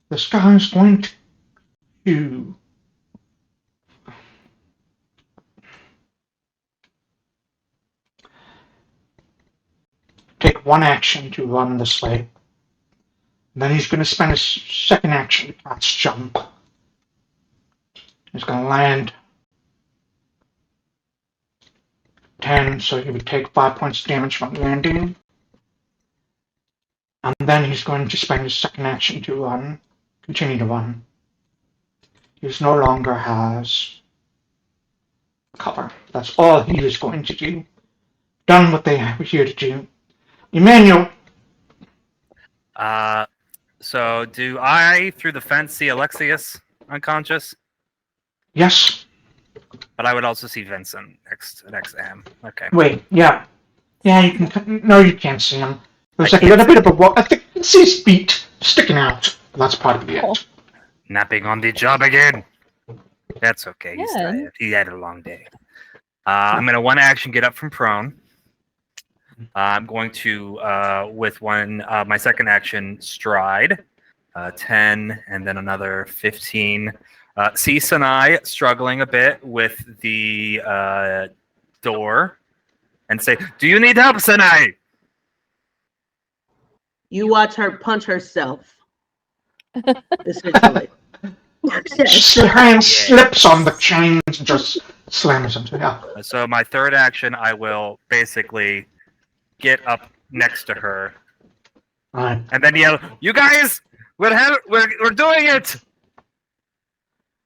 This guy is going to take one action to run this way. And then he's going to spend his second action to cast jump. He's going to land 10, so he would take 5 points of damage from landing. And then he's going to spend his second action to run, continue to run. He no longer has cover. That's all he is going to do. Done what they were here to do. Emmanuel. So do I, through the fence, see Alexias unconscious? Yes. But I would also see Vincent next to him. Okay. Wait, yeah. Yeah, you can. No, you can't see him. There's like a little bit of a walk. I think you can see his feet sticking out. That's probably it. Napping on the job again. That's okay. He's Yeah. tired. He had a long day. I'm going to one action get up from prone. I'm going to, with my second action, stride. 10, and then another 15. See Sanai struggling a bit with the door. And say, do you need help, Sanai? You watch her punch herself. Essentially. Her hand slips on the chains and just slams into it. So my third action, I will basically get up next to her, Right. and then yell, "You guys, we're doing it!"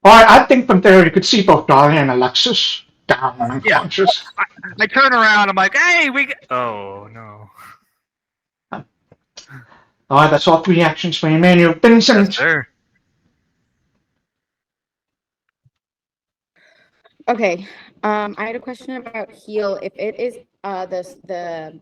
Alright, I think from there you could see both Dahlia and Alexias down and unconscious. I turn around. I'm like, "Hey, oh no!" Alright, that's all 3 actions for Emmanuel. Vincent. Yes, sir. Okay. I had a question about heal. If it is the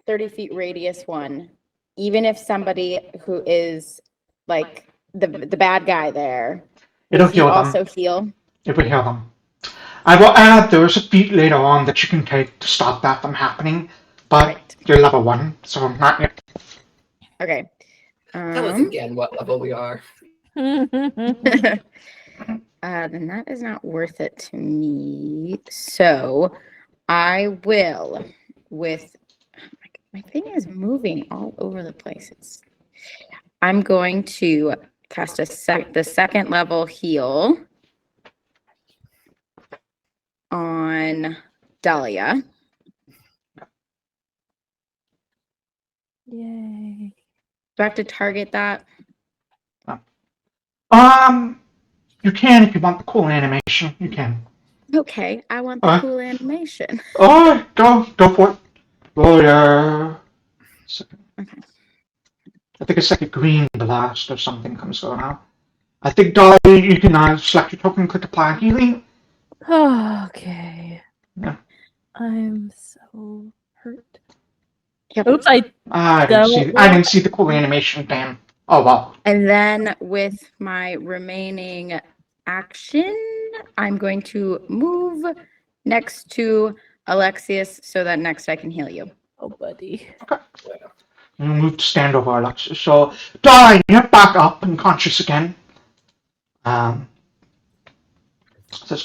30 feet radius one, even if somebody who is like the bad guy there, It'll does he heal them. also heal? It will heal them. I will add there's a feat later on that you can take to stop that from happening, but Right. you're level 1, so not yet. Okay. Tell us again what level we are. Then that is not worth it to me. So I will, with my thing is moving all over the place. I'm going to cast the second level heal. on Dahlia. Yay. Do I have to target that? You can if you want the cool animation. You can. Okay, I want the cool animation. Oh, go for it. Roll Okay. I think it's like a green blast or something comes going out. I think, Dolly, you can select your token, click apply healing. Okay. Yeah. I'm so hurt. Yep. Oops, I didn't see the cool animation, damn. Oh, well. And then with my remaining action, I'm going to move next to Alexias so that next I can heal you. Oh, buddy. Okay. You move to stand over Alexias. So, Dolly, you're back up and conscious again. That's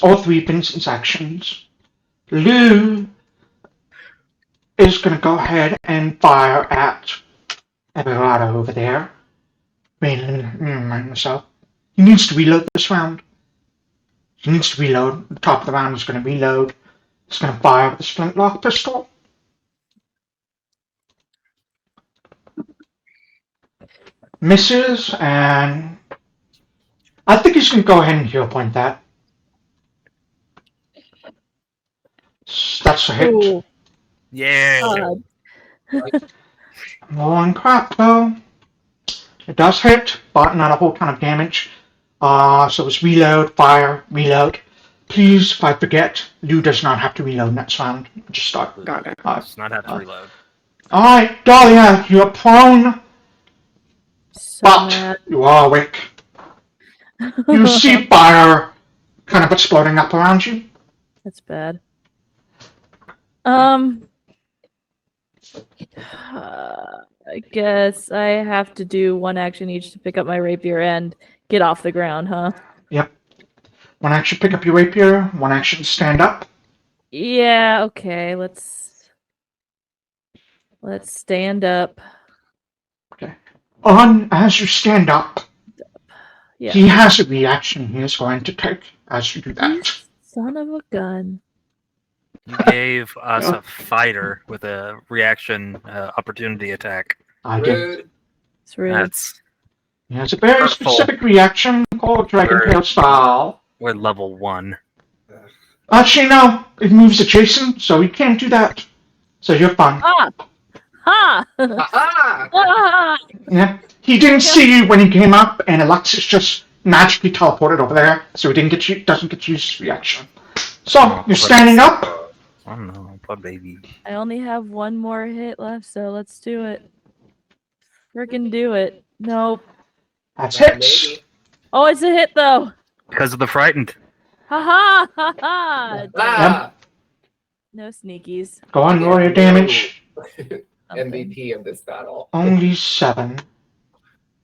all three Vincent's actions. Lou is going to go ahead and fire at Everardo over there. Remind myself. He needs to reload this round. He needs to reload. The top of the round is going to reload. He's going to fire with his flintlock pistol. Misses, and I think he's going to go ahead and hero point that. That's a hit. Ooh. Yeah. Rolling crap, though. It does hit, but not a whole ton of damage. So it's reload, fire, reload. Please, if I forget, Lou does not have to reload next round. Just start. Got it. Does not have to reload. Alright, Dahlia, you're prone, So but mad. you are awake. You see fire kind of exploding up around you. That's bad. I guess I have to do one action each to pick up my rapier and get off the ground, huh? Yep. One action pick up your rapier, one action stand up. Yeah, okay, let's stand up. Okay. As you stand up, Yeah. he has a reaction he is going to take as you do that. Son of a gun. You gave us a fighter with a reaction opportunity attack. I did. Rude. It's rude. That's He has a very Hurtful. specific reaction called Dragon Tail style. we're level 1. Actually, no. It moves adjacent, so you can't do that. So you're fine. Ah! Ha! Ah! Ah! Yeah. He didn't see you when he came up, and Alexias just magically teleported over there, so he doesn't get to use his reaction. So, you're standing up. I don't know, poor baby. I only have one more hit left, so let's do it. Frickin' do it. Nope. That's hits. Maybe. Oh, it's a hit though. Because of the frightened. Ha ha ha ha. Ah! No sneakies. Go on, roll your damage. MVP of this battle. Only 7.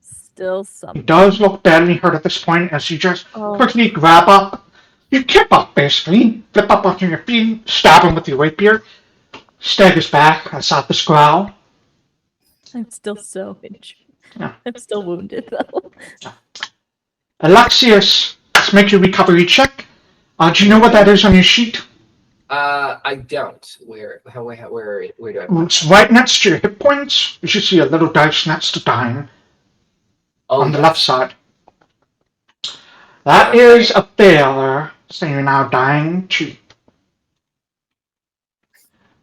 Still He something. does look badly hurt at this point as you just Oh. quickly grab up. You kip up, basically. Flip up onto your feet, stab him with your rapier. Staggers back, I saw this growl. I'm still so injured. Yeah. I'm still wounded though. Alexias, let's make your recovery check. Do you know what that is on your sheet? I don't. Where do I put It's right next to your hit points. You should see a little dice next to dying on the left side. That is a failure, so you're now dying 2.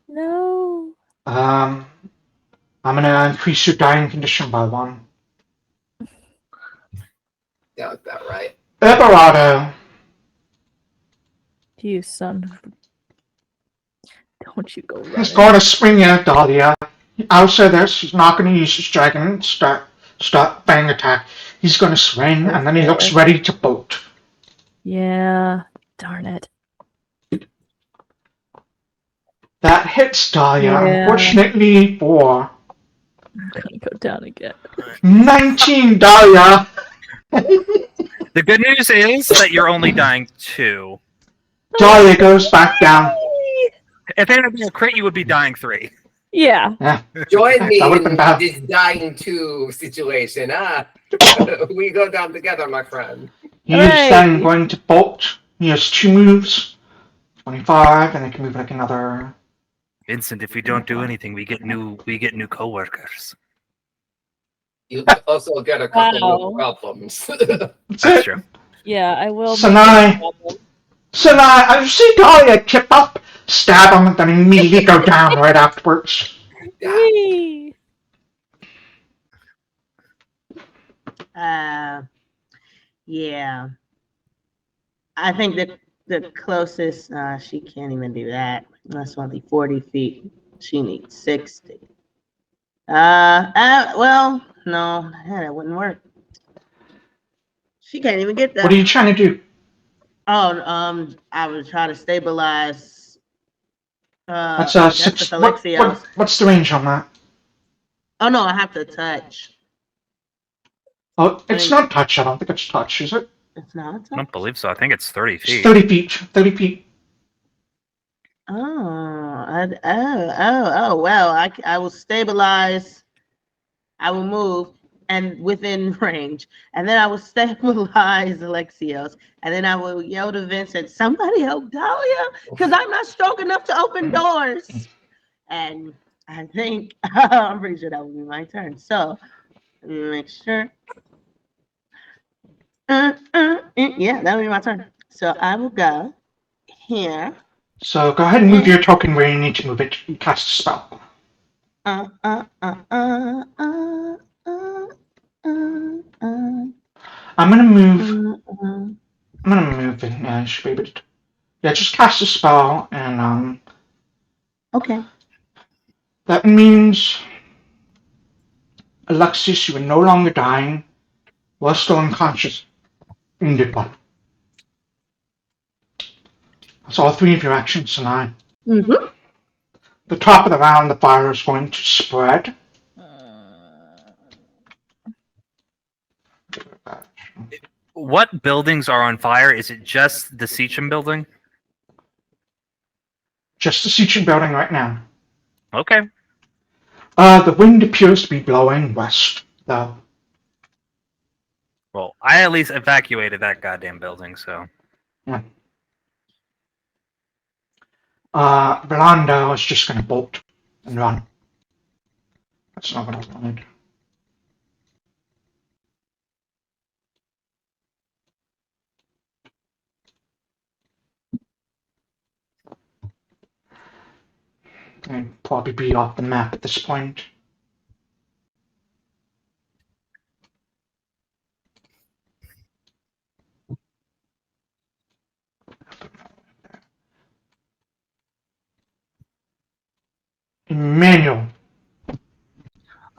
No. I'm gonna increase your dying condition by 1. Yeah, that right. Everardo, You son of a... Don't you go he's running. going to swing at Dahlia. I'll say this, he's not going to use his dragon start bang attack. He's going to swing, and then he looks ready to bolt. Yeah. Darn it. That hits Dahlia, Yeah. unfortunately for I'm gonna go down again. 19, Dahlia. The good news is that you're only dying 2. Dahlia goes back down. If it had been a crit, you would be dying 3. Yeah. Yeah. Join me That would've been in bad. this dying 2 situation. We go down together, my friend. He is then going to bolt. He has 2 moves. 25, and I can move like another. Vincent, if we don't do anything, we get new coworkers. You also get a couple Wow. of problems. That's true. Yeah, I will. Sanai. make it a problem. So now I see Dahlia trip up, stab him, and then immediately go down right afterwards. Whee! Yeah. I think that the closest, she can't even do that. That's only 40 feet. She needs 60. Well, no, that wouldn't work. She can't even get that. What are you trying to do? Oh, I would try to stabilize. That's Justice Alexias. what's the range on that? Oh no, I have to touch. Oh, it's not touch. I don't think it's touch, is it? It's not. I don't believe so. I think it's 30 It's feet. 30 feet. 30 feet. Well, I will stabilize. I will move and within range, and then I will stabilize Alexios, and then I will yell to Vincent, "Somebody help Dahlia, because I'm not strong enough to open doors." And I think I'm pretty sure that will be my turn. So let me make sure. Yeah, that will be my turn. So I will go here. So go ahead and move your token where you need to move it. You cast a spell. I'm gonna move. I'm gonna move it. Yeah, I should be able to. Yeah, just cast a spell, and Okay. that means, Alexias, you are no longer dying, while still unconscious. Wounded one. That's all 3 of your actions tonight. Mm-hmm. The top of the round, the fire is going to spread. What buildings are on fire? Is it just the Sechim building? Just the Sechim building right now. Okay. The wind appears to be blowing west, though. Well, I at least evacuated that goddamn building, so. Rolando is just going to bolt and run. That's not what I wanted. And probably be off the map at this point. Emmanuel.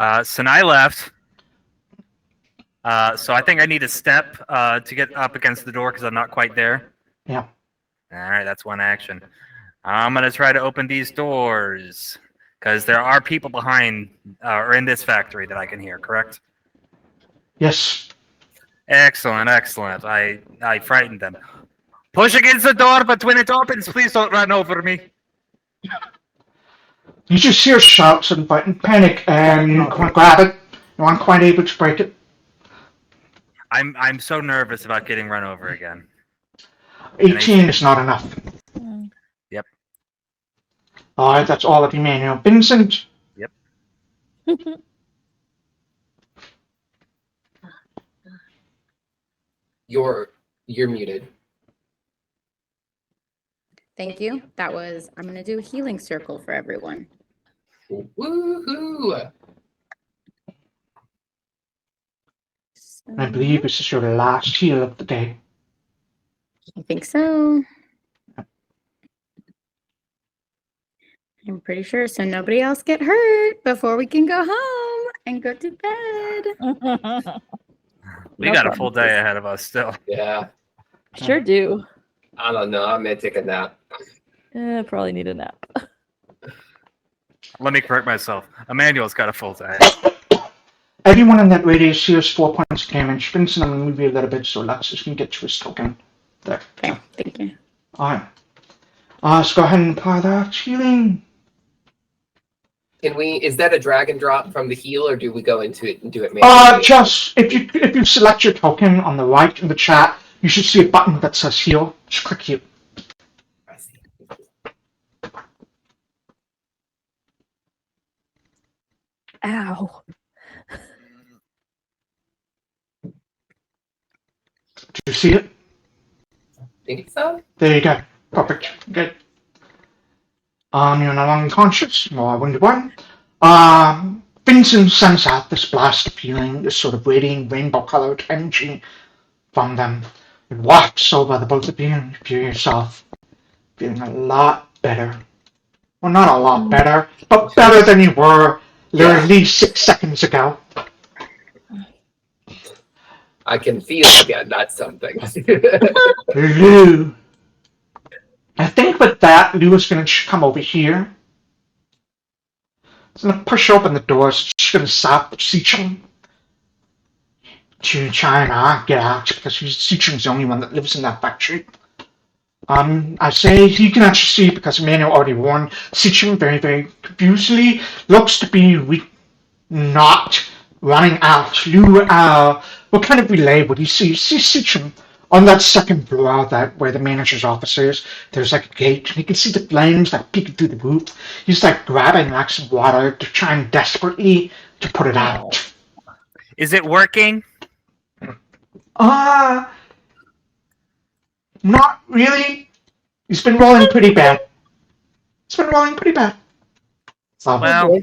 Sanai left. So I think I need a step to get up against the door because I'm not quite there. Yeah. Alright, that's one action. I'm going to try to open these doors because there are people behind or in this factory that I can hear, correct? Yes. Excellent, excellent. I frightened them. Push against the door, but when it opens, please don't run over me. You just hear shouts and panic, and you can't grab it. You aren't quite able to break it. I'm so nervous about getting run over again. 18 is not enough. Yep. Alright, that's all of Emmanuel. Vincent. Yep. You're muted. Thank you. That was, I'm going to do a healing circle for everyone. Woohoo! I believe this is your last heal of the day. I think so. I'm pretty sure. So nobody else get hurt before we can go home and go to bed. We got a full day ahead of us still. Yeah. Sure do. I don't know. I may take a nap. Probably need a nap. Let me correct myself. Emmanuel's got a full day. Everyone in that radius heals 4 points of damage. Vincent, I'm going to move you a little bit so Alexias can get to his token. There. Okay, thank you. Alright. Let's go ahead and apply that healing. Can we? Is that a drag and drop from the heal, or do we go into it and do it manually? Just if you select your token on the right in the chat, you should see a button that says heal. Just click heal. I see. Ow. Do you see it? Think so? There you go. Perfect. Good. You're no longer unconscious. More wounded one. Vincent sends out this blast of healing, this sort of radiant rainbow-colored energy from them. It wafts over the both of you, and you feel yourself feeling a lot better. Well, not a lot better, but better than you were at least 6 seconds ago. I can feel again. That's something. Lou. I think with that, Lou is going to come over here. He's going to push open the doors. She's going to stop Sechim to try and get out because Sechim's the only one that lives in that factory. I say he can actually see because Emmanuel already warned Sechim very, very confusedly. Looks to be not running out. Lou, what kind of relay would he see? See Sechim on that second floor, that where the manager's office is. There's like a gate, and you can see the flames like peeking through the roof. He's like grabbing like some water to trying desperately to put it out. Is it working? Not really. He's been rolling pretty bad. Well,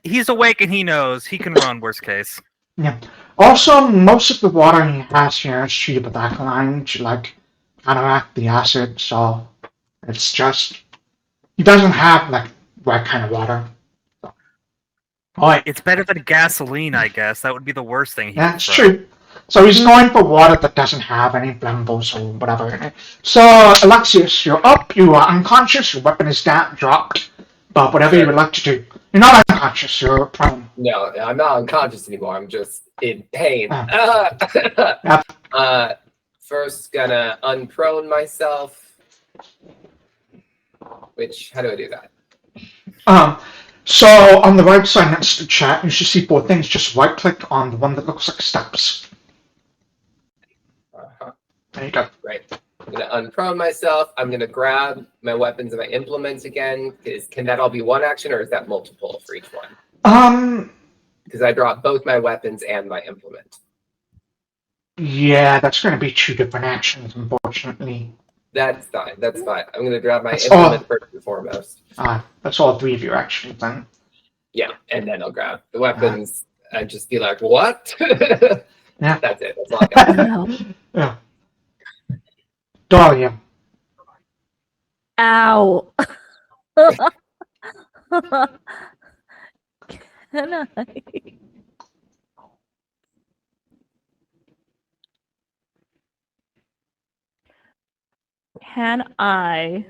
he's awake and he knows. He can run, worst case. Yeah. Also, most of the water he has here is treated with alkaline to like counteract the acid, so it's just he doesn't have like that kind of water. So. Alright. It's better than gasoline, I guess. That would be the worst thing. That's true. So he's going for water that doesn't have any flammables or whatever in it. So, Alexias, you're up, you are unconscious, your weapon is down, dropped, but whatever you would like to do. You're not unconscious, you're prone. No, I'm not unconscious anymore. I'm just in pain. First, gonna unprone myself. Which, how do I do that? So on the right side next to the chat, you should see 4 things. Just right click on the one that looks like steps. There you go. Right. I'm gonna unprone myself. I'm gonna grab my weapons and my implements again. Can that all be one action, or is that multiple for each one? Because I dropped both my weapons and my implement. Yeah, that's going to be 2 different actions, unfortunately. That's fine. That's fine. I'm gonna grab my implement first and foremost. That's all 3 of your actions then. Yeah, and then I'll grab the weapons and just be like, "What?" Yeah. That's it. That's all I got. Yeah. Dahlia. Ow. Can I? Can I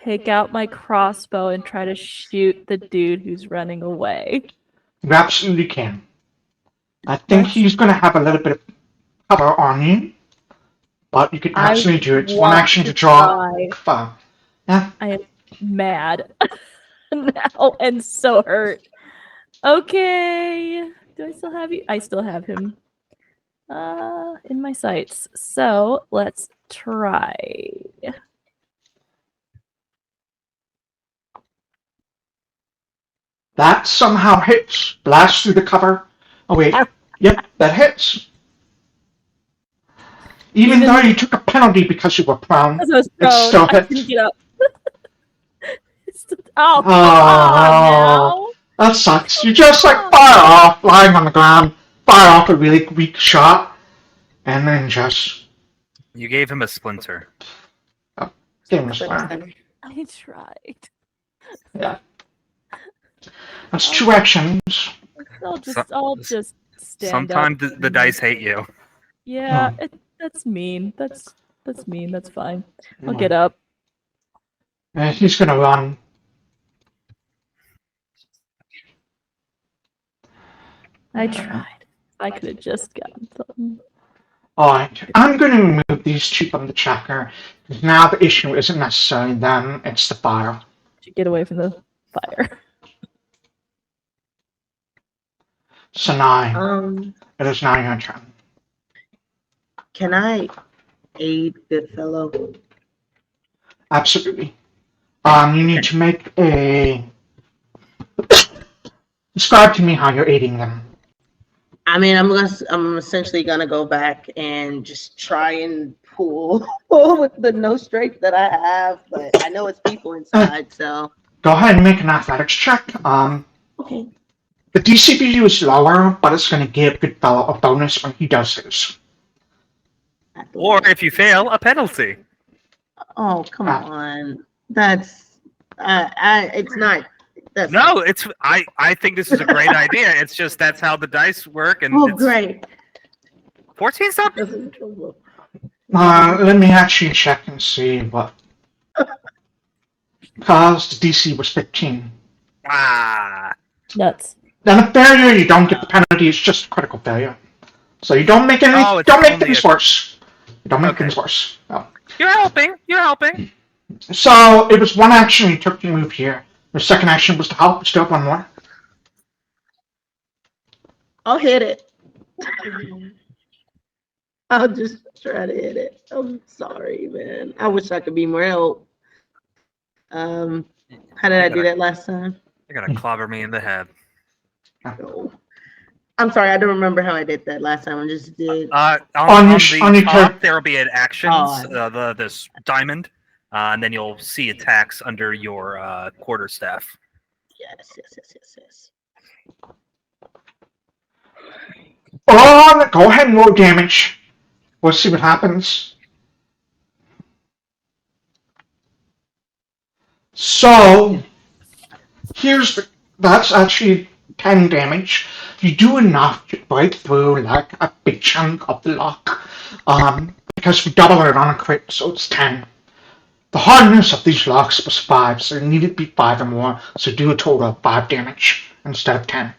take out my crossbow and try to shoot the dude who's running away? You absolutely can. I think he's going to have a little bit of cover on you, but you can absolutely do it. It's one action to draw. Yeah. I am mad now and so hurt. Okay. Do I still have you? I still have him in my sights. So let's try. That somehow hits. Blasts through the cover. Oh wait. Yep, that hits. Even though you took a penalty because you were prone, it still hits. I get up. Come on now. That sucks. You just like fire off, lying on the ground, fire off a really weak shot, and then just... You gave him a splinter. Oh, gave him a splinter. I tried. Yeah. That's 2 actions. I'll just stand Sometimes up. the dice hate you. Yeah, that's mean. That's mean. That's fine. I'll get up. He's gonna run. I tried. I could have just gotten something. Alright, I'm going to remove these 2 from the tracker, because now the issue isn't necessarily them, it's the fire. To get away from the fire. Sanai, it is now your turn. Can I aid Goodfellow? Absolutely. You need to make a Describe to me how you're aiding them. I mean, I'm essentially gonna go back and just try and pull with the no strength that I have, but I know it's people inside, so. Go ahead and make an athletics check. Okay. The DC for you is lower, but it's going to give Goodfellow a bonus when he does his. Or if you fail, a penalty. Oh, come on. That's, it's not. That's No, it's I think this is a great idea. It's just that's how the dice work, and Oh, it's great. 14 something. Let me actually check and see what. Because the DC was 15. Ah, Nuts. Then a failure, you don't get the penalty. It's just a critical failure. So you don't make any. Oh, it's don't make only things a- worse. You don't make Okay. things worse. No. you're helping. You're helping. So it was one action you took to move here. The second action was to help. Still one more. I'll hit it. I'll just try to hit it. I'm sorry, man. I wish I could be more help. How did I do that last time? You're gonna clobber me in the head. No. I'm sorry, I don't remember how I did that last time. I just did. On On your the top, turn. there will be an actions, Oh. this diamond, and then you'll see attacks under your quarterstaff. Yes. Oh, go ahead and roll damage. We'll see what happens. So, that's actually 10 damage. You do enough to break through like a big chunk of the lock. Because we double it on a crit, so it's 10. The hardness of these locks was 5, so it needed to be 5 or more, so do a total of 5 damage instead of 10.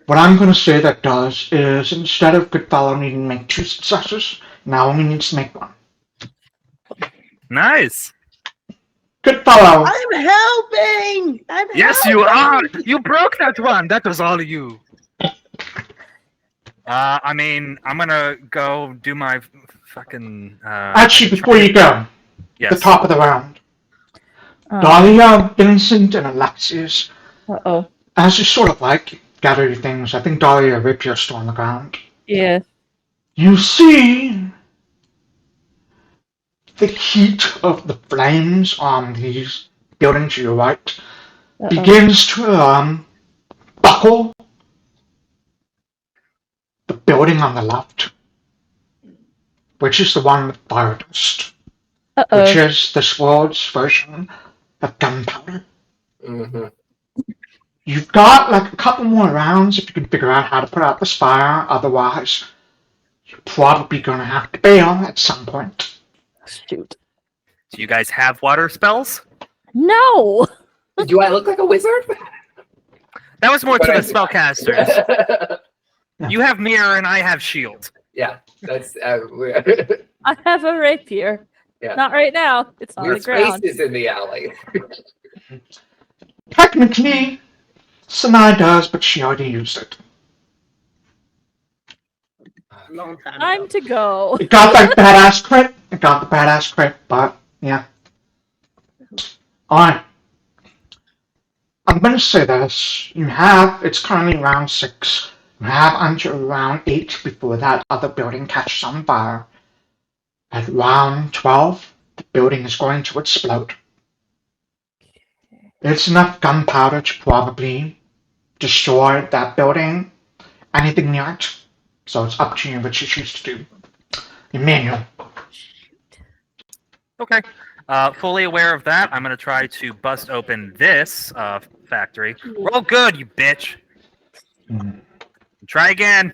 What I'm going to say that does is, instead of Goodfellow needing to make 2 successes, now only needs to make 1. Nice. Goodfellow! I'm helping. Yes, you are. You broke that one. That was all you. I mean, I'm gonna go do my fucking. Actually, before you go, yes. the top of the round. Oh. Dahlia, Vincent, and Alexias. Uh-oh. As you sort of like gather your things, I think Dahlia Rapier still on the ground. Yeah. You see the heat of the flames on these buildings to your right Uh-oh. begins to buckle the building on the left, which is the one with fire dust, which Uh-oh. is this world's version of gunpowder. Mm-hmm. You've got like a couple more rounds if you can figure out how to put out this fire, otherwise you're probably going to have to bail at some point. Shoot. Do you guys have water spells? No! Do I look like a wizard? That was more But to I the do. spellcasters. You have mirror and I have shield. Yeah, that's I have a rapier. Yeah. Not right now. It's on your the ground. space is in the alley. Technically, Sanai does, but she already used it. Long time Time ago. to go. It got that badass crit. It got the badass crit, but yeah. Alright. I'm gonna say this. It's currently round 6. You have until round 8 before that other building catches on fire. At round 12, the building is going to explode. It's enough gunpowder to probably destroy that building, anything near it. So it's up to you what you choose to do. Emmanuel. Okay. Fully aware of that, I'm going to try to bust open this factory. Roll good, you bitch. Try again.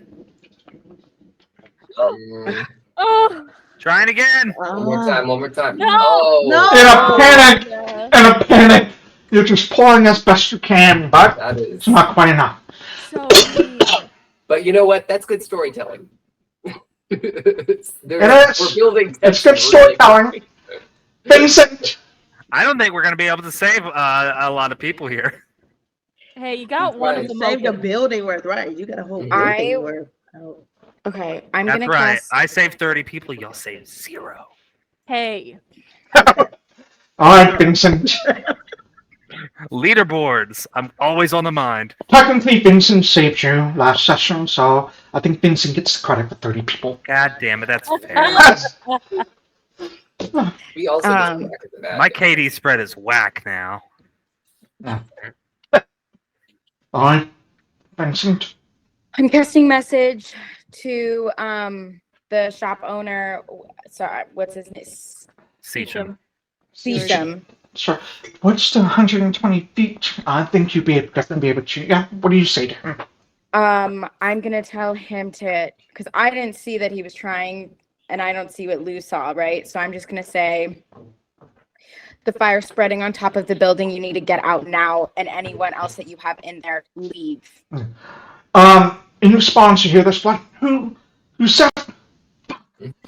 Oh, Trying again. One more time. No! Oh, No! In a panic, you're just pulling as best you can, but that is. it's not quite enough. So mean. But you know what? That's good storytelling. It is. We're building. It's good tension really storytelling. quickly. Vincent! I don't think we're going to be able to save a lot of people here. Hey, you got one of Right. them Save the open. building worth, right? You got a whole Mhm. building worth. Oh. Okay, I'm That's gonna right. cast. I saved 30 people. Y'all saved 0. Hey. Alright, Vincent. Leaderboards. I'm always on the mind. Technically, Vincent saved you last session, so I think Vincent gets the credit for 30 people. God damn it, that's fair. Yes. We also Um, just back at the back. My KD spread is whack now. Alright, Vincent. I'm casting message to the shop owner. Sorry, what's his name? Sechim. Sechim. Sure. What's the 120 feet? I think you'd definitely be able to. Yeah, what do you say to him? I'm gonna tell him to, because I didn't see that he was trying, and I don't see what Lou saw, right? So I'm just gonna say, the fire spreading on top of the building. You need to get out now, and anyone else that you have in there, leave. In response, you hear this one. Who said?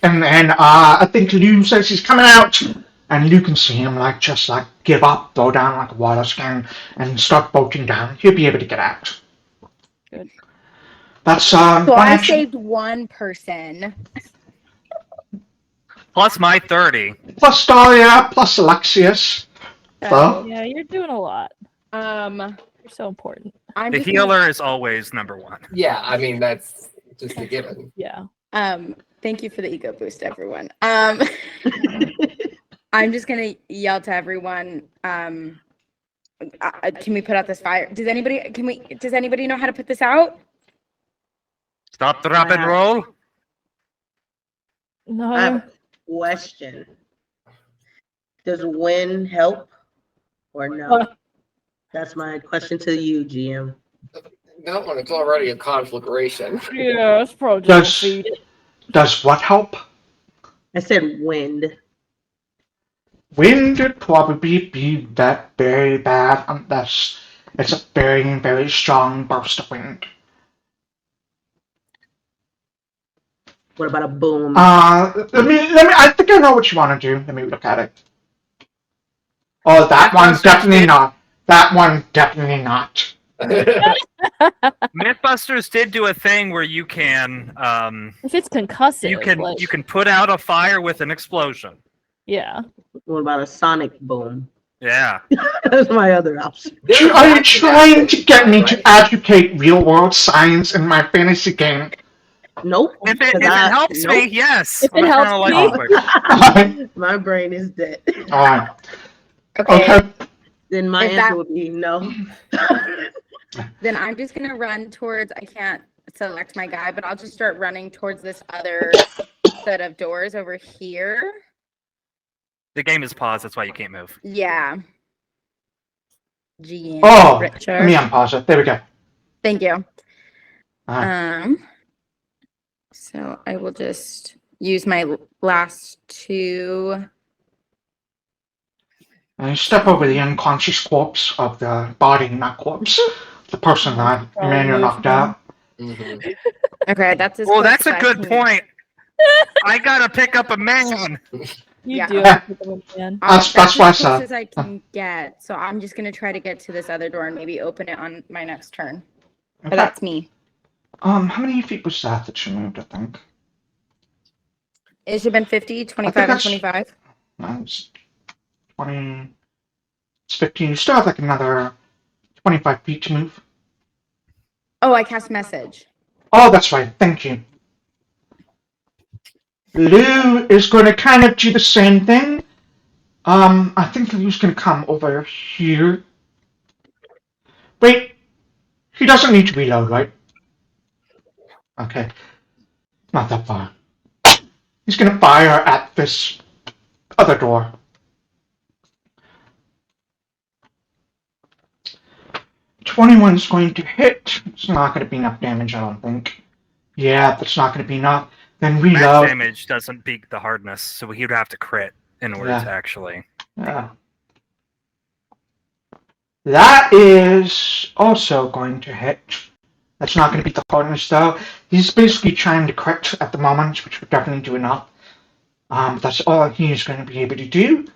And I think Lou says he's coming out. And you can see him just give up, throw down like a water scan, and start bolting down. He'll be able to get out. Good. That's So one I action. saved one person. Plus my 30. Plus Dahlia, plus Alexias. So, Yeah, you're doing a lot. Um, You're so important. I'm The just healer is always number one. Yeah, I mean that's just a given. Yeah. Thank you for the ego boost, everyone. I'm just gonna yell to everyone. Can we put out this fire? Does anybody know how to put this out? Stop, drop, and roll. No. I have a question. Does wind help or no? That's my question to you, GM. Not when it's already a conflagration. Yeah, it's probably Does- just feed it. does what help? I said wind. Wind would probably be that very bad unless it's a very, very strong burst of wind. What about a boom? Let me. I think I know what you want to do. Let me look at it. Oh, that one definitely not. That one definitely not. Mythbusters did do a thing where you can If it's concussive, you can put out a fire with an explosion. Yeah. What about a sonic boom? Yeah. That's my other option. Are you trying to get me to educate real-world science in my fantasy game? Nope. If it 'cause I- helps nope. me, yes. If it I'm gonna helps turn the light me. on quick. My brain is dead. Alright. Okay. Okay. Then my Is answer that- would be no. Then I'm just gonna run towards. I can't select my guy, but I'll just start running towards this other set of doors over here. The game is paused, that's why you can't move. Yeah. GM. Oh, Richard. let me unpause it. There we go. Thank you. Alright. So I will just use my last two. And you step over the unconscious corpse of the body, not corpse, the person that Emmanuel knocked out. Mhm. Okay, that's as Well, close that's as a I good can- point. I gotta pick up a man. You Yeah. do have to pick them up, man. That's as what I close said. as I can get. So I'm just gonna try to get to this other door and maybe open it on my next turn. But Okay. that's me. How many feet was that you moved, I think? It should have been 50, 25, and that's- 25. No, it's 20. It's 15. You still have like another 25 feet to move. Oh, I cast message. Oh, that's right. Thank you. Lou is going to kind of do the same thing. I think Lou's going to come over here. Wait. He doesn't need to reload, right? Okay. Not that far. He's going to fire at this other door. .21's going to hit. It's not going to be enough damage, I don't think. Yeah, that's not going to be enough. Then Max reload. damage doesn't beat the hardness, so he would have to crit in order Yeah. to actually. Yeah. That is also going to hit. That's not going to beat the hardness, though. He's basically trying to crit at the moment, which would definitely do enough. That's all he's going to be able to do.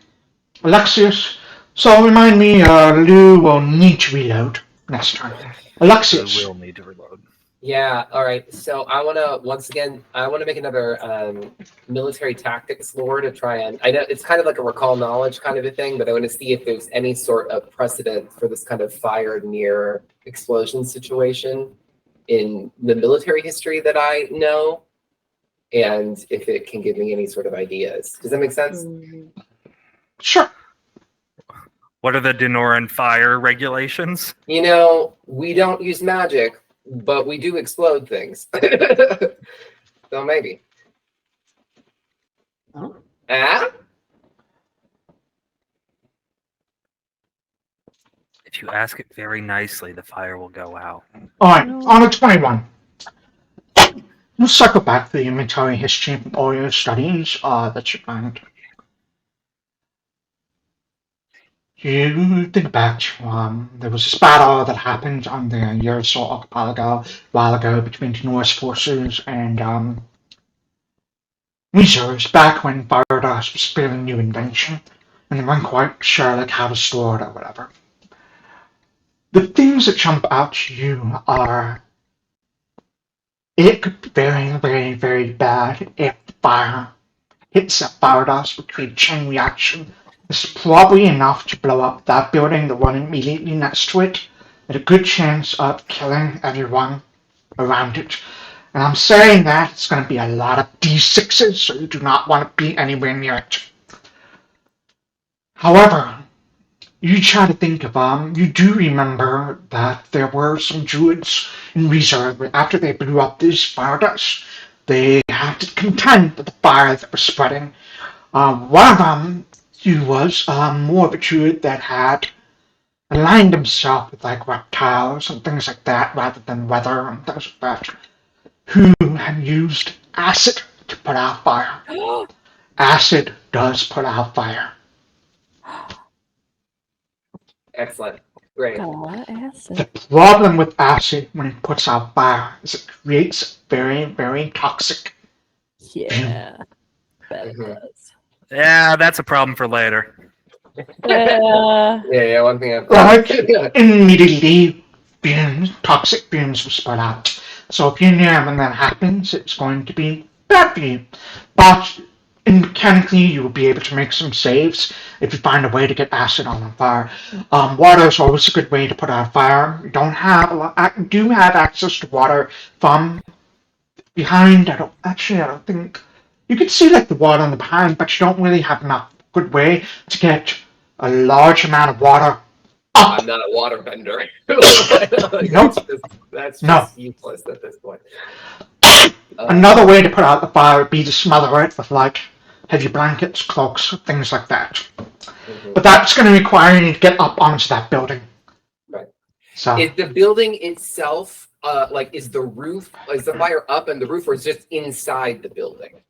Alexias. So remind me, Lou will need to reload next turn. You Alexias. will need to reload. Yeah, all right. So I want to make another military tactics lore to try and, I know it's kind of like a recall knowledge kind of a thing, but I want to see if there's any sort of precedent for this kind of fire near explosion situation in the military history that I know, and if it can give me any sort of ideas. Does that make sense? Sure. What are the Denoran fire regulations? You know, we don't use magic, but we do explode things. So maybe. Oh. Ah? If you ask it very nicely, the fire will go out. Alright, on a 21. We'll circle back to the military history from all your studies that you find. You think back to, there was this battle that happened on the Yersul archipelago a while ago between the Norse forces and Reserves back when Firedoss was a fairly new invention, and they weren't quite sure like how to store it or whatever. The things that jump out to you are it could be very, very, very bad if the fire hits that Firedoss would create a chain reaction. It's probably enough to blow up that building, the one immediately next to it, with a good chance of killing everyone around it. And I'm saying that it's going to be a lot of D6s, so you do not want to be anywhere near it. However, you try to think of, you do remember that there were some druids in reserve after they blew up this fire dust. They had to contend with the fire that was spreading. One of them, he was more of a druid that had aligned himself with like reptiles and things like that rather than weather and things like that, who had used acid to put out fire. Acid does put out fire. Excellent. Great. The problem with acid when it puts out fire is it creates very, very toxic. Yeah. Bet it Mhm. does. Yeah, that's a problem for later. Yeah. Yeah, one thing I've Like, immediately toxic fumes will spread out. So if you're near when that happens, it's going to be bad for you. But mechanically, you will be able to make some saves if you find a way to get acid on the fire. Water is always a good way to put out a fire. You don't have a lot, do have access to water from behind. I don't think you can see like the water on the behind, but you don't really have enough good way to get a large amount of water up. I'm not a water bender. Nope. That's No. just useless at this point. Another way to put out the fire would be to smother it with like heavy blankets, cloaks, things like that. Mhm. But that's going to require you to get up onto that building. Right. So Is the building itself, is the fire up in the roof, or is it just inside the building?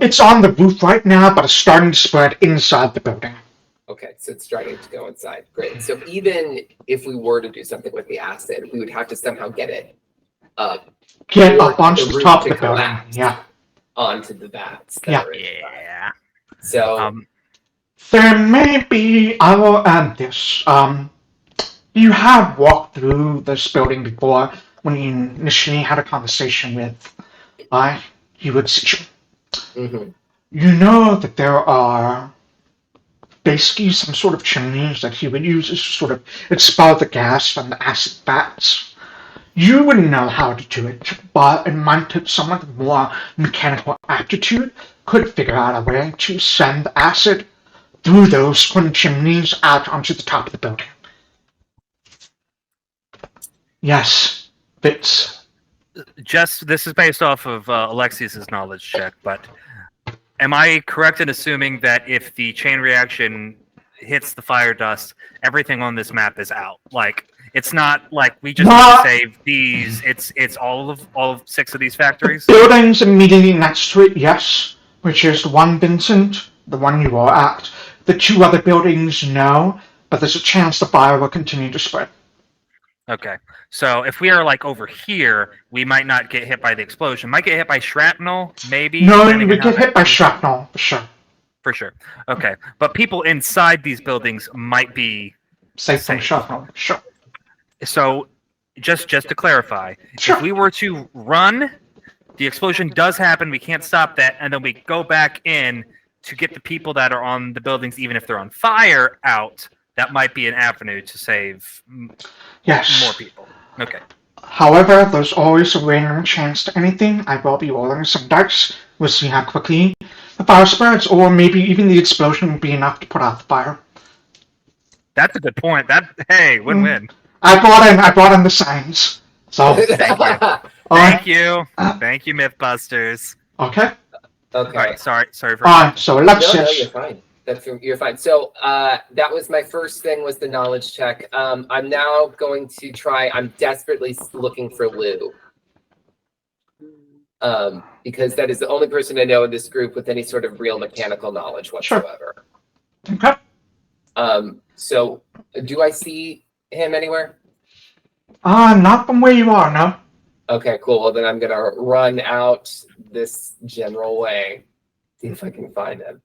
it's on the roof right now, but it's starting to spread inside the building. Okay, so it's starting to go inside. Great. So even if we were to do something with the acid, we would have to somehow get it up. Get or up onto the roof top to of the building. collapse Yeah. onto the vats. that Yeah. are inside. Yeah. So There may be, I will add this, you have walked through this building before when you initially had a conversation with Heward Sechim. mhm. You know that there are basically some sort of chimneys that he would use to sort of expel the gas from the acid vats. You wouldn't know how to do it, but it might take someone with more mechanical aptitude could figure out a way to send the acid through those twin chimneys out onto the top of the building. Yes, Fitz. Just this is based off of Alexias' knowledge check, but am I correct in assuming that if the chain reaction hits the fire dust, everything on this map is out? Like it's not like we just need to save these. It's all of 6 of these factories. Buildings immediately next to it, yes, which is the one Vincent, the one you are at. The 2 other buildings, no, but there's a chance the fire will continue to spread. Okay, so if we are like over here, we might not get hit by the explosion. Might get hit by shrapnel, maybe. No, we get hit by shrapnel, for sure. For sure. Okay, but people inside these buildings might be safe from shrapnel, sure. So just to clarify, Sure. if we were to run, the explosion does happen. We can't stop that, and then we go back in to get the people that are on the buildings, even if they're on fire, out. That might be an avenue to save Yes. more people. Okay. However, there's always a random chance to anything. I will be rolling some dice. We'll see how quickly the fire spreads, or maybe even the explosion will be enough to put out the fire. That's a good point. Hey, win-win. I brought in the signs. So Thank you. Thank you. Thank you, Mythbusters. Okay. All Okay. right, sorry for So No, Alexias. you're fine. You're fine. So that was my first thing, was the knowledge check. I'm now going to try. I'm desperately looking for Lou. Because that is the only person I know in this group with any sort of real mechanical knowledge whatsoever. Okay. So do I see him anywhere? Not from where you are, no. Okay, cool. Well, then I'm gonna run out this general way, see if I can find him.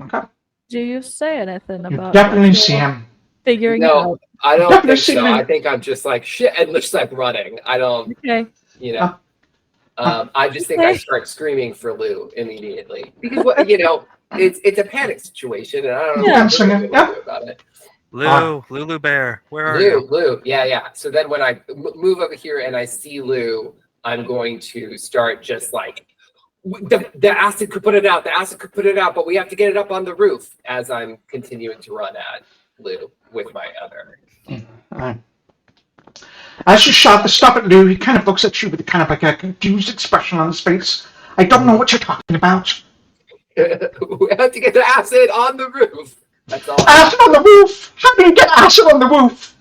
Okay. Do you say anything You about definitely what see you're him. figuring No, out? I don't Definitely think so. see him. I think I'm just like shit and just like running. I don't, Okay. you know. I just think I Okay. start screaming for Lou immediately because it's a panic situation and I don't know Yeah, what so, I'm yeah. gonna do about it. Lulu Bear, where are you? Lou, yeah. So then when I move over here and I see Lou, I'm going to start just like the acid could put it out. The acid could put it out, but we have to get it up on the roof as I'm continuing to run at Lou with my other. As you shout the stop at Lou, he kind of looks at you with kind of like a confused expression on his face. I don't know what you're talking about. We have to get the acid on the roof. That's all. Acid on the roof? How do you get acid on the roof?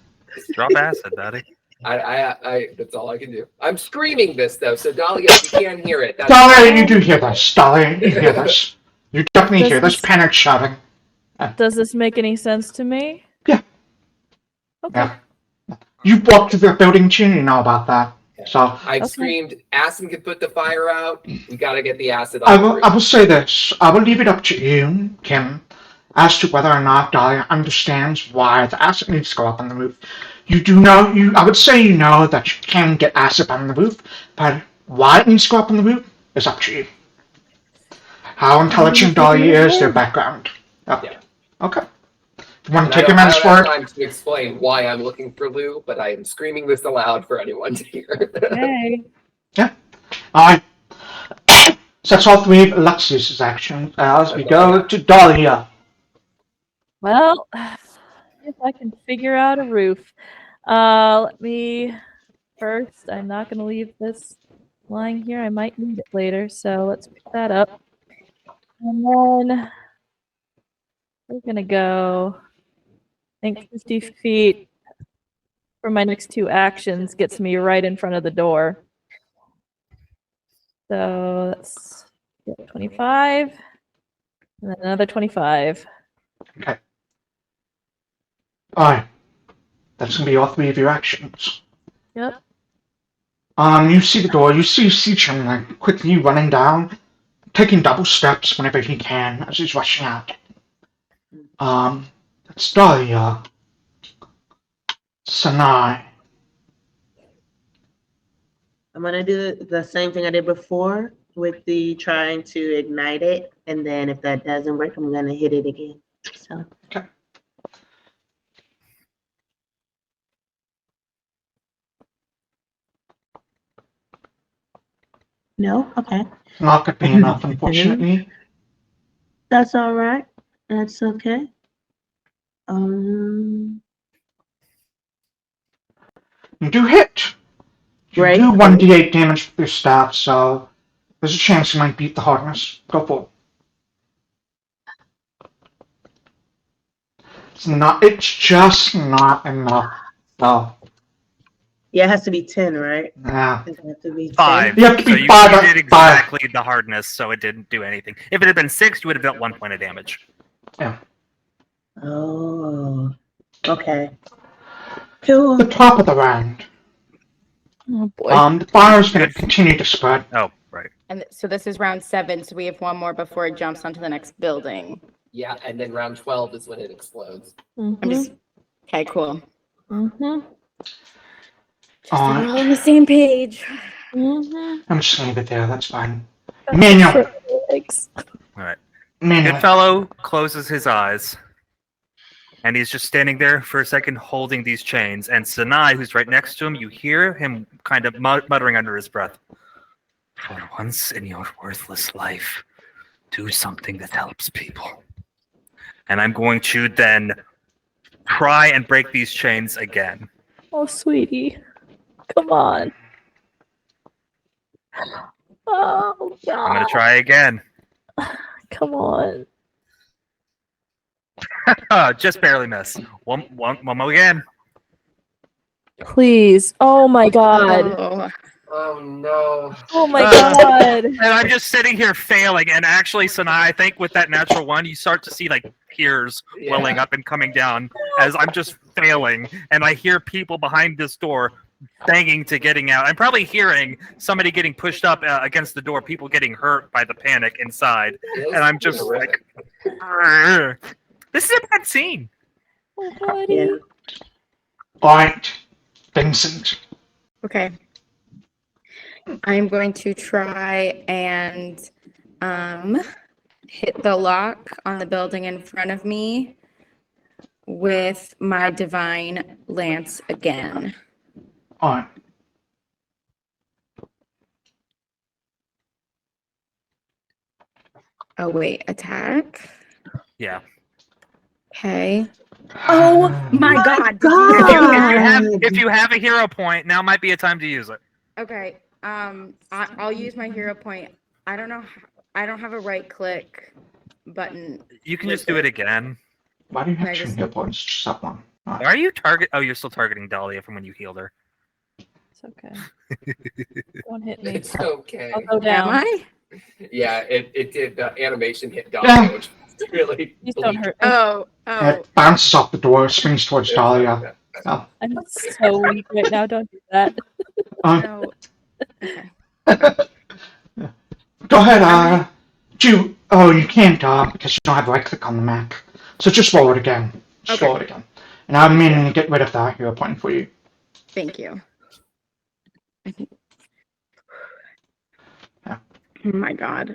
Drop acid, buddy. I that's all I can do. I'm screaming this though, so Dahlia, if you can't hear it, that's Dahlia, you do hear this. Dahlia, you hear this. You definitely Does hear this this- panic shouting. Does this make any sense to me? Yeah. Okay. Yeah. You walked to the building too, you know about that. So I've Okay. screamed, acid can put the fire out. We gotta get the acid on I the will roof. say this. I will leave it up to you, Kim, as to whether or not Dahlia understands why the acid needs to go up on the roof. You do know, I would say you know that you can get acid on the roof, but why it needs to go up on the roof is up to you. How intelligent Dahlia is, their background. Yeah. Okay. If you want And to take I a don't man's have word, time to explain why I'm looking for Lou, but I am screaming this aloud for anyone to hear. Okay. alright. So that's all three of Alexias' actions as we go to Dahlia. Well, if I can figure out a roof. Let me first. I'm not going to leave this lying here. I might need it later, so let's pick that up. And then we're going to go, I think 50 feet for my next two actions gets me right in front of the door. So that's 25, and then another 25. Alright. That's gonna be all three of your actions. Yep. You see the door, you see Sechim like quickly running down, taking double steps whenever he can as he's rushing out. That's Dahlia. Sanai. I'm gonna do the same thing I did before with the trying to ignite it, and then if that doesn't work, I'm gonna hit it again. So. Okay. No? Okay. Not gonna be enough, unfortunately. That's all right. That's okay. Um, You do hit. You Great. do 1d8 damage with your staff, so there's a chance you might beat the hardness. Go for it. It's just not enough. So, yeah, it has to be 10, right? yeah. Does it have to be 10? 5. You have to So be you 5 did exactly the hardness, so it didn't do anything. If it had been 6, you would have dealt 1 point of damage. Oh, okay. Cool. The top of the round. Oh boy. The fire is going to continue to spread. Oh, right. And so this is round 7, so we have one more before it jumps onto the next building. Yeah, and then round 12 is when it explodes. I'm just okay, cool. Mm-hmm. Just so we're all on the same page. Mhm. I'm just gonna leave it there. That's fine. That's Emmanuel. short legs. All right. Emmanuel. Goodfellow closes his eyes, and he's just standing there for a second holding these chains. And Sanai, who's right next to him, you hear him kind of muttering under his breath, "For once in your worthless life, do something that helps people." And I'm going to then try and break these chains again. Oh, sweetie. Come on. Oh, God. I'm going to try again. Come on. Just barely miss. One more again. Please. Oh, my God. Oh, Oh no. Oh, my God. And I'm just sitting here failing. And actually, Sanai, I think with that natural one, you start to see like tears welling up and coming down as I'm just failing. And I hear people behind this door banging to getting out. I'm probably hearing somebody getting pushed up against the door, people getting hurt by the panic inside. And I'm just like, "Argh." This is a bad scene. Oh, buddy. Yeah. Alright. Vincent. okay. I'm going to try and hit the lock on the building in front of me with my divine lance again. Alright. Oh wait, attack. Yeah. Okay. Oh my God! If you have a hero point, now might be a time to use it. Okay. I'll use my hero point. I don't know. I don't have a right click button. You can just do it again. Why do you Can I have two just- hit points? Just that one. Alright. Are you target? Oh, you're still targeting Dahlia from when you healed her. It's okay. Don't hit me. It's okay. I'll go Am down. I? Yeah, it did. The animation hit Dahlia, which was really. Please don't bleak. hurt me. Oh. It bounces off the door, swings towards Dahlia. Oh. I'm so weak right now. Don't do that. No. Okay. Go ahead, you can't, because you don't have right click on the map. So just roll it again. Just Okay. roll it again. And I'm meaning to get rid of that hero point for you. Thank you. Yeah. Oh my God.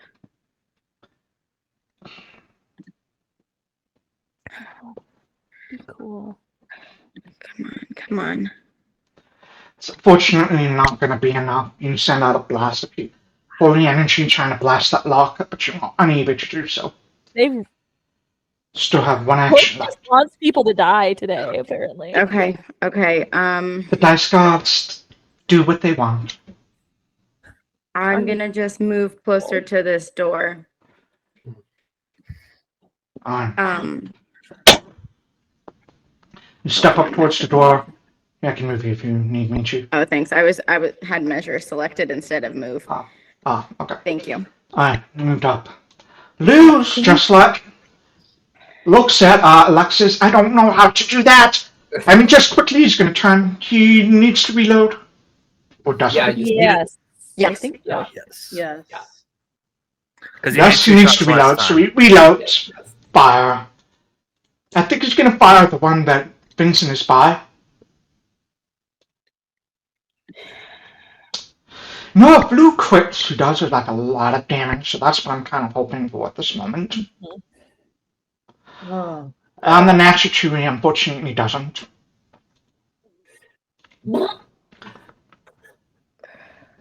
Be cool. Come on. It's unfortunately not going to be enough. You send out a blast of you. Holy energy trying to blast that lock, but you're unable to do so. They've Still have one Hope action left. just wants people to die today, apparently. Okay. The dice gods do what they want. I'm gonna just move closer to this door. You step up towards the door. Yeah, I can move you if you need me to. Oh, thanks. I had measure selected instead of move. Okay. Thank you. Alright, moved up. Lose, just like looks at Alexias. I don't know how to do that. I mean, just quickly, he's going to turn. He needs to reload. Or doesn't Yeah, he? you- Yes. I Yes. think so. Yes. Yes. Because Yes, he needs to reload, so he reloads. Fire. I think he's going to fire the one that Vincent is by. No, if Blue crits, he does it like a lot of damage, so that's what I'm kind of hoping for at this moment. Oh. And the natural 2, he unfortunately doesn't.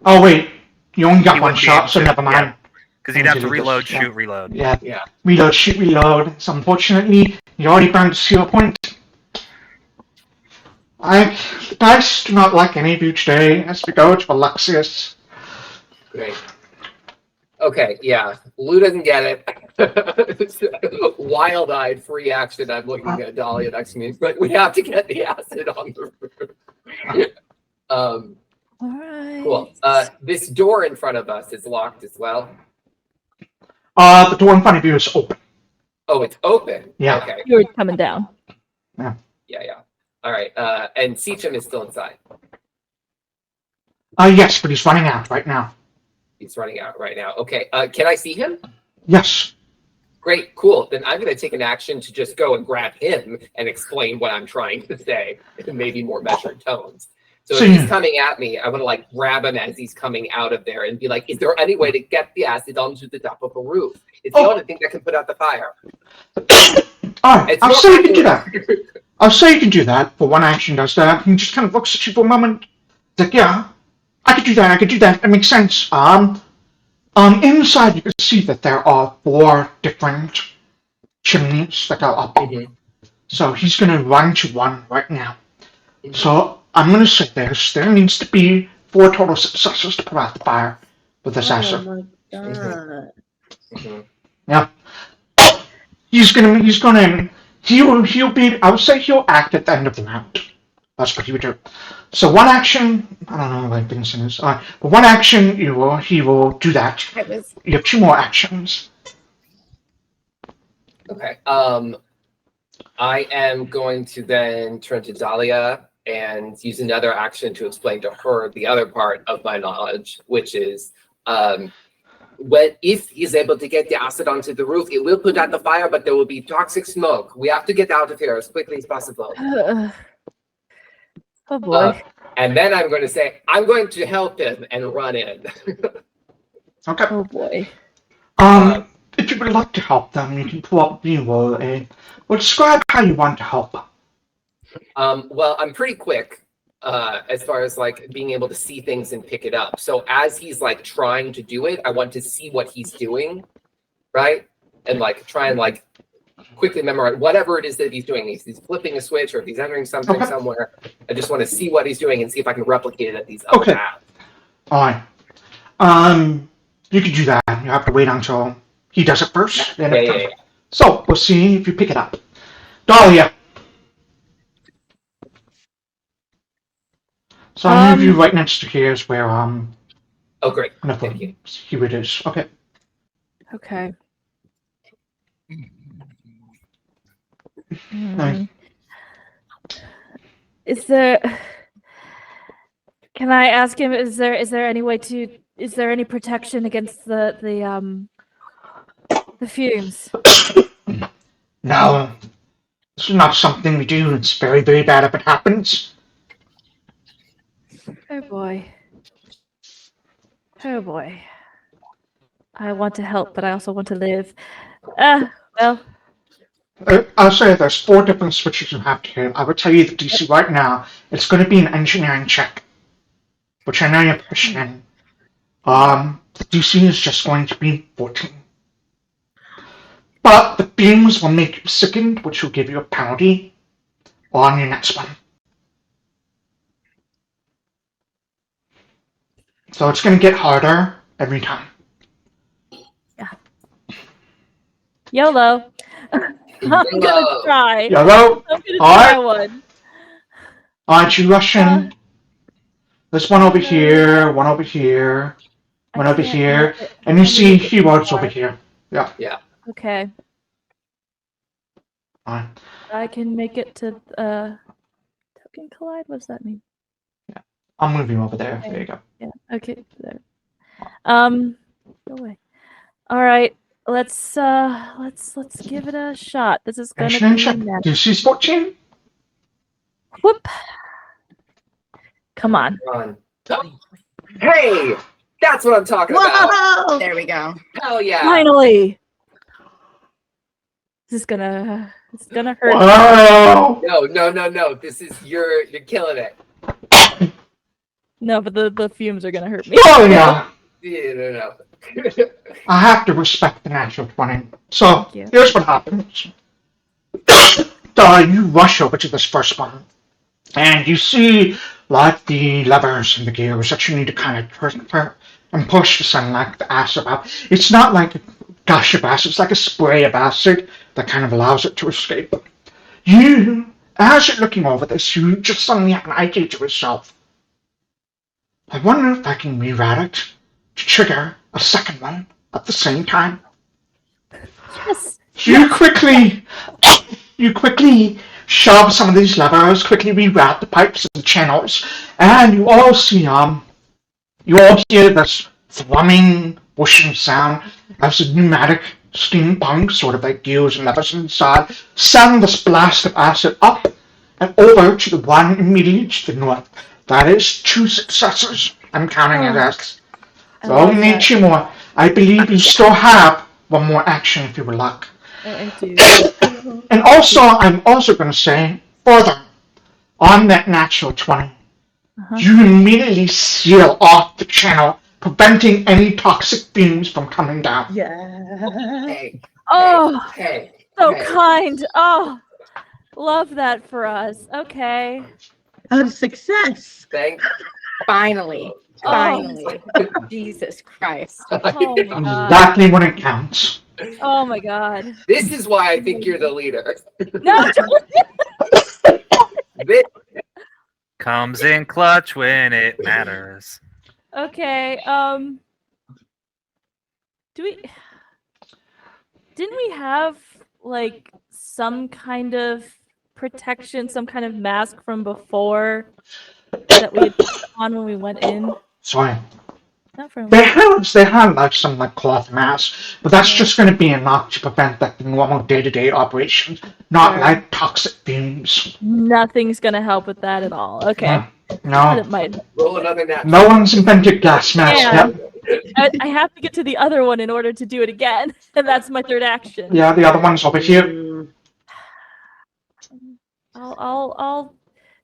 Oh wait, you only got He one wouldn't be shot, able so to, never mind. Because you'd have to Usually reload, just- yeah. shoot, reload. Yeah, Yeah. reload, shoot, reload. So unfortunately, you already burned his hero point. The dice do not like any of you today, as we go to Alexias. Great. Okay, yeah. Lou doesn't get it. Wild-eyed free action. I'm looking at Dahlia next to me, but we have to get the acid on the roof. All right. Cool. This door in front of us is locked as well. The door in front of you is open. Oh, it's open. Yeah. Okay. You're coming down. Yeah. All right. And Sechim is still inside. Yes, but he's running out right now. He's running out right now. Okay. Can I see him? Yes. Great. Cool. Then I'm going to take an action to just go and grab him and explain what I'm trying to say in maybe more measured tones. So So if you- he's coming at me, I want to like grab him as he's coming out of there and be like, is there any way to get the acid onto the top of a roof? It's the Oh. only thing that can put out the fire. Alright, It's I'll more say you can do that. accurate. I'll say you can do that, but one action does that. He just kind of looks at you for a moment. He's like, yeah, I could do that. It makes sense. Inside you can see that there are 4 different chimneys that are up. Mhm. So he's gonna run to one right now. So I'm gonna say there needs to be 4 total successes to put out the fire with this Oh acid. my god. Mhm. He'll be, I would say he'll act at the end of the round. That's what he would do. So one action, I don't know where Vincent is, but one action he will do that. I was You have 2 more actions. Okay. I am going to then turn to Dahlia and use another action to explain to her the other part of my knowledge, which is if he's able to get the acid onto the roof, it will put out the fire, but there will be toxic smoke. We have to get out of here as quickly as possible. Oh boy. And then I'm going to say, I'm going to help him and run in. Okay. Oh boy. If you would like to help them, you can pull up well, describe how you want to help. Well, I'm pretty quick as far as like being able to see things and pick it up. So as he's like trying to do it, I want to see what he's doing, right? And like try and like quickly memorize whatever it is that he's doing. If he's flipping a switch or if he's entering something somewhere, I just want to see what he's doing and see if I can replicate it at these other paths. Alright. You can do that. You have to wait until he does it first. Then Yeah. So, we'll see if you pick it up. Dahlia. So I'll move you right next to here is where, Oh, great. Thank you. Here it is. Okay. Okay. Nice. Is there? Can I ask him? Is there any way to? Is there any protection against the fumes? No. This is not something we do. It's very, very bad if it happens. Oh boy. Oh boy. I want to help, but I also want to live. Well. I'll say there's 4 different switches you have to hit. I would tell you the DC right now. It's going to be an engineering check, which I know you're pushing in. The DC is just going to be 14. But the beams will make you sickened, which will give you a penalty on your next one. So it's going to get harder every time. Yeah. YOLO. I'm gonna try. Yellow. I'm gonna try one. Alright, you rush in. There's one over here, one over here, one over here, and you see Heward's over here. Yeah. Okay. Alright. I can make it to token collide. What does that mean? I'll move you over there. There you go. Yeah. Okay. There. Go away. All right. Let's give it a shot. This is gonna Engineering be check. mad. Do you see 14? Whoop. Come on. Run. Hey, that's what I'm talking about. Whoa! there we go. Hell yeah. Finally. It's gonna hurt. Wow! No. This is you're killing it. No, but the fumes are gonna hurt me. Oh yeah! No. I have to respect the natural 20. So, Thank you. here's what happens. You rush over to this first one, and you see, like, the levers and the gears that you need to kind of turn and push to send, like, the acid out. It's not like a gush of acid, it's like a spray of acid that kind of allows it to escape. As you're looking over this, you just suddenly have an idea to yourself. I wonder if I can reroute it to trigger a second one at the same time. Yes. You quickly shove some of these levers, quickly reroute the pipes and channels, and you all see, you all hear this thrumming, whooshing sound as the pneumatic steampunk, sort of like gears and levers inside, send this blast of acid up and over to the one immediately to the north. That is 2 successes. I'm counting it as. I So love only need that. 2 more. I believe you still have 1 more action if you would like. I do. And also, I'm also going to say, further, on that natural 20, Uh-huh. you immediately seal off the channel, preventing any toxic fumes from coming down. Yeah. Hey, Oh, hey, so hey. kind. Oh, love that for us. Okay. A success. Thank. Finally. Oh. Finally. Jesus Christ. Oh my god. Exactly when it counts. Oh my god. This is why I think you're the leader. No. This, Comes in clutch when it matters. Okay. Didn't we have like some kind of protection, some kind of mask from before that we had put on when we went in? Sorry. Not from. They have like some like cloth masks, but that's just going to be enough to prevent like the normal day-to-day operations, not Sure. like toxic fumes. Nothing's gonna help with that at all. Okay. But No, it might. roll another nat. no one's invented gas masks Yeah. yet. I have to get to the other one in order to do it again, and that's my third action. Yeah, the other one's over here. I'll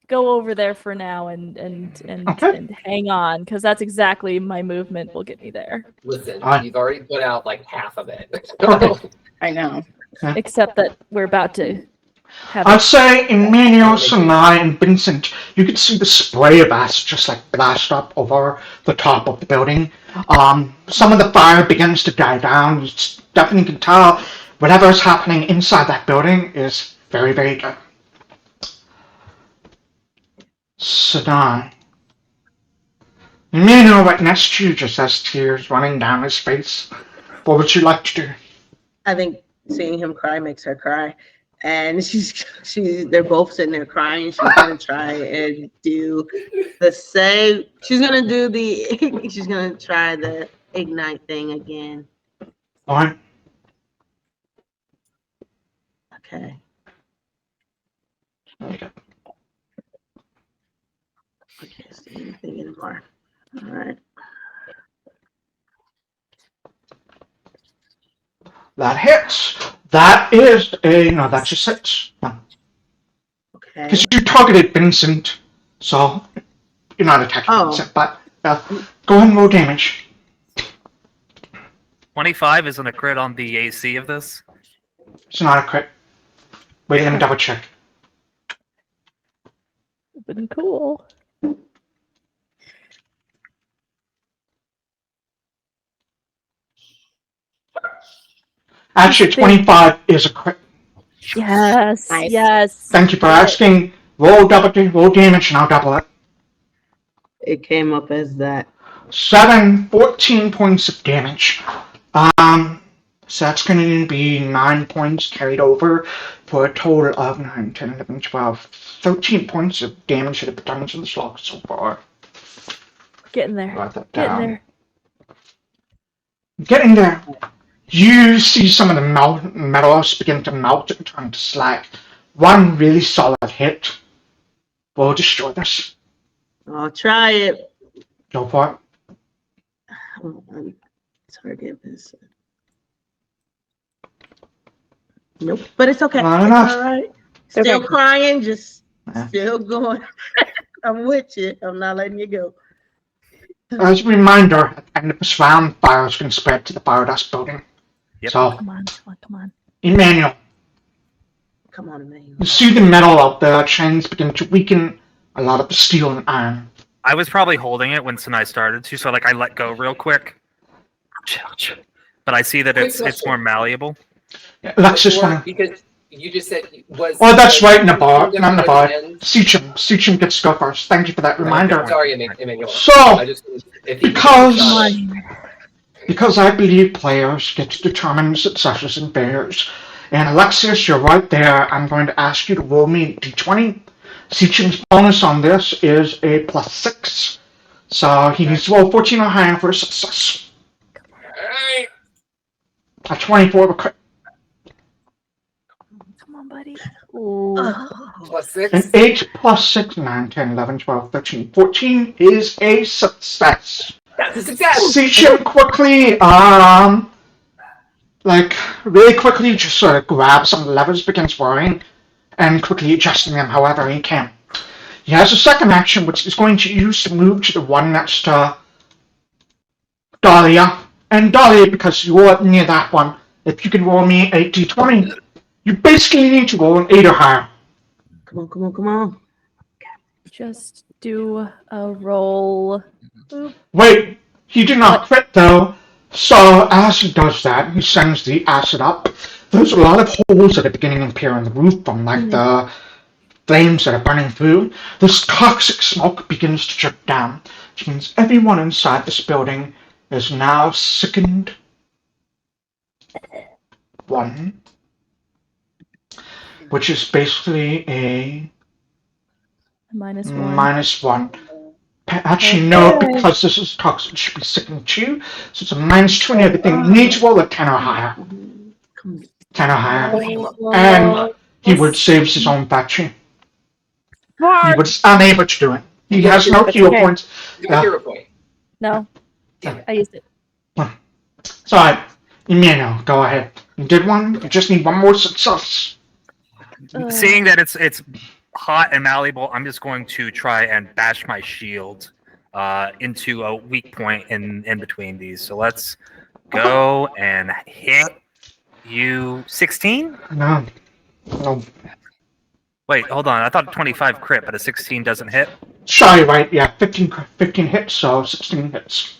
go over there for now and Okay. and hang on, because that's exactly my movement will get me there. Listen, Alright. you've already put out like half of it. Okay. I know. Except that we're about to have. I'd say Emmanuel, Sanai, and Vincent, you could see the spray of acid just like blast up over the top of the building. Some of the fire begins to die down. You definitely can tell whatever is happening inside that building is very, very good. Sanai. Emmanuel right next to you just has tears running down his face. What would you like to do? I think seeing him cry makes her cry. And they're both sitting there crying. She's gonna try and do the same. She's gonna try the ignite thing again. Alright. Okay. I can't see anything anymore. All right. That hits. That is that's a 6. No. Okay. Because you targeted Vincent, so you're not attacking Vincent, but go ahead and roll damage. 25 isn't a crit on the AC of this. It's not a crit. Wait, let me double check. Been cool. Actually, 25 is a crit. Yes. Nice. Yes. Thank you for asking. Roll damage, and I'll double it. It came up as that. 14 points of damage. So that's going to be 9 points carried over for a total of 9, 10, 11, 12, 13 points of damage to the damage of the slug so far. Getting there. Write that Getting down. there. Getting there. You see some of the metals begin to melt and turn to slag. One really solid hit will destroy this. I'll try it. Go for it. Target this. Nope, but it's okay. Not It's enough. all right. It's Still okay. crying, just Yeah. still going. I'm with you. I'm not letting you go. As a reminder, at the end of this round, fires can spread to the fire dust building. Yep. So, Come on. Come on. Come on. Emmanuel, Come on, Emmanuel. you see the metal of the chains begin to weaken, a lot of the steel and iron. I was probably holding it when Sanai started to, so like I let go real quick. But I see that it's more malleable. Alexias, one. Because you just said was. Oh, that's right, in the bar. was- Not in the bar. was- Sechim gets to go first. Thank you for that reminder. Sorry, Emmanuel. So, I just, if you- because I believe players get to determine successes and failures, and Alexias, you're right there. I'm going to ask you to roll me a d20. Sechim's bonus on this is a +6. So he needs to roll 14 or higher for a success. A 24 of a crit. Come on, buddy. Ooh. Plus An 6. 8 plus 6, 9, 10, 11, 12, 13, 14 is a success. That's a success. Sechim quickly, really quickly just sort of grabs some levers, begins whirring, and quickly adjusting them however he can. He has a second action, which is going to use to move to the one next to Dahlia. And Dahlia, because you're near that one, if you can roll me a d20, you basically need to roll an 8 or higher. Come on. Just do a roll. Boop. Wait, he did not crit though. So as he does that, he sends the acid up. There's a lot of holes that are beginning to appear on the roof from the flames that are burning through. This toxic smoke begins to drip down, which means everyone inside this building is now sickened. 1. Which is basically a -1. -1. Actually, no, because this is toxic, it should be sickened 2. So it's a -2 and everything. You need to roll a 10 or higher. 10 or higher. And Heward saves his own battery. He was unable to do it. He has no hero points. You got a hero point. No. I used it. Sorry, Emmanuel, go ahead. You did one. You just need one more success. Seeing that it's hot and malleable, I'm just going to try and bash my shield into a weak point in between these. So let's go and hit you. 16? No. Wait, hold on. I thought 25 crit, but a 16 doesn't hit. Sorry, right? Yeah, 15 hits, so 16 hits.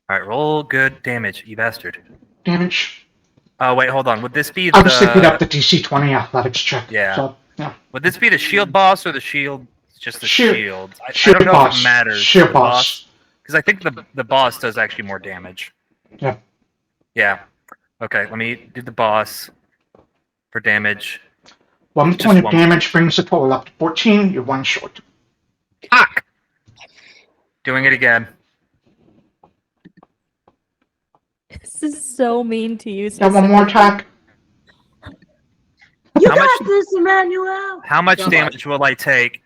All right, roll good damage, you bastard. Damage. Oh wait, hold on. Would this be the? Obviously, put up the DC 20 athletics check. Yeah. So, yeah. Would this be the shield boss or the shield? Just the shield. I Shield don't know boss. if it matters. Shield The boss. Because I think the boss does actually more damage. Yeah. Yeah. Okay, let me do the boss for damage. 1 Just point of one. damage brings the total up to 14. You're 1 short. Fuck! Doing it again. This is so mean to you. Got one more attack. You How got much- this, Emmanuel. How much Come on. damage will I take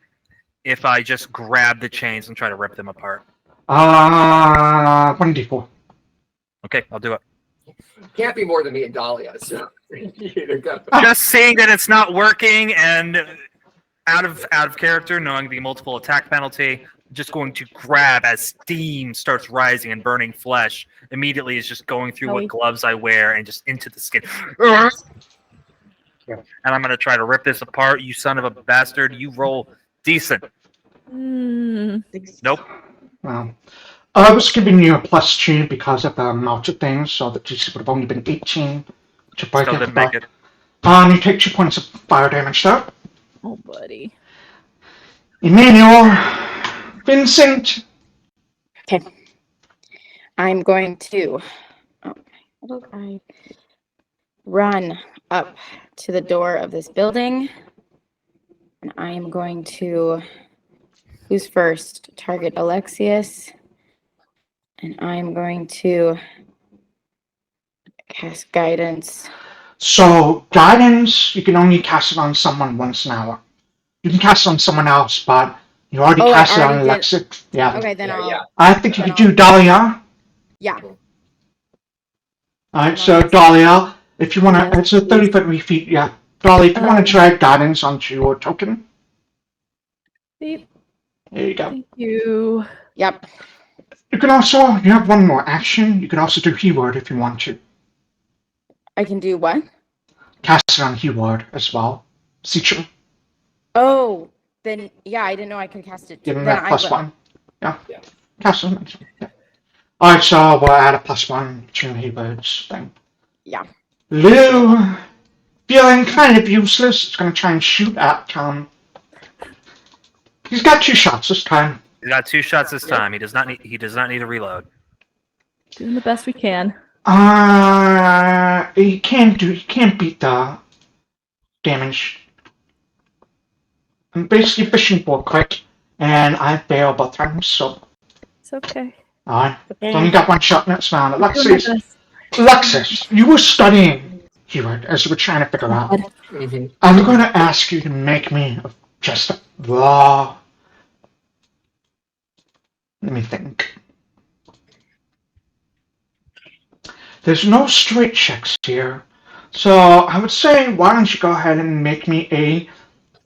if I just grab the chains and try to rip them apart? 1d4. Okay, I'll do it. Can't be more than me and Dahlia. So you go. Just seeing that it's not working and out of character, knowing the multiple attack penalty, just going to grab as steam starts rising and burning flesh. Immediately is just going through what gloves I wear and just into the skin. And I'm going to try to rip this apart. You son of a bastard. You roll decent. Nope. Well, I was giving you a +2 because of the amount of things, so the DC would have only been 18. To break Still it didn't make it. You take 2 points of fire damage there. Oh, buddy. Emmanuel, Vincent. Okay. I'm going to run up to the door of this building. And I am going to, who's first? Target Alexias. And I'm going to cast guidance. So, guidance, you can only cast it on someone once an hour. You can cast it on someone else, but you already Oh, I cast it on already did. Alexias. Yeah. Okay, then I'll. Yeah. I think you Then could do Dahlia. Yeah. Alright, so Dahlia, if you want to, it's a 30-foot feet, yeah. Dahlia, if you want to drag guidance onto your token, Beep. there you go. Thank you. Yep. You can also, you have one more action, you can also do Heward if you want to. I can do what? Cast it on Heward as well. Sechim, Oh, then yeah, I didn't know I could cast it. give him Then that I plus will. 1. Yeah. Yeah. Cast it. Yeah. Alright, so we'll add a +1 to Heward's thing. Yeah. Lou, feeling kind of useless, is going to try and shoot at He's got 2 shots this time. He got 2 shots this time. He does not need a reload. Doing the best we can. He can't beat the damage. I'm basically fishing for a crit, and I fail both times, so. It's okay. Alright. Only got 1 shot next round. Doing my Alexias, best. Alexias, you were studying Heward, as we're trying to figure out. Mhm. I'm going to ask you to make me just a raw. Let me think. There's no straight checks here. So I would say, why don't you go ahead and make me a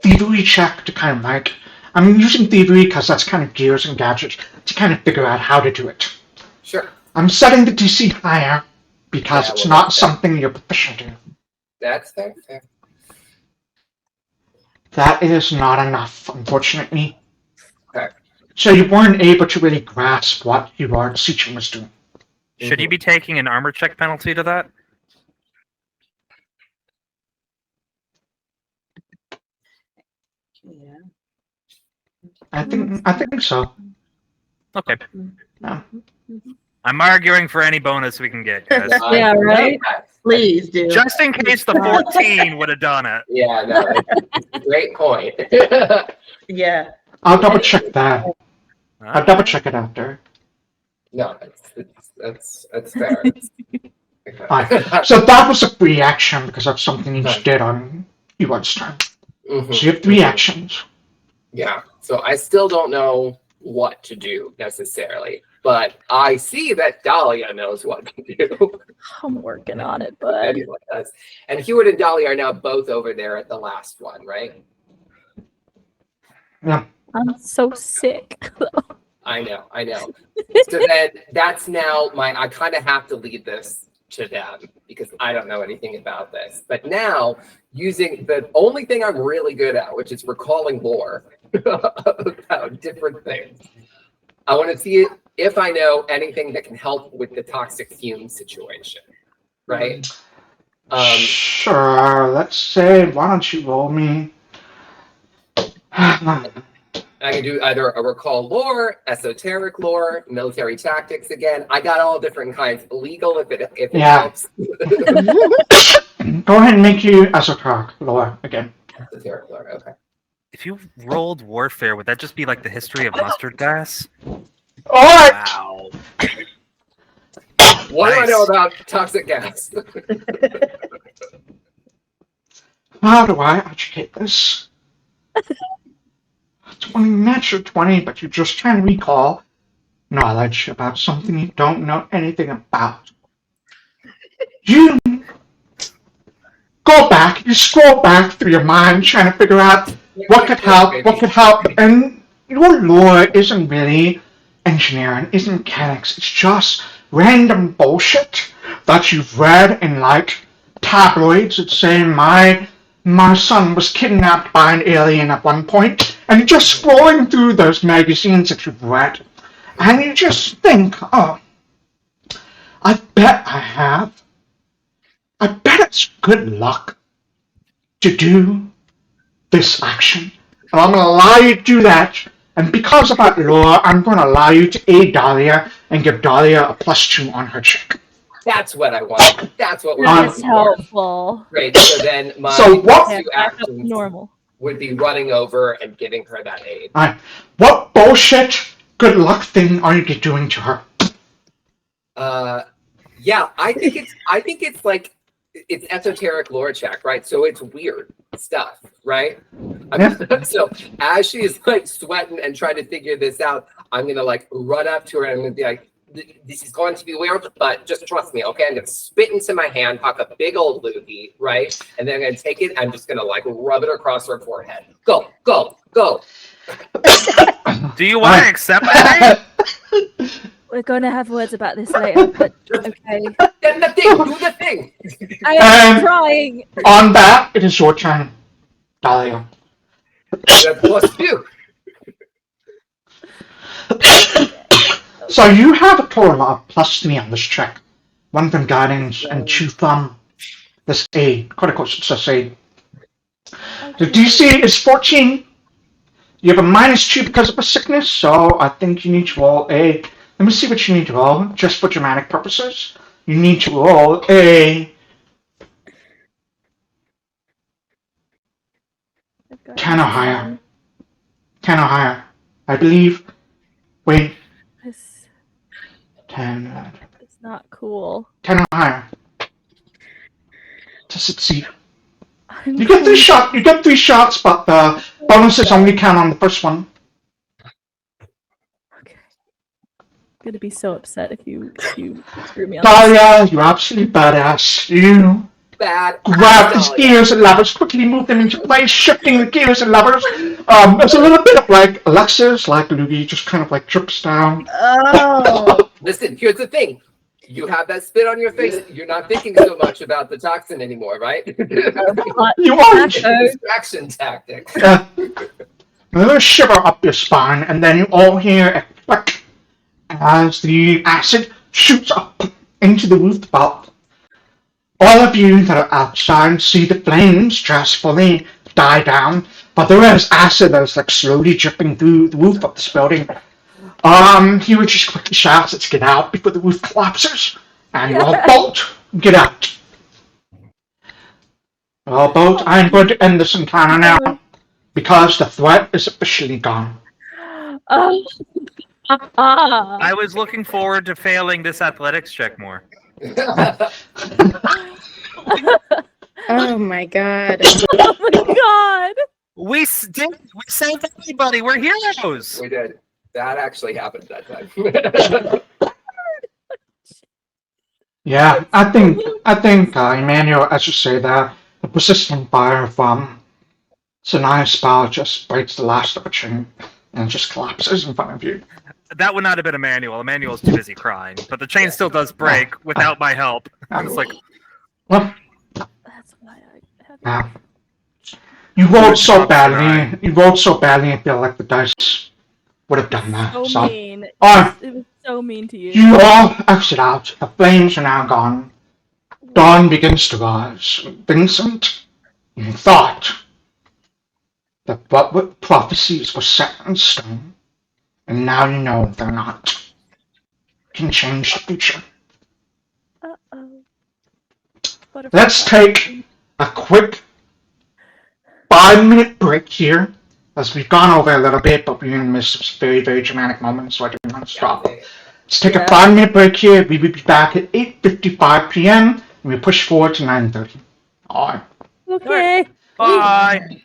thievery check to kind of like. I'm using thievery because that's kind of gears and gadgets to kind of figure out how to do it. Sure. I'm setting the DC higher because Yeah, it's well, not that's fair. something you're proficient in. That's fair. That is not enough, unfortunately. Okay. So you weren't able to really grasp what Heward Sechim was doing. Should you be taking an armor check penalty to that? Yeah. I think so. Okay. No. I'm arguing for any bonus we can get, guys. Yeah, right? Please do. Just in case the 14 would have done it. Yeah, no, it's a great point. Yeah. I'll double check that. I'll double check it after. No, that's fair. Okay. Alright, so that was a free action because of something you Right. did on Heward's turn. Mhm. So you have 3 actions. Yeah, so I still don't know what to do necessarily, but I see that Dahlia knows what to do. I'm working on it, but Anyone does. And Heward and Dahlia are now both over there at the last one, right? Yeah. I'm so sick. I know. So then that's now I kind of have to lead this to them because I don't know anything about this. But now, using the only thing I'm really good at, which is recalling lore about different things, I want to see if I know anything that can help with the toxic fume situation, right? Sure, let's say, why don't you roll me? I can do either a recall lore, esoteric lore, military tactics again. I got all different kinds. Legal if it Yeah. helps. Go ahead and make you esoteric lore again. Esoteric lore, okay. If you rolled warfare, would that just be like the history of mustard gas? Alright! Wow. What do I Nice. know about toxic gas? How do I educate this? 20 natural 20, but you just can recall knowledge about something you don't know anything about. You go back, you scroll back through your mind trying to figure out what could help, and your lore isn't really engineering, isn't mechanics, it's just random bullshit that you've read in like tabloids that say my son was kidnapped by an alien at one point, and you're just scrolling through those magazines that you've read, and you just think, oh, I bet it's good luck to do this action. And I'm going to allow you to do that, and because of that lore, I'm going to allow you to aid Dahlia and give Dahlia a +2 on her check. That's what I want. That's what we're That's looking for. helpful. Great. So then my So what- Yeah, two back up to actions normal. would be running over and giving her that aid. Alright, what bullshit good luck thing are you doing to her? Yeah, I think it's like it's esoteric lore check, right? So it's weird stuff, right? So as she's like sweating and trying to figure this out, I'm gonna like run up to her and I'm gonna be like, this is going to be weird, but just trust me, okay? I'm gonna spit into my hand, huck a big old loogie, right? And then I'm gonna take it, I'm just gonna like rub it across her forehead. Go. Do you want to accept that? We're going to have words about this later, but okay. Then the thing, do the thing. I am Um, trying. On that, it is your turn, Dahlia. That's +2. So you have a total of +3 on this check. 1 from guidance and 2 from this aid, critical success aid. The DC is 14. You have a -2 because of a sickness, so I think you need to roll a. Let me see what you need to roll, just for dramatic purposes. You need to roll a 10 or higher. 10 or higher. I believe. Wait, This 10. is not cool. 10 or higher. to succeed. I'm You get 3 going- shots. You get 3 shots, but the bonuses only count on the first one. Okay. I'm gonna be so upset if you screw me on this. Dahlia, you're absolutely badass. You Bad. grab these Dahlia. gears and levers, quickly move them into place, shifting the gears and levers. There's a little bit of like Alexias, like Luigi, just kind of like drips down. Oh, Listen, here's the thing. You have that spit on your face. You're not thinking so much about the toxin anymore, right? You are. It's a distraction tactic. A little shiver up your spine, and then you all hear a click as the acid shoots up into the roof above. All of you that are outside see the flames just fully die down, but there is acid that is like slowly dripping through the roof of this building. Heward just quickly shouts, "Let's get out before the roof collapses," and you all bolt, get out. Well, bolt, I'm going to end this encounter now, because the threat is officially gone. Oh. I was looking forward to failing this athletics check more. Oh my god. Oh my god! We saved everybody. We're heroes. We did. That actually happened that time. Yeah, I think, Emmanuel, as you say that, the persistent fire from Sanai's spell just breaks the last of a chain and just collapses in front of you. That would not have been Emmanuel. Emmanuel's too busy crying. But the chain still does break without my help. It's like, Well, That's why I have yeah. You rolled so badly. You rolled so badly, I feel like the dice would have done that. so So, mean. Alright, It was so mean to you. you all exit out. The flames are now gone. Dawn begins to rise. Vincent, you thought that what prophecies were set in stone, and now you know they're not. Can change the future. Uh-oh. Let's take a quick 5-minute break here, as we've gone over a little bit, but we're in the midst of very, very dramatic moments, so I didn't want to stop. Let's take a 5-minute break here. We will be back at 8:55 p.m. and we push forward to 9:30. All right. Okay. bye.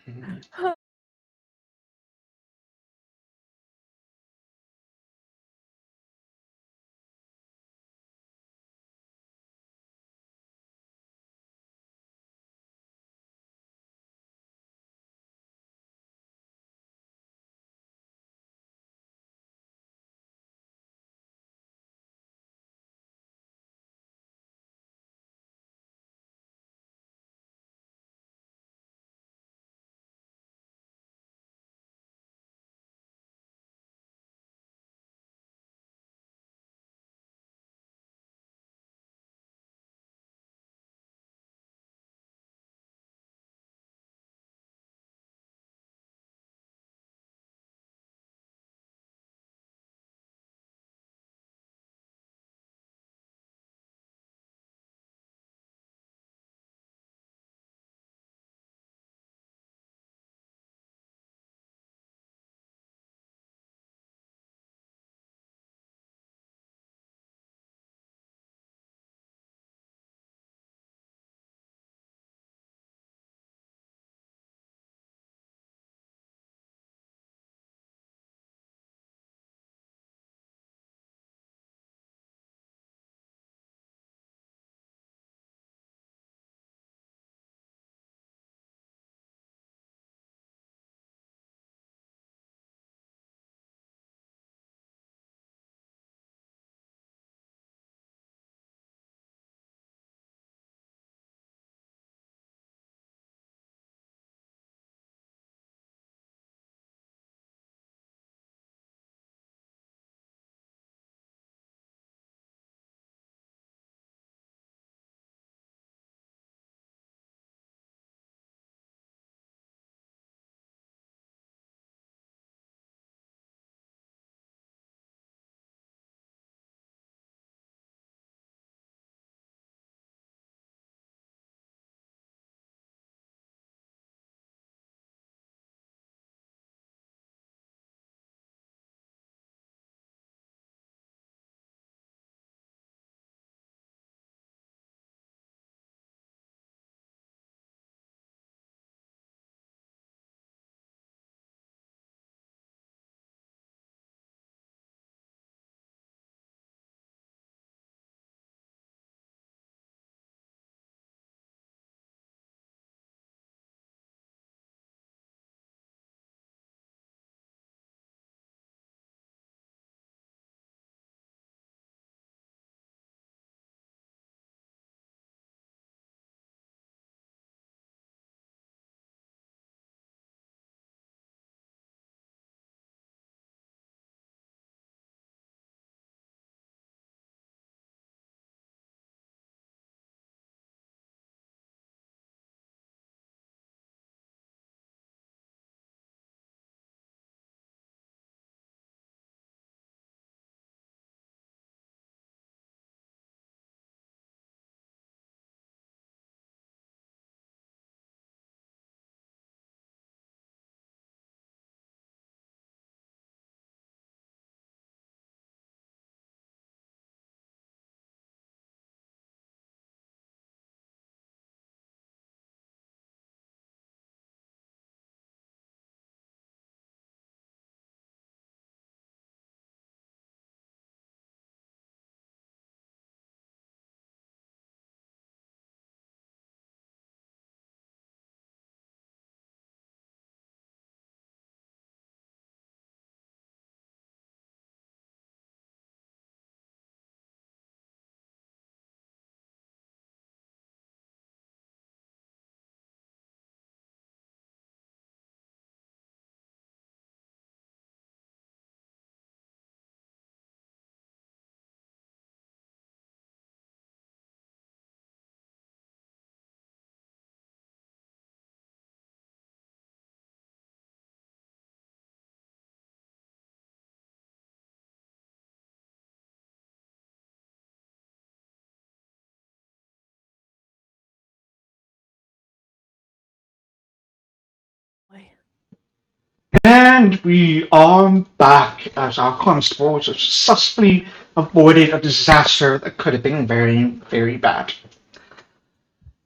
And we are back as our constables have successfully avoided a disaster that could have been very, very bad.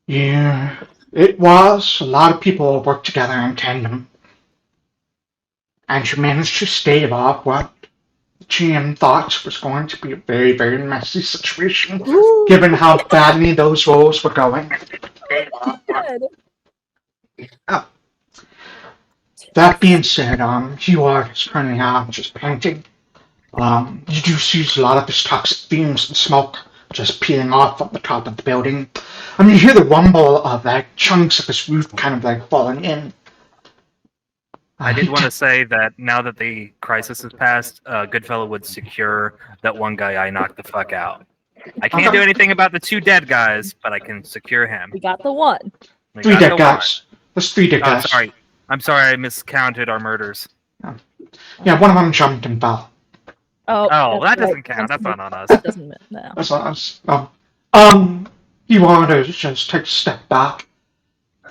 Yeah, it was. A lot of people worked together in tandem. And you managed to stave off what the GM thought was going to be a very, very messy situation, given how badly those rolls were going. Good. That being said, Heward is currently out just painting. You do see a lot of this toxic fumes and smoke just peeling off from the top of the building. You hear the rumble of like chunks of this roof kind of like falling in. I did want to say that now that the crisis has passed, Goodfellow would secure that one guy I knocked the fuck out. I can't do anything about the 2 dead guys, but I can secure him. We got the one. We 3 got dead the guys. There's 3 dead one. Oh, guys. sorry. I'm sorry I miscounted our murders. Yeah, one of them jumped and fell. Oh, Oh, that that's doesn't right. count. That's not on us. That doesn't no. That's not us. Heward just takes a step back.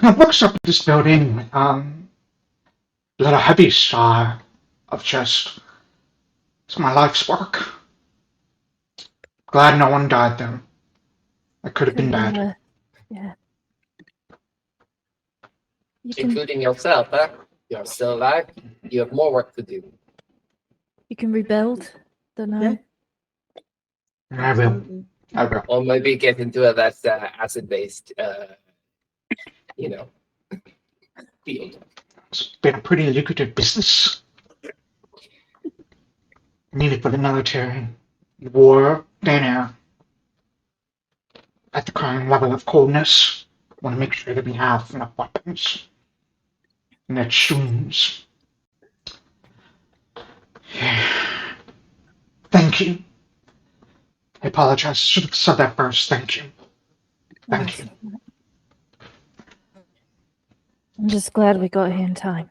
Looks up at this building. A little heavy sigh of just, it's my life's work. Glad no one died though. That could have been bad. Yeah. You can Including yourself, huh? You're still alive. You have more work to do. rebuild. Don't know. I will. I will. Or maybe get into that acid-based, field. It's been a pretty lucrative business. Needed for the military. War, thin air. At the current level of coldness, want to make sure that we have enough weapons. And that shooms. Thank you. I apologize. I should have said that first. Thank you. Thank you. I'm just glad we got here in time.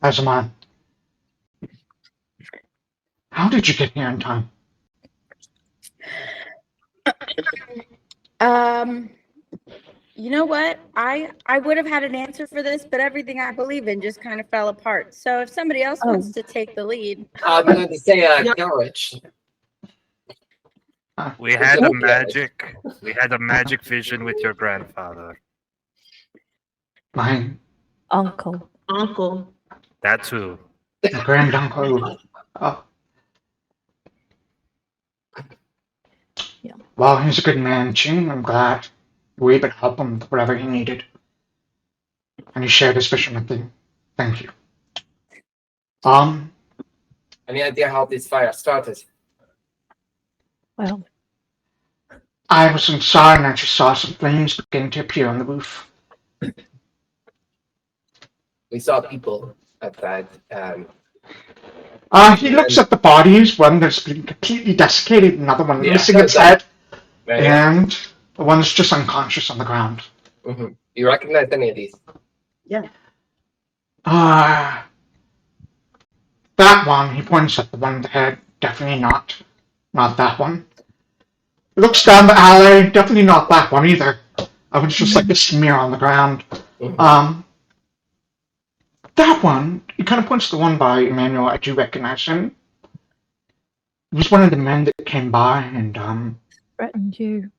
As am I. How did you get here in time? You know what? I would have had an answer for this, but everything I believe in just kind of fell apart. So if somebody else wants to take the lead. I'm going to say courage. We had a magic vision with your grandfather. My Uncle. That too. granduncle. Oh. Yeah. Well, he's a good man, Jim. I'm glad we were able to help him with whatever he needed. And he shared his vision with me. Thank you. Any idea how this fire started? Well, I was inside and I just saw some flames begin to appear on the roof. We saw people outside. He looks at the bodies. One that's been completely desiccated, another one Yeah, missing its that's head, Right. and the one that's just unconscious on the ground. Mm-hmm. You recognize any of these? That one, he points at the one with the head, definitely not that one. Looks down the alley, definitely not that one either. I was just like a smear on the ground. Mm-hmm. That one, he kind of points to the one by Emmanuel. I do recognize him. He was one of the men that came by and, threatened you.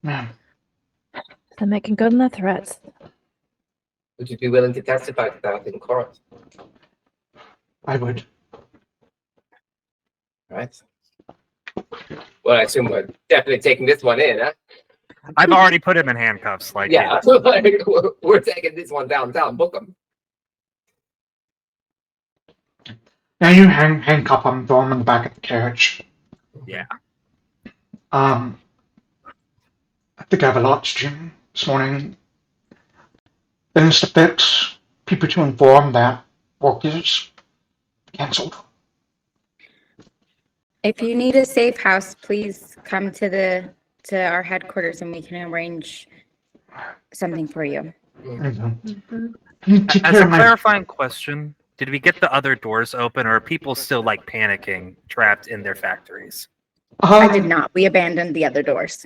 man, They're making good on their threats. Would you be willing to testify to that in court? I would. Right. Well, I assume we're definitely taking this one in, huh? I've already put him in handcuffs. Yeah, we're taking this one downtown. Book him. Now you handcuff him, throw him in the back of the carriage. Yeah. I think I have a lot to do this morning. Things to fix, people to inform that work is cancelled. If you need a safe house, please come to our headquarters and we can arrange something for you. Take As care a of my- clarifying question, did we get the other doors open, or are people still like panicking, trapped in their factories? I did not. We abandoned the other doors.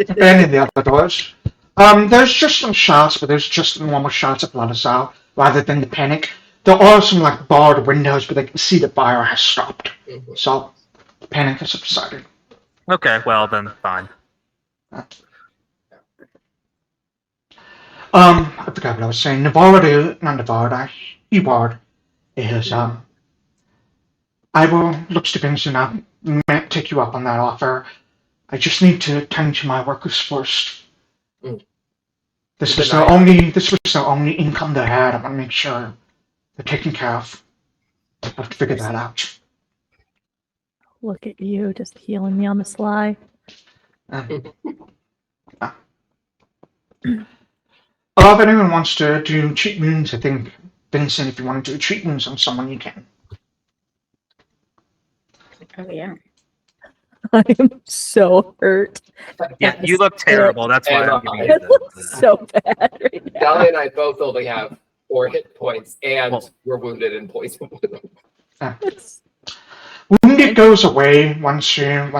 Abandon the other doors. There's just some shots, but there's just normal shots of Ladisal. rather than the panic. There are some like barred windows, but they can see the fire has stopped. So the panic has subsided. Okay, well then, fine. I forgot what I was saying. Heward is I will look to Vincent. I might take you up on that offer. I just need to tend to my workers first. This was the only income they had. I want to make sure they're taken care of. I have to figure that out. Look at you, just healing me on the sly. If anyone wants to do cheat wounds, I think, Vincent, if you want to do cheat wounds on someone, you can. Oh yeah. I am so hurt. Yeah, you look terrible. That's why I'm giving you It looks so bad right now. Dahlia and I both only have 4 hit points, and we're wounded and poisoned. Wounded goes away once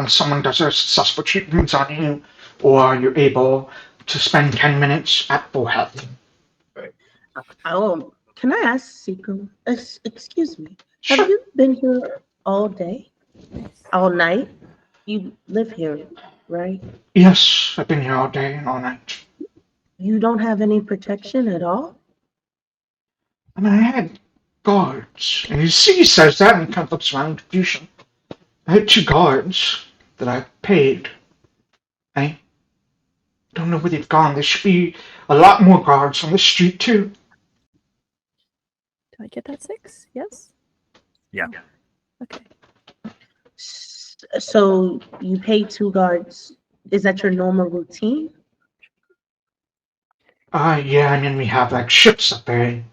someone does a successful cheat wounds on you, or you're able to spend 10 minutes at full health. Right. Oh, can I ask Seiko? Excuse me. Sure. Have you been here all day? All night? You live here, right? Yes, I've been here all day and all night. You don't have any protection at all? I mean, I had guards, and he says that and kind of looks around in confusion. I had 2 guards that I paid. I don't know where they've gone. There should be a lot more guards on the street, too. Do I get that 6? Yes? Yeah. Okay. So you pay 2 guards. Is that your normal routine? Yeah, I mean, we have, like, ships that they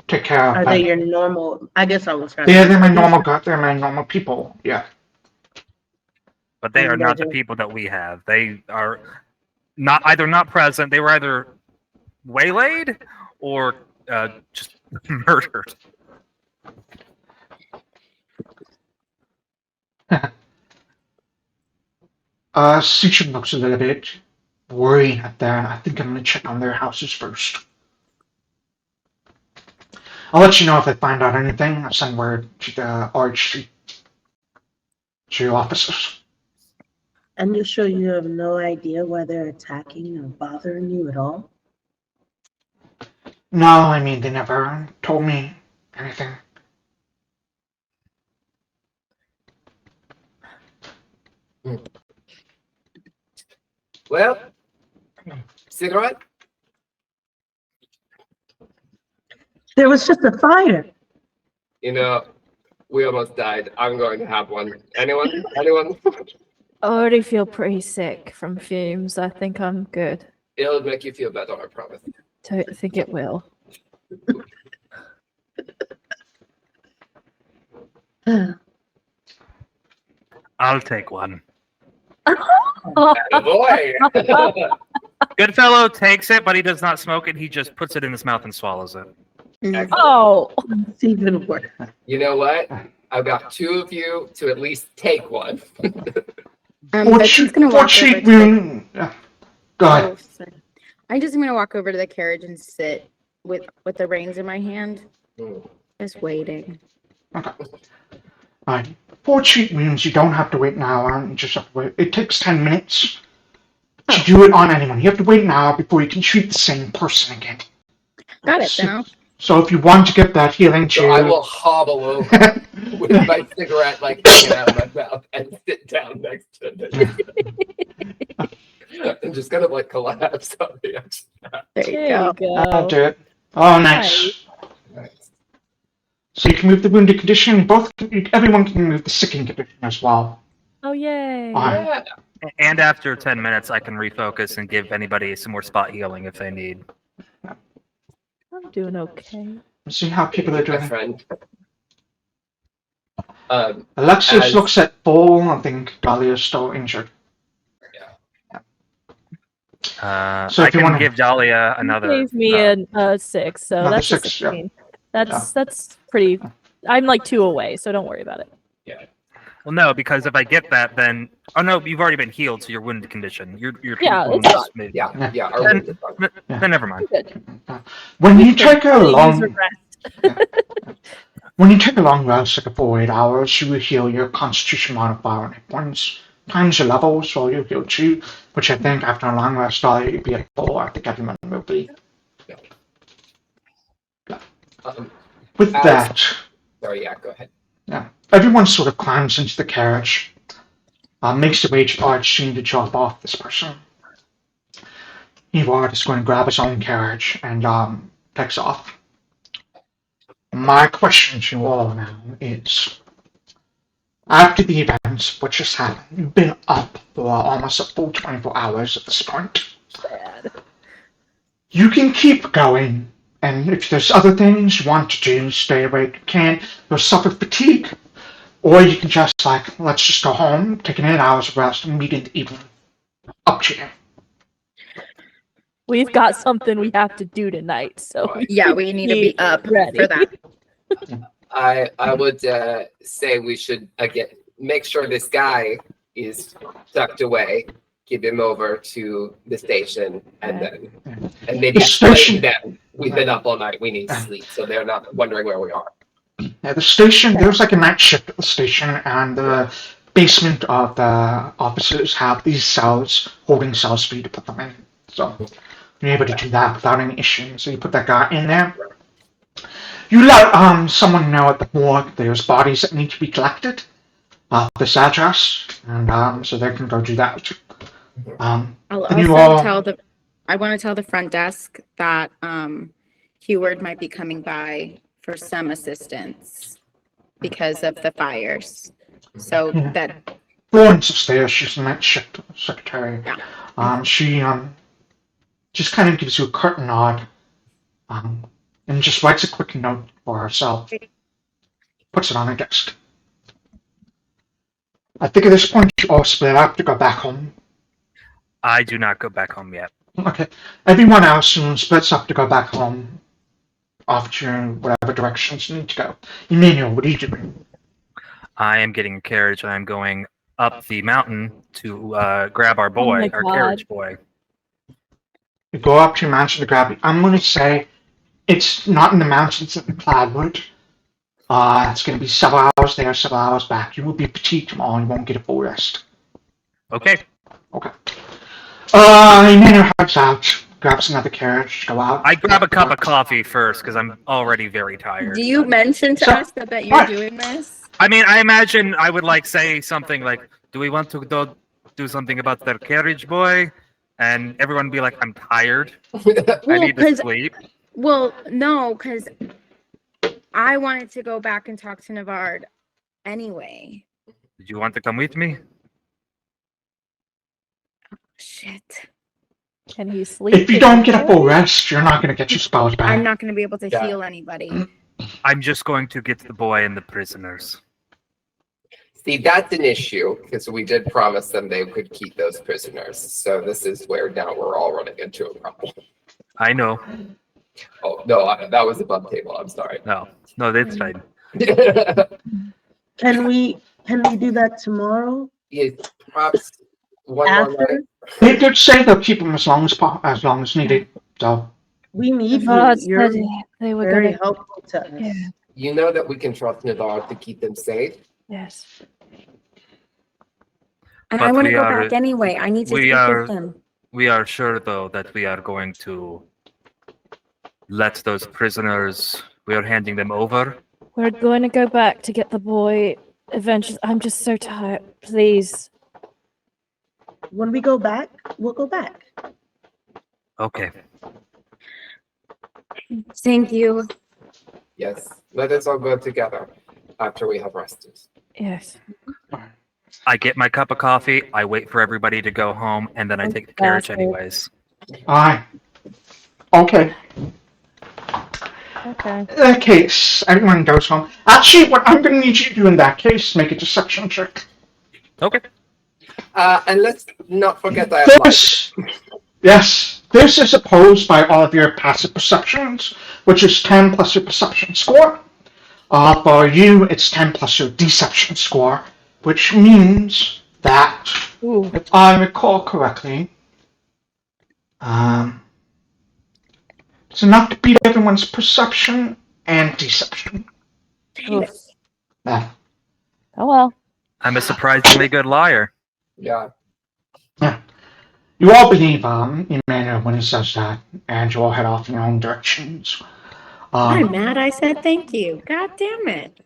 take care of. Are they your normal? I guess I was trying They're my normal guard. They're my normal people, yeah. But they are not the people that we have. They are not present. They were either waylaid or just murdered. Sechim looks a little bit worried at that. I think I'm gonna check on their houses first. I'll let you know if I find out anything. I'll send word to the RHC, to your officers. And you're sure you have no idea why they're attacking or bothering you at all? No, I mean, they never told me anything. Well, cigarette? There was just a fire. You know, we almost died. I'm going to have one. Anyone? Anyone? I already feel pretty sick from fumes. I think I'm good. It'll make you feel better, I promise. Don't think it will. I'll take one. Boy! Goodfellow takes it, but he does not smoke it. He just puts it in his mouth and swallows it. Excellent. Oh, It's even worse. You know what? I've got 2 of you to at least take one. But she's gonna For walk over cheat to wound. Go ahead. Oh, sorry. I'm just gonna walk over to the carriage and sit with the reins in my hand, just waiting. Okay. Alright. For cheat wounds, you don't have to wait an hour. You just have to wait. It takes 10 minutes to do it on anyone. You have to wait an hour before you can treat the same person again. Got it now. So if you want to get that healing So cheer, I will hobble over with my cigarette like hanging out of my mouth and sit down next to it. And just kind of like collapse on the edge. There you there go. you I'll go. do it. Oh, nice. Nice. So you can move the wounded condition. Everyone can move the sicking condition as well. Oh, yay. Yeah. And after 10 minutes, I can refocus and give anybody some more spot healing if they need. I'm doing okay. Let's see how people are My doing. friend. Alexias as- looks at full. I think Dahlia is still injured. So I if you can wanna- give Dahlia You another. gave me a 6, so Another that's a 6, yeah. 16. That's pretty. I'm like 2 away, so don't worry about it. Yeah. Well, no, because if I get that, then no, you've already been healed, so your wound condition. Your Yeah, wound it's is fine. made. Yeah, our Then, wound is fine. then never mind. When you Could take a really use long a rest. when you take a long rest, like for 8 hours, you will heal your constitution modifier on hit points times your level, so you heal 2, which I think after a long rest, you'll be at 4. I think everyone will be. With As- that, Sorry, yeah, go ahead. yeah, everyone sort of climbs into the carriage, makes their way to the arch scene to drop off this person. Heward is going to grab his own carriage and takes off. My question to you all now is, after the events which just happened, you've been up for almost a full 24 hours at this point. Sad. You can keep going, and if there's other things you want to do, stay awake, you can. You'll suffer fatigue, or you can just let's just go home, take an 8 hours of rest, and meet in the evening. Up to you. We've got something we have to do tonight, so Yeah, we need to be up ready. for that. I would say we should again make sure this guy is tucked away, give him over to the station, and maybe The station- explain to them we've been up all night. We need sleep, so they're not wondering where we are. At the station, there's a night shift at the station, and the basement of the offices have these cells, holding cells for you to put them in. So you're able to do that without any issues. So you put that guy in there. You let someone know at the morgue there's bodies that need to be collected. This address, and so they can go do that. I'll and you also all- tell I want to tell the front desk that Heward might be coming by for some assistance because of the fires. So Yeah. that Florence is there. She's the night shift secretary. Yeah. She just kind of gives you a curtain nod, and just writes a quick note for herself. Puts it on her desk. I think at this point you all split up to go back home. I do not go back home yet. Okay. Everyone else splits up to go back home, off to whatever directions you need to go. Emmanuel, what are you doing? I am getting a carriage and I'm going up the mountain to grab our boy, my our God. carriage boy. You go up to your mansion to grab it. I'm going to say it's not in the mountains, it's in the Cloudwood. It's going to be several hours there, several hours back. You will be fatigued tomorrow and you won't get a full rest. Okay. Okay. Emmanuel heads out, grabs another carriage, go out. I grab a cup of coffee first because I'm already very tired. do you mention to So- us that you're doing this? I mean, I imagine I would say something like, "Do we want to do something about their carriage boy?" And everyone would be like, "I'm tired. I Well, need to 'cause- sleep." Well, no, because I wanted to go back and talk to Navard anyway. Did you want to come with me? Shit. Can he sleep? If you don't get a full rest, you're not going to get your spells back. I'm not going to be able to Yeah. heal anybody. I'm just going to get the boy and the prisoners. See, that's an issue because we did promise them they could keep those prisoners. So this is where now we're all running into a problem. I know. Oh no, that was above table. I'm sorry. No, that's fine. Can we do that tomorrow Yeah, perhaps one more after? night. They did say they'll keep them as long as needed. So We need you. Navard You're said they were very gonna. helpful to us. Yeah. You know that we can trust Navarre to keep them safe. Yes. And But I want to we go are- back anyway. I need to we speak are- with him. We are sure, though, that we are going to let those prisoners. We are handing them over. We're going to go back to get the boy eventually. I'm just so tired. Please. When we go back, we'll go back. Okay. Thank you. Yes, let us all go together after we have rested. Yes. I get my cup of coffee. I wait for everybody to go home, and then I take the carriage Bastard. anyways. aye. Okay. Okay. In that case, everyone goes home. Actually, what I'm going to need you to do in that case, make a deception check. Okay. And let's not forget that I have light. This is opposed by all of your passive perceptions, which is 10 plus your perception score. For you, it's 10 plus your deception score. which means that, Ooh. if I recall correctly, it's enough to beat everyone's perception and deception. Oof. Yeah. Oh well. I'm a surprisingly good liar. Yeah. You all believe Emmanuel when he says that, and you all head off in your own directions. I'm mad I said thank you. God damn it.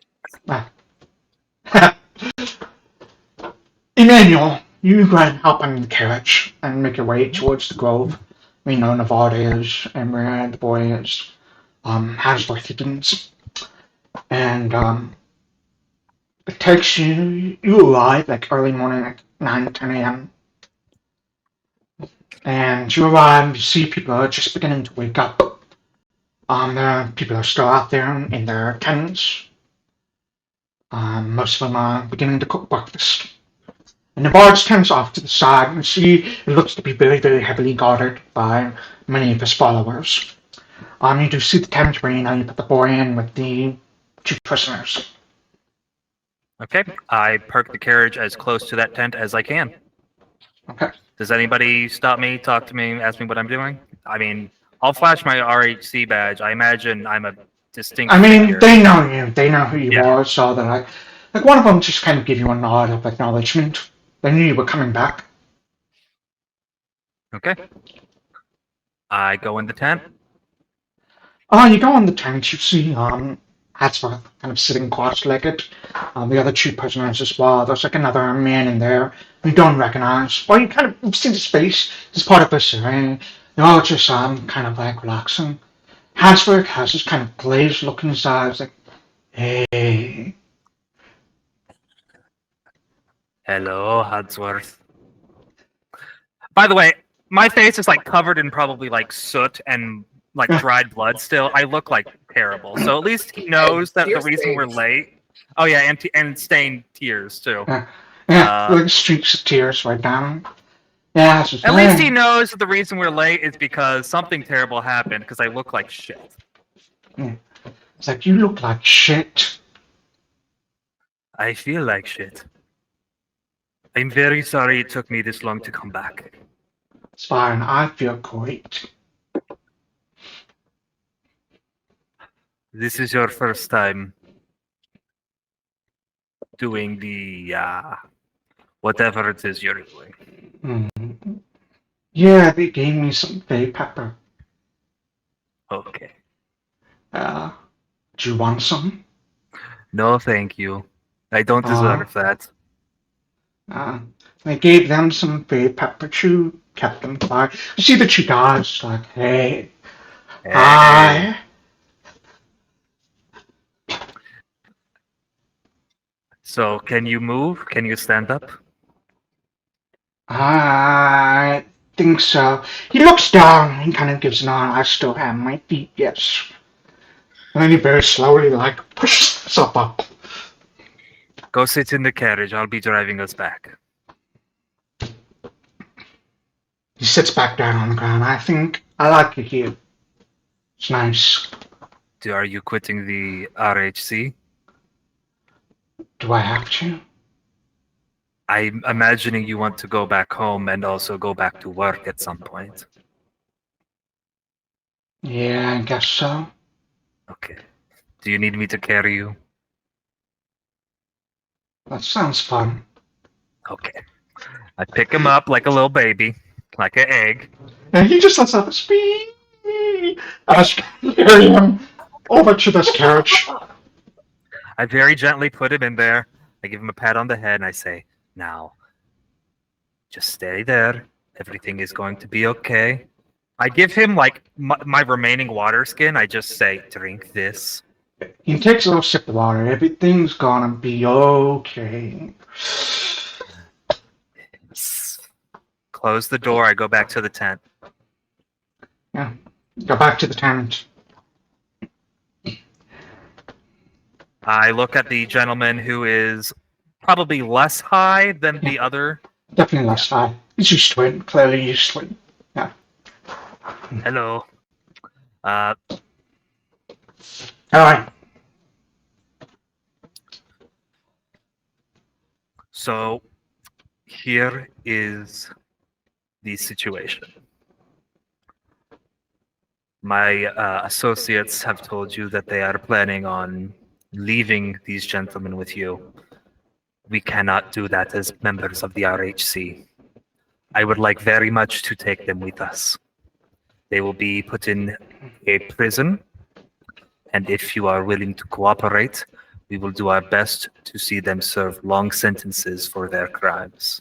Emmanuel, you go ahead and hop on the carriage and make your way towards the grove. We know Nevada is, and where the boy is, Hasworth Higgins. And it takes you arrive like early morning at 9, 10 a.m. And you arrive, you see people are just beginning to wake up. People are still out there in their tents. Most of them are beginning to cook breakfast. And the barge turns off to the side, and you see it looks to be very, very heavily guarded by many of his followers. You do see the tent where you put the boy in with the 2 prisoners. Okay. I park the carriage as close to that tent as I can. Okay. Does anybody stop me, talk to me, ask me what I'm doing? I mean, I'll flash my RHC badge. I imagine I'm a distinct figure. They know you. They know who you Yeah. are, so they're like one of them just kind of give you a nod of acknowledgement. They knew you were coming back. Okay. I go in the tent. You go in the tent, you see Hatsworth kind of sitting cross-legged. The other 2 prisoners as well. There's like another man in there you don't recognize. Well, you've seen his face. He's part of this area. They're all just kind of like relaxing. Hatsworth has this kind of glazed look in his eyes, like, hey. Hello, Hadsworth. By the way, my face is like covered in probably like soot and like dried blood still. I look like terrible. So at least he knows that the reason we're late. Oh yeah, and stained tears too. Like streaks of tears right down. Yeah, it's just, At least he knows that the reason we're late is because something terrible happened because I look like shit. It's like, you look like shit. I feel like shit. I'm very sorry it took me this long to come back. It's fine, I feel great. This is your first time doing the whatever it is you're doing. Yeah, they gave me some bay pepper. Okay. Do you want some? No, thank you. I don't deserve that. They gave them some bay pepper too, kept them quiet. You see the 2 guys like, hey, hi. So, can you move? Can you stand up? I think so. He looks down and kind of gives an nod. I still have my feet, yes. And then he very slowly, pushes himself up. Go sit in the carriage. I'll be driving us back. He sits back down on the ground. I think I like it here. It's nice. Are you quitting the RHC? Do I have to? I'm imagining you want to go back home and also go back to work at some point. Yeah, I guess so. Okay. Do you need me to carry you? That sounds fun. Okay. I pick him up like a little baby, like an egg. And he just lets out a speed. I just carry him over to this carriage. I very gently put him in there. I give him a pat on the head and I say, now, just stay there. Everything is going to be okay. I give him like my remaining water skin. I just say, drink this. He takes a little sip of water. Everything's gonna be okay. Close the door. I go back to the tent. Yeah. Go back to the tent. I look at the gentleman who is probably less high than the other. Definitely less high. He's used to it. Clearly used to it. Yeah. Hello. Alright. So, here is the situation. My associates have told you that they are planning on leaving these gentlemen with you. We cannot do that as members of the RHC. I would like very much to take them with us. They will be put in a prison, and if you are willing to cooperate, we will do our best to see them serve long sentences for their crimes.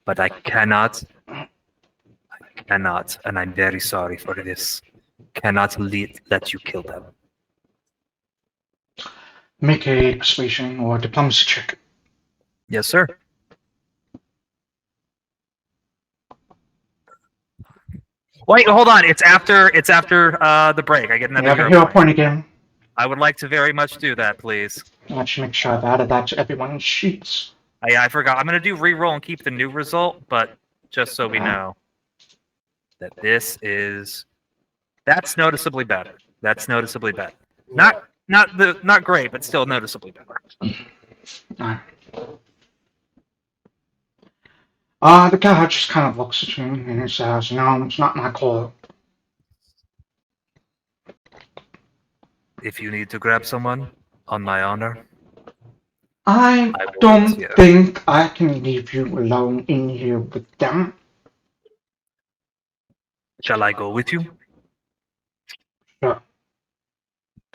But I cannot, and I'm very sorry for this, cannot let you kill them. Make a persuasion or diplomacy check. Yes, sir. Wait, hold on. It's after the break. I get You another have a hero hero point. point again. I would like to very much do that, please. I should make sure I've added that to everyone's sheets. I forgot. I'm gonna do reroll and keep the new result, but just so we know that that's noticeably better. That's noticeably better. Not great, but still noticeably better. Alright. The guy just kind of looks at you and he says, "No, it's not my call." If you need to grab someone, on my honor, I I will don't wait here. think I can leave you alone in here with them. Shall I go with you? Sure.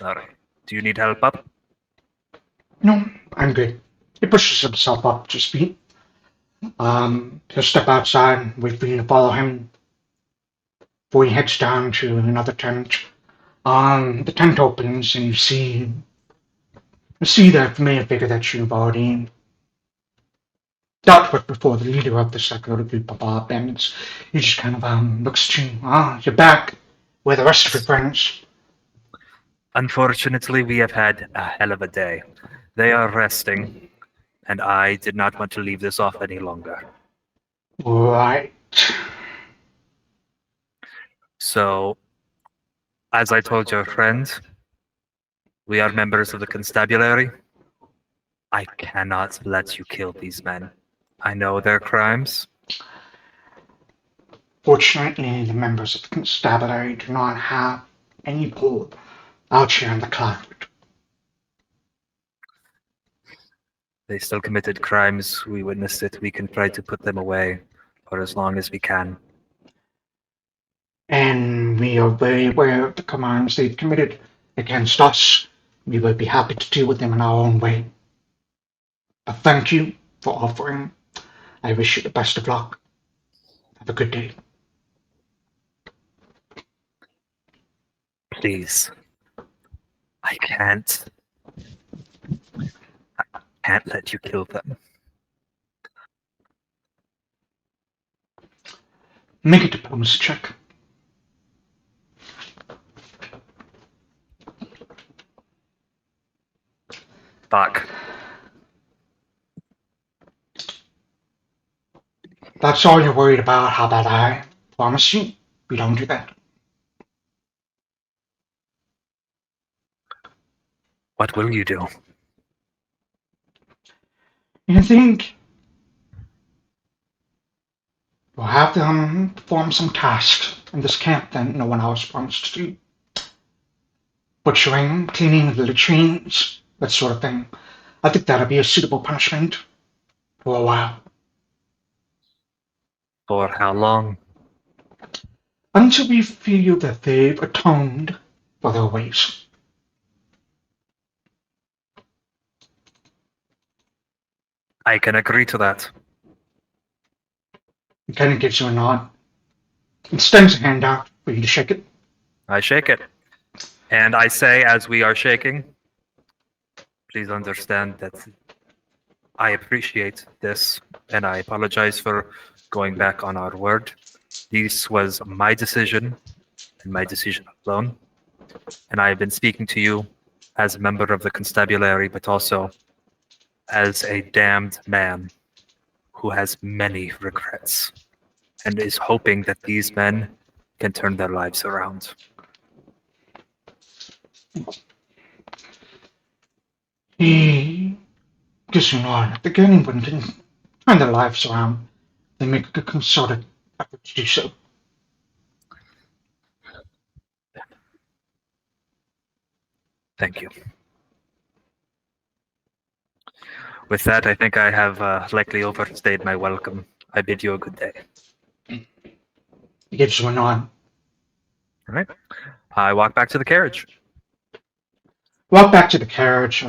All right. Do you need help up? No, I'm good. He pushes himself up to speed. He'll step outside, wait for you to follow him before he heads down to another tent. The tent opens and you see the familiar figure that you've already dealt with before, the leader of this little group of bandits. He just kind of looks at you. You're back. Where are the rest of your friends? Unfortunately, we have had a hell of a day. They are resting, and I did not want to leave this off any longer. Right. So, as I told your friend, we are members of the constabulary. I cannot let you kill these men. I know their crimes. Fortunately, the members of the constabulary do not have any pull out here in the cloud. They still committed crimes. We witnessed it. We can try to put them away for as long as we can. And we are very aware of the crimes they've committed against us. We would be happy to deal with them in our own way. But thank you for offering. I wish you the best of luck. Have a good day. Please. I can't let you kill them. Make a diplomacy check. Fuck. That's all you're worried about. How about I promise you we don't do that? What will you do? You think we'll have them perform some tasks in this camp that no one else wants to do? Butchering, cleaning the latrines, that sort of thing. I think that'll be a suitable punishment for a while. For how long? Until we feel that they've atoned for their ways. I can agree to that. He kind of gives you a nod. Extends a hand out for you to shake it. I shake it. And I say, as we are shaking, please understand that I appreciate this, and I apologize for going back on our word. This was my decision, and my decision alone. And I have been speaking to you as a member of the constabulary, but also as a damned man who has many regrets and is hoping that these men can turn their lives around. He Because if the anyone can turn their lives around, they make a concerted effort to do so. Thank you. With that, I think I have likely overstayed my welcome. I bid you a good day. He gives you a nod. All right. I walk back to the carriage. Walk back to the carriage.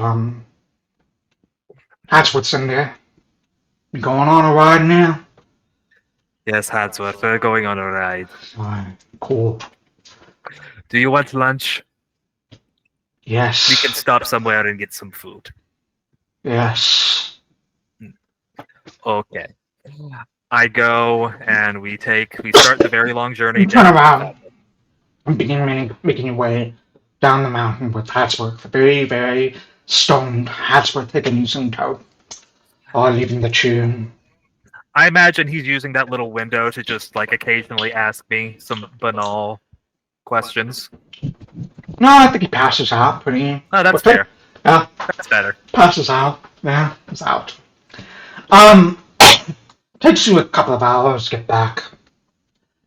That's what's in there. You going on a ride now? Yes, Hadsworth, we're going on a ride. Alright, cool. Do you want lunch? Yes. We can stop somewhere and get some food. Yes. Okay. I go and we start the very long journey You turn down. around and begin making your way down the mountain with Hadsworth, the very, very stoned Hadsworth taking you in tow. Or leaving the tune. I imagine he's using that little window to just like occasionally ask me some banal questions. No, I think he passes out pretty. Oh, that's quickly. fair. Yeah, That's better. passes out. Yeah, he's out. Takes you a couple of hours to get back.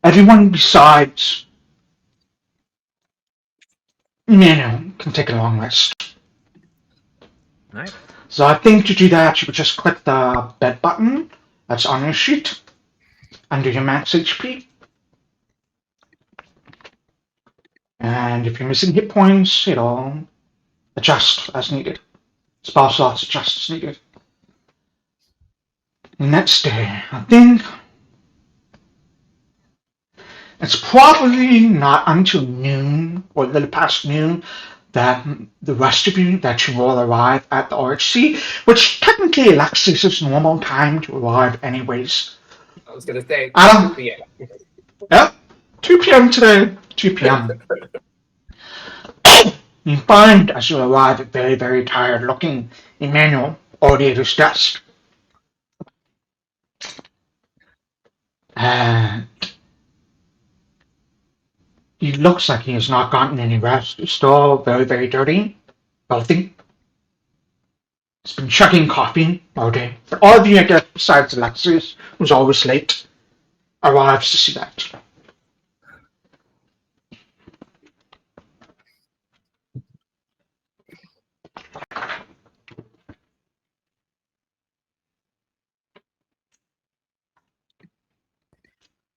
Everyone besides Emmanuel can take a long rest. Right. So I think to do that, you would just click the bed button that's on your sheet under your max HP. And if you're missing hit points, it'll adjust as needed. Spell slots adjust as needed. Next day, I think it's probably not until noon or a little past noon that the rest of you that you will arrive at the RHC, which technically Alexias is normal time to arrive anyways. I was gonna say Adam? 2 p.m. Yep, 2 p.m. today, 2 p.m. You find as you arrive a very, very tired looking Emmanuel already at his desk. And he looks like he has not gotten any rest. He's still very, very dirty, filthy. He's been chugging coffee all day. But all of you, I guess, besides Alexias, who's always late, arrives to see that.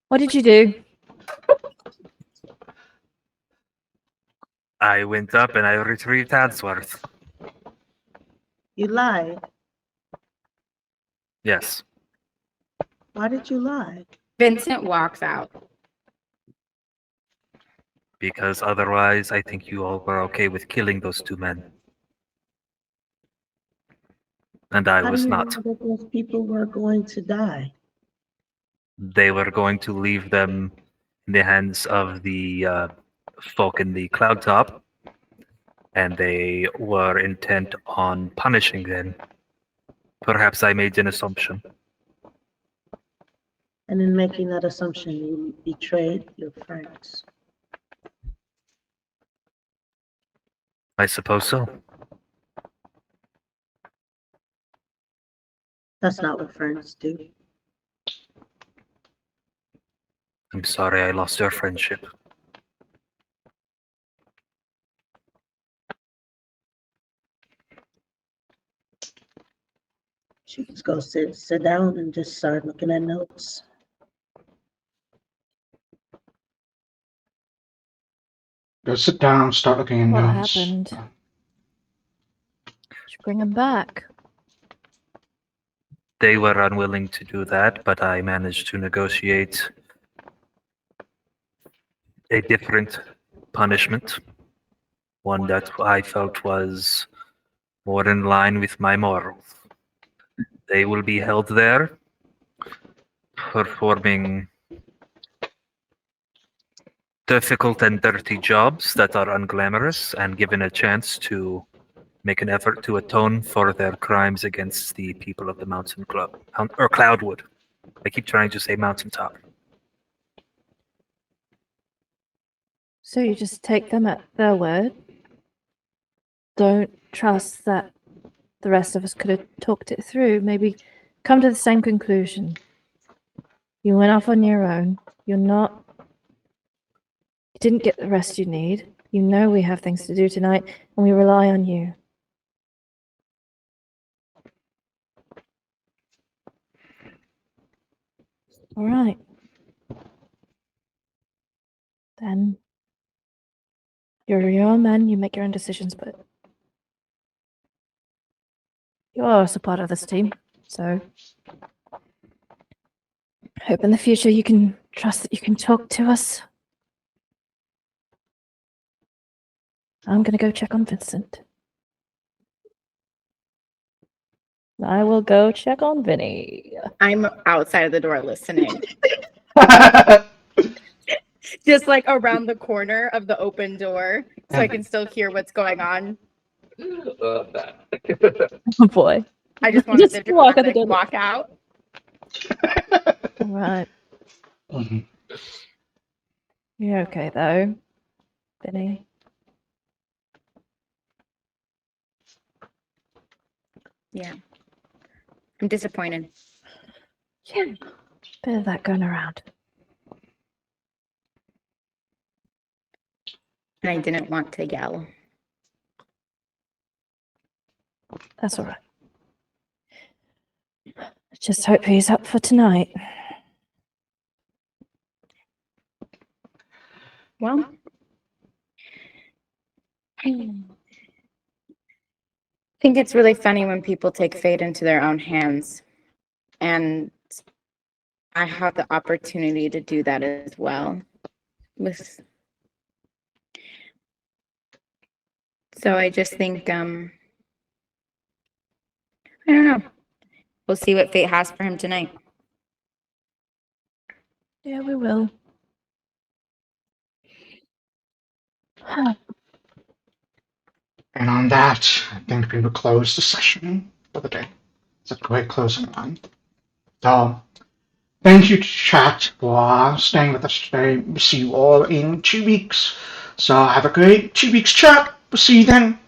What did you do? I went up and I retrieved Hadsworth. You lied. Yes. Why did you lie? Vincent walks out. Because otherwise I think you all were okay with killing those two men. And I How was do you not. know that those people were going to die? They were going to leave them in the hands of the folk in the cloud top, and they were intent on punishing them. Perhaps I made an assumption. And in making that assumption, you betrayed your friends. I suppose so. That's not what friends do. I'm sorry I lost your friendship. She just go sit down and just start looking at notes. Go sit down, start looking at What notes. happened? Should bring him back. They were unwilling to do that, but I managed to negotiate a different punishment. One that I felt was more in line with my morals. They will be held there, performing difficult and dirty jobs that are unglamorous, and given a chance to make an effort to atone for their crimes against the people of the Mountain Club, or Cloudwood. I keep trying to say Mountaintop. So you just take them at their word? Don't trust that the rest of us could have talked it through, maybe come to the same conclusion. You went off on your own. You didn't get the rest you need. You know we have things to do tonight, and we rely on you. All right. Then you're your own man, you make your own decisions, but you're also part of this team, so hope in the future you can trust that you can talk to us. I'm gonna go check on Vincent. I will go check on Vinny. I'm outside of the door listening. Just like around the corner of the open door, so I can still hear what's going on. Love that. Oh boy. I just want to Just walk out the door. walk out. All right. Mhm. You're okay though, Vinny. Yeah. I'm disappointed. Yeah. Bit of that going around. And I didn't want to yell. That's all right. Just hope he's up for tonight. Well, I think it's really funny when people take fate into their own hands. And I have the opportunity to do that as well. So I just think, I don't know. We'll see what fate has for him tonight. Yeah, we will. And on that, I think we will close the session for the day. It's a great closing line. So, thank you to chat for staying with us today. We'll see you all in 2 weeks. So have a great 2 weeks chat. We'll see you then.